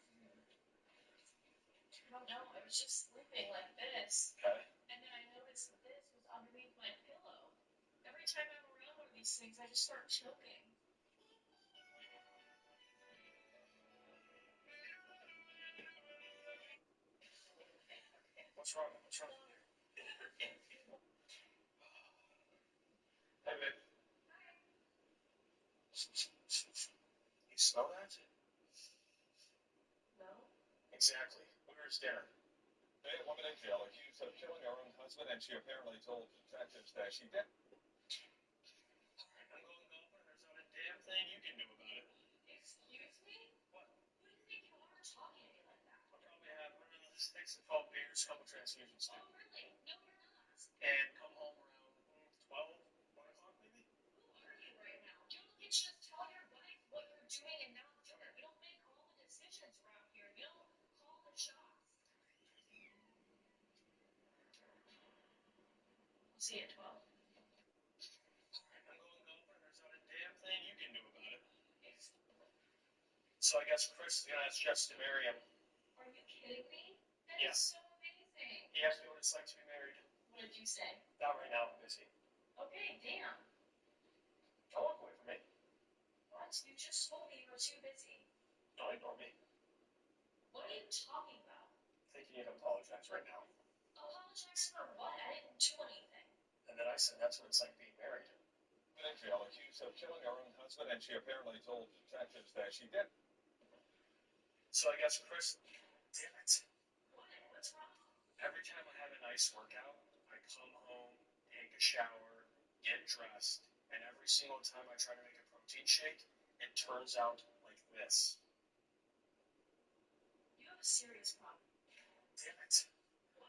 I don't know. I was just sleeping like this. Okay. And then I noticed that this was underneath my pillow. Every time I'm around one of these things, I just start choking. What's wrong? What's wrong? Hey, babe. You smell that? No? Exactly. Where's dinner? A woman in jail accused of killing her own husband, and she apparently told detectives that she did. I'm going golfing, and there's not a damn thing you can do about it. Excuse me? What? Who do you think you are talking to me like that? I'll probably have 6 to 12 beers, a couple transfusions, too. Oh, really? No, you're not. And come home around 12, 1 o'clock, maybe? Who are you right now? You don't get to just tell your wife what you're doing and not doing. We don't make all the decisions around here. You don't call the shots. We'll see you at 12. I'm going golfing, and there's not a damn thing you can do about it. So I guess Chris is going to ask Jess to marry him. Are you kidding me? That Yeah. is so amazing. He asked me what it's like to be married. What did you say? Not right now, I'm busy. Okay, damn. Don't walk away from me. What? You just told me you were too busy. Don't ignore me. What are you talking about? I think you need to apologize right now. Apologize for what? I didn't do anything. And then I said that's what it's like being married. A woman in jail accused of killing her own husband, and she apparently told detectives that she did. So I guess Chris... Damn it. What? What's wrong? Every time I have a nice workout, I come home, take a shower, get dressed, and every single time I try to make a protein shake, it turns out like this. You have a serious problem. Damn it. What?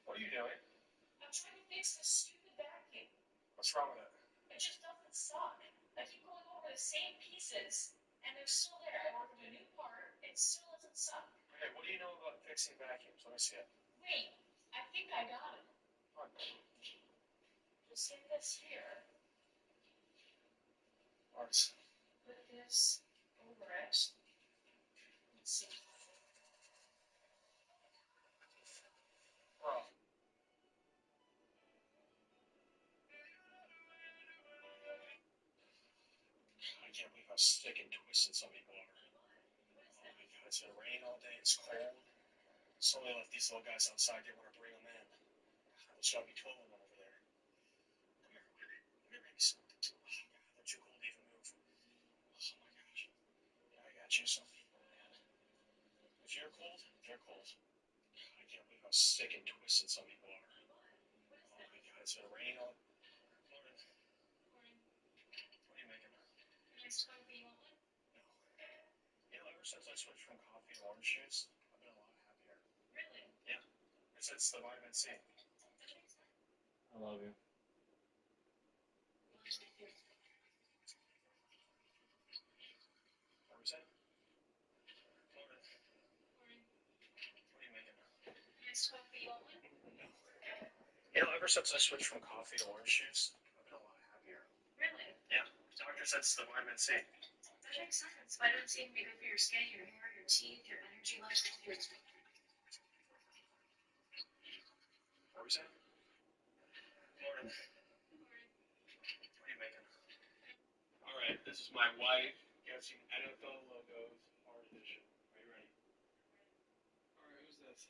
What are you doing? I'm trying to fix this stupid vacuum. What's wrong with it? It just doesn't suck. I keep going over the same pieces, and they're still there. I ordered a new part. It still doesn't suck. Okay, what do you know about fixing vacuums? Let me see it. Wait, I think I got it. What? Just hit this here. Parts. Put this over it. Let's see. Bro. I can't believe how sick and twisted some people are. What is Oh that? my god, it's gonna rain all day, it's cold. Slowly left these little guys outside, didn't want to bring them in. There's gotta be 12 of them over there. Come here, maybe some. Oh god, they're too cold to even move. Oh my gosh. Yeah, I got you some. If you're cold, they're cold. I can't believe how sick and twisted some people are. What is Oh that? my god, it's gonna rain all. Morning. Morning. What are you making? Nice coffee. You want one? No. You know, ever since I switched from coffee to orange juice, I've been a lot happier. Really? Yeah. It's the vitamin C. That makes sense. I love you. What was that? Morning. Morning. What are you making? Nice coffee. You want one? No. You know, ever since I switched from coffee to orange juice, I've been a lot happier. Really? Yeah. The doctor said it's the vitamin C. That makes sense. Vitamin C can be good for your skin, your hair, your teeth, your energy levels, your... were you saying? Morning. What are you making? All right, this is my wife guessing NFL logos, art edition. Are you ready? All right, who's this?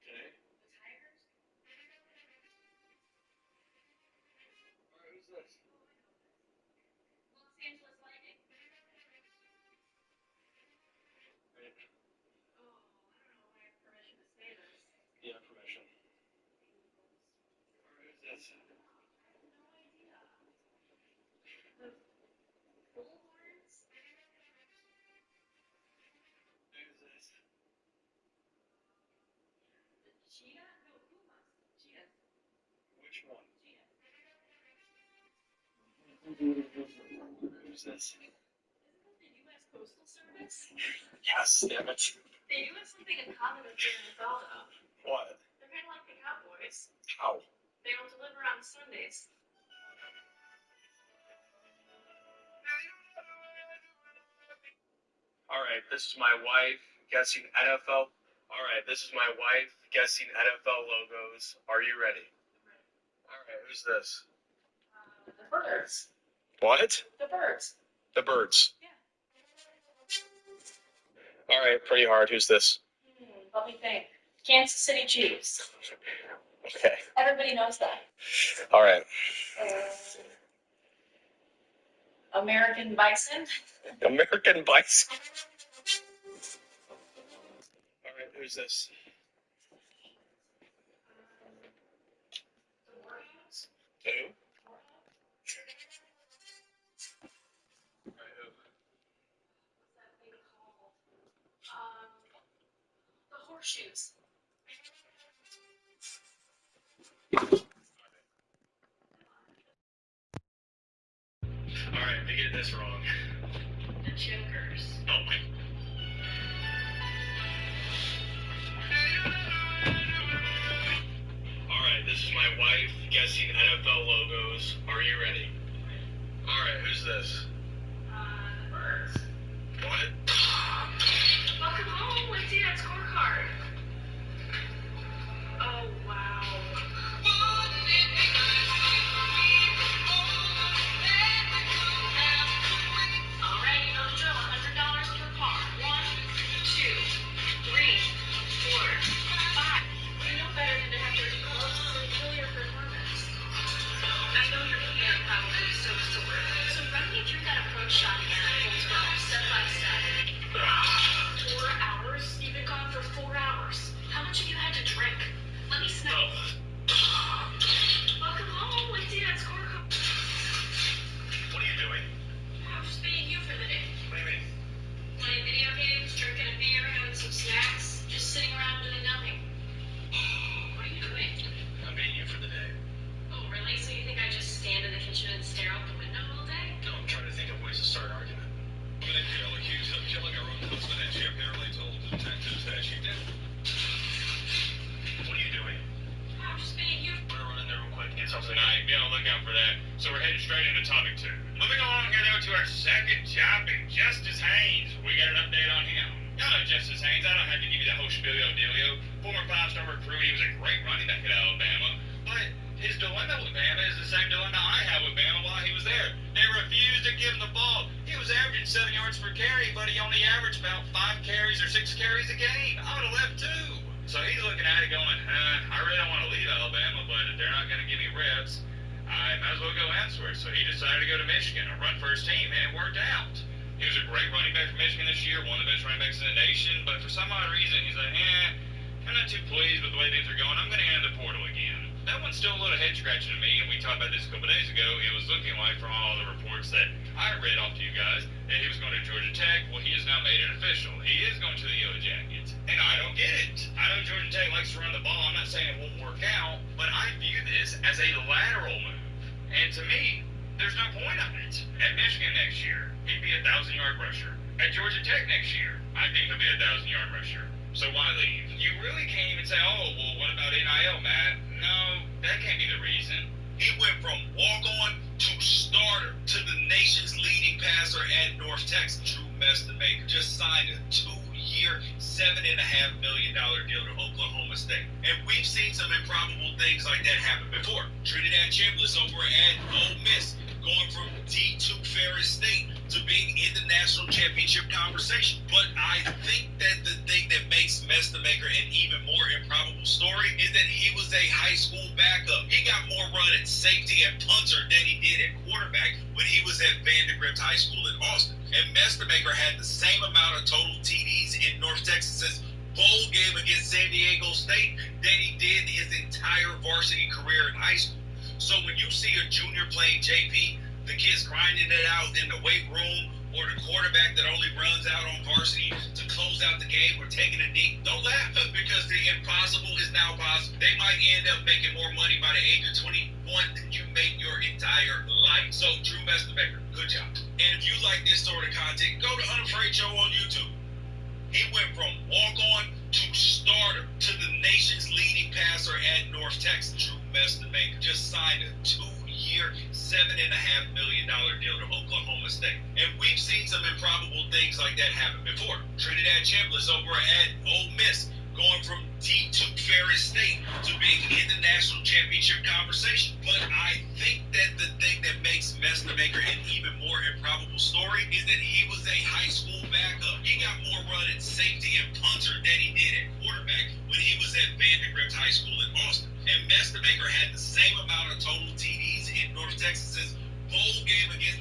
Okay. All right, who's this? Los Angeles Lightning. Wait. Oh, I don't know if I have permission to say this. Yeah, permission. All right, who's this? I have no idea. The Bullhorns? Who's this? The cheetah? No, pumas. Cheetahs. Which one? Cheetahs. Who's this? Isn't that the U.S. Postal Service? Yes, damn it. They do have something in common with the NFL, though. What? They're kind of like the Cowboys. How? They don't deliver on Sundays. All right, this is my wife guessing NFL. All right, this is my wife guessing NFL logos. Are you ready? All right, who's this? The Birds. What? The Birds. The Birds. Yeah. All right, pretty hard. Who's this? Let me think. Kansas City Chiefs. Okay. Everybody knows that. All right. American Bison. American Bison. All right, who's this? The Warhounds. Who? What's that thing called? The Horseshoes. All right, I get this wrong. The Jokers. Oh my. All right, this is my wife guessing NFL logos. Are you ready? All right, who's this? The Birds. What? Welcome home. Let's see that scorecard. Oh, wow. All right, you know the drill. $100 per par. 1, 2, 3, 4, 5. You know better than to have dirty clothes and kill your performance. I know your feet are probably so sore. So run me through that approach shot again at full 12, step by step. 4 hours? You've been gone for 4 hours. How much have you had to drink? Let me smell. Welcome home. Let's see that scorecard. What are you doing? I'm just being you for the day. What do you mean? Playing video games, drinking a beer, having some snacks, just sitting around doing nothing. What are you doing? I'm being you for the day. Oh, really? So you think I just stand in the kitchen and stare out the window all day? No, I'm trying to think of ways to start an argument. Woman in jail accused of killing her own husband, and she apparently told detectives that she did. What are you doing? I'm just being you. We're gonna run in there real quick and get something. Tonight, be on the lookout for that. So we're headed straight into topic 2. Moving along here, though, to our second topic, Justice Haynes. We got an update on him. Y'all know Justice Haynes. I don't have to give you that whole spielio dealio. Former 5-star recruit. He was a great running back at Alabama. But his dilemma with Bama is the same dilemma I had with Bama while he was there. They refused to give him the ball. He was averaging 7 yards per carry, but he only averaged about 5 carries or 6 carries a game. I would have left too. So he's looking at it going, I really don't want to leave Alabama, but if they're not going to give me reps, I might as well go elsewhere. So he decided to go to Michigan and run first team, and it worked out. He was a great running back for Michigan this year, one of the best running backs in the nation, but for some odd reason, he's like, I'm not too pleased with the way things are going. I'm going to enter the portal again. That one's still a little head-scratching to me, and we talked about this a couple days ago. It was looking like, from all the reports that I read off to you guys, that he was going to Georgia Tech. Well, he has now made it official. He is going to the Yellow Jackets, and I don't get it. I know Georgia Tech likes to run the ball. I'm not saying it won't work out, but I view this as a lateral move. And to me, there's no point of it. At Michigan next year, he'd be a 1,000-yard rusher. At Georgia Tech next year, I think he'll be a 1,000-yard rusher. So why leave? You really can't even say, oh, well, what about NIL, Matt? No, that can't be the reason. He went from walk-on to starter to the nation's leading passer at North Texas. True mess to make. Just signed a 2-year, $7.5 million deal to Oklahoma State. And we've seen some improbable things like that happen before. Trinidad Chambliss over at Ole Miss, going from D2 Ferris State to being in the national championship conversation. But I think that the thing that makes Mestemaker an even more improbable story is that he was a high school backup. He got more run at safety and punter than he did at quarterback when he was at Vandergrift High School in Austin. And Mestemaker had the same amount of total TDs in North Texas's bowl game against San Diego State than he did his entire varsity career in high school. So when you see a junior playing JP, the kid's grinding it out in the weight room, or the quarterback that only runs out on varsity to close out the game or taking a knee, don't laugh, because the impossible is now possible. They might end up making more money by the age of 21 than you make your entire life. So Drew Mestemaker, good job. And if you like this sort of content, go to Unafraid Show on YouTube. He went from walk-on to starter to the nation's leading passer at North Texas. Drew Mestemaker just signed a 2-year, $7.5 million deal to Oklahoma State. And we've seen some improbable things like that happen before. Trinidad Chambliss over at Ole Miss, going from D2 Ferris State to being in the national championship conversation. But I think that the thing that makes Mestemaker an even more improbable story is that he was a high school backup. He got more run at safety and punter than he did at quarterback when he was at Vandergrift High School in Austin. And Mestemaker had the same amount of total TDs in North Texas's bowl game against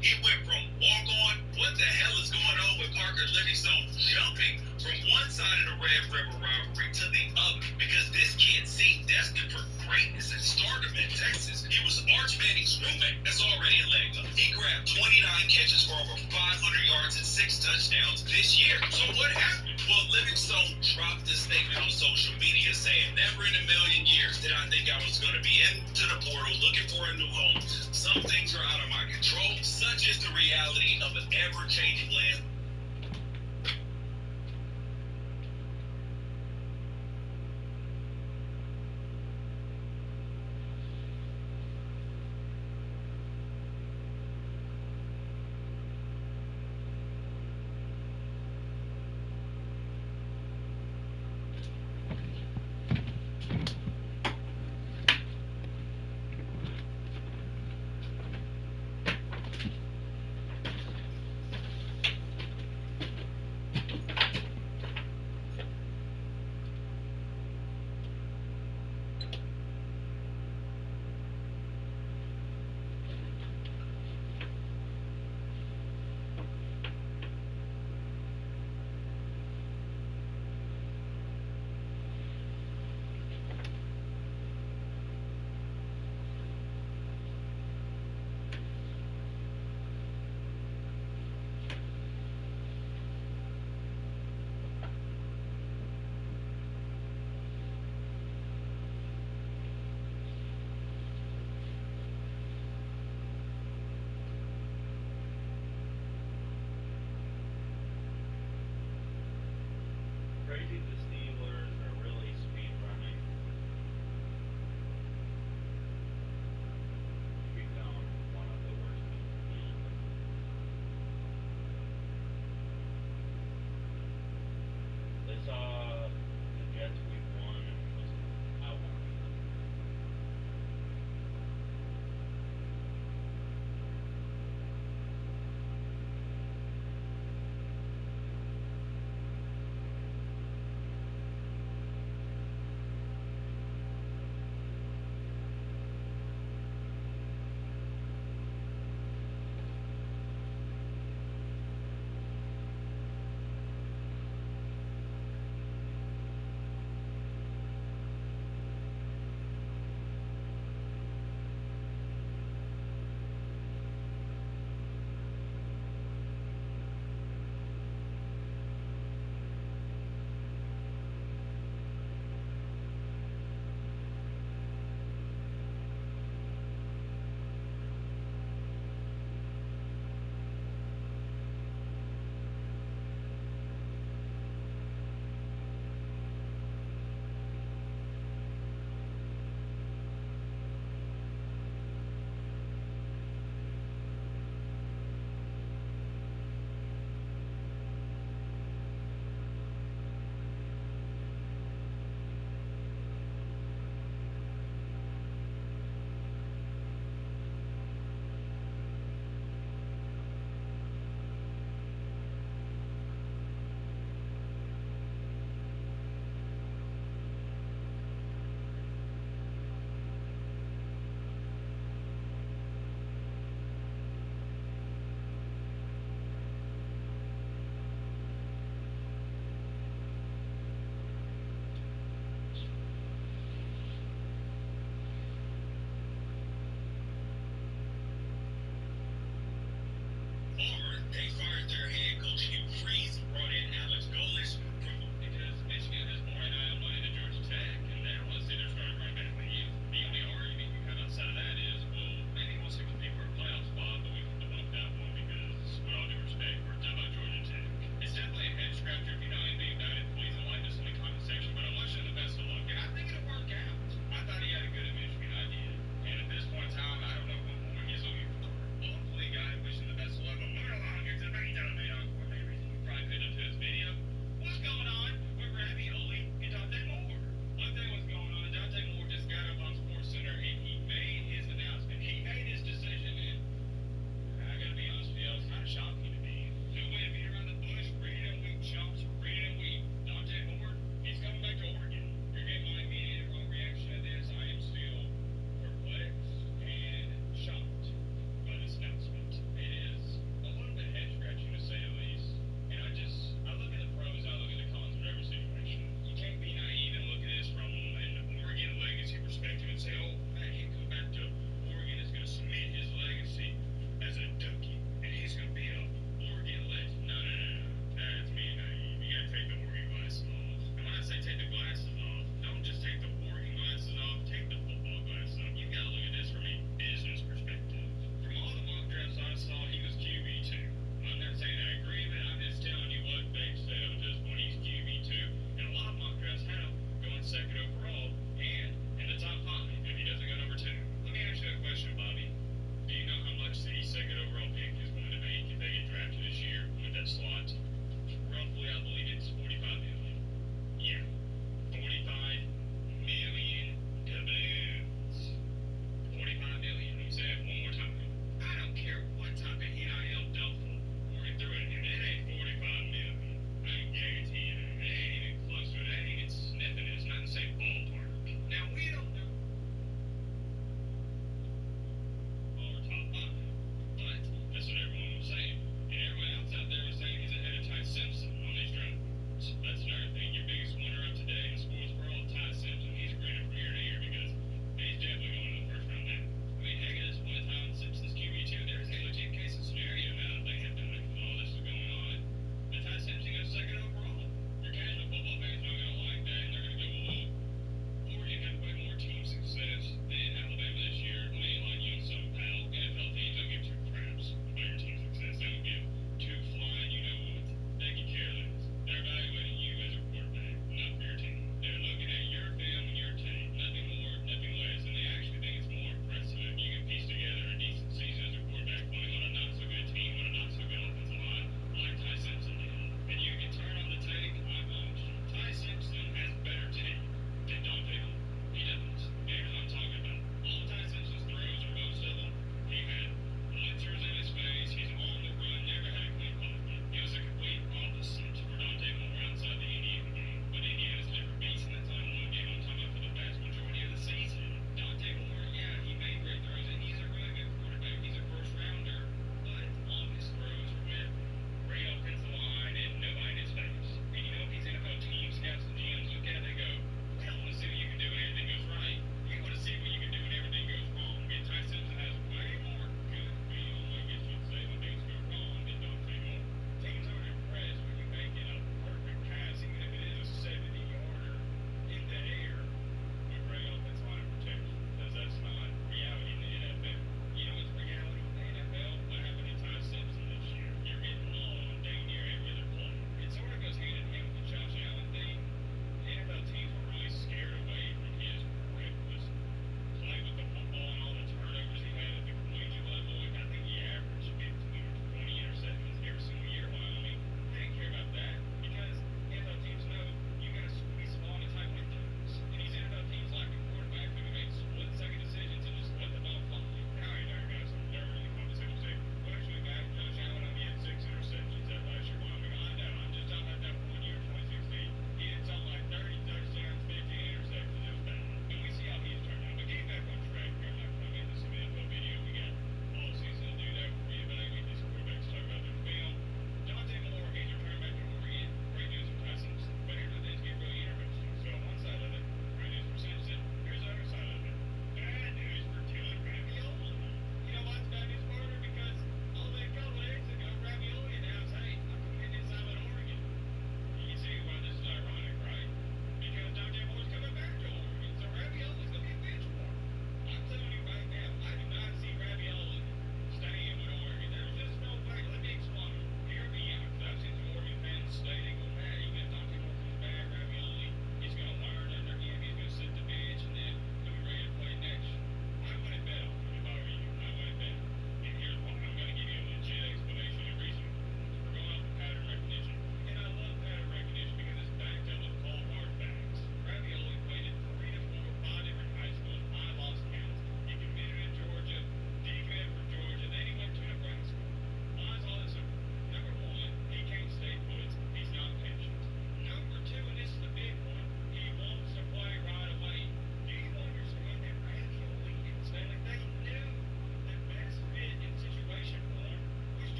He went from walk-on, what the hell is going on with Parker Livingstone, jumping from one side of the Red River rivalry to the other, because this kid seemed destined for greatness and stardom in Texas. He was Arch Manning's roommate. That's already a leg up. He grabbed 29 catches for over 500 yards and 6 touchdowns this year. So what happened? Well, Livingstone dropped a statement on social media saying, never in a million years did I think I was going to be into the portal looking for a new home. Some things are out of my control, such is the reality of an ever-changing land.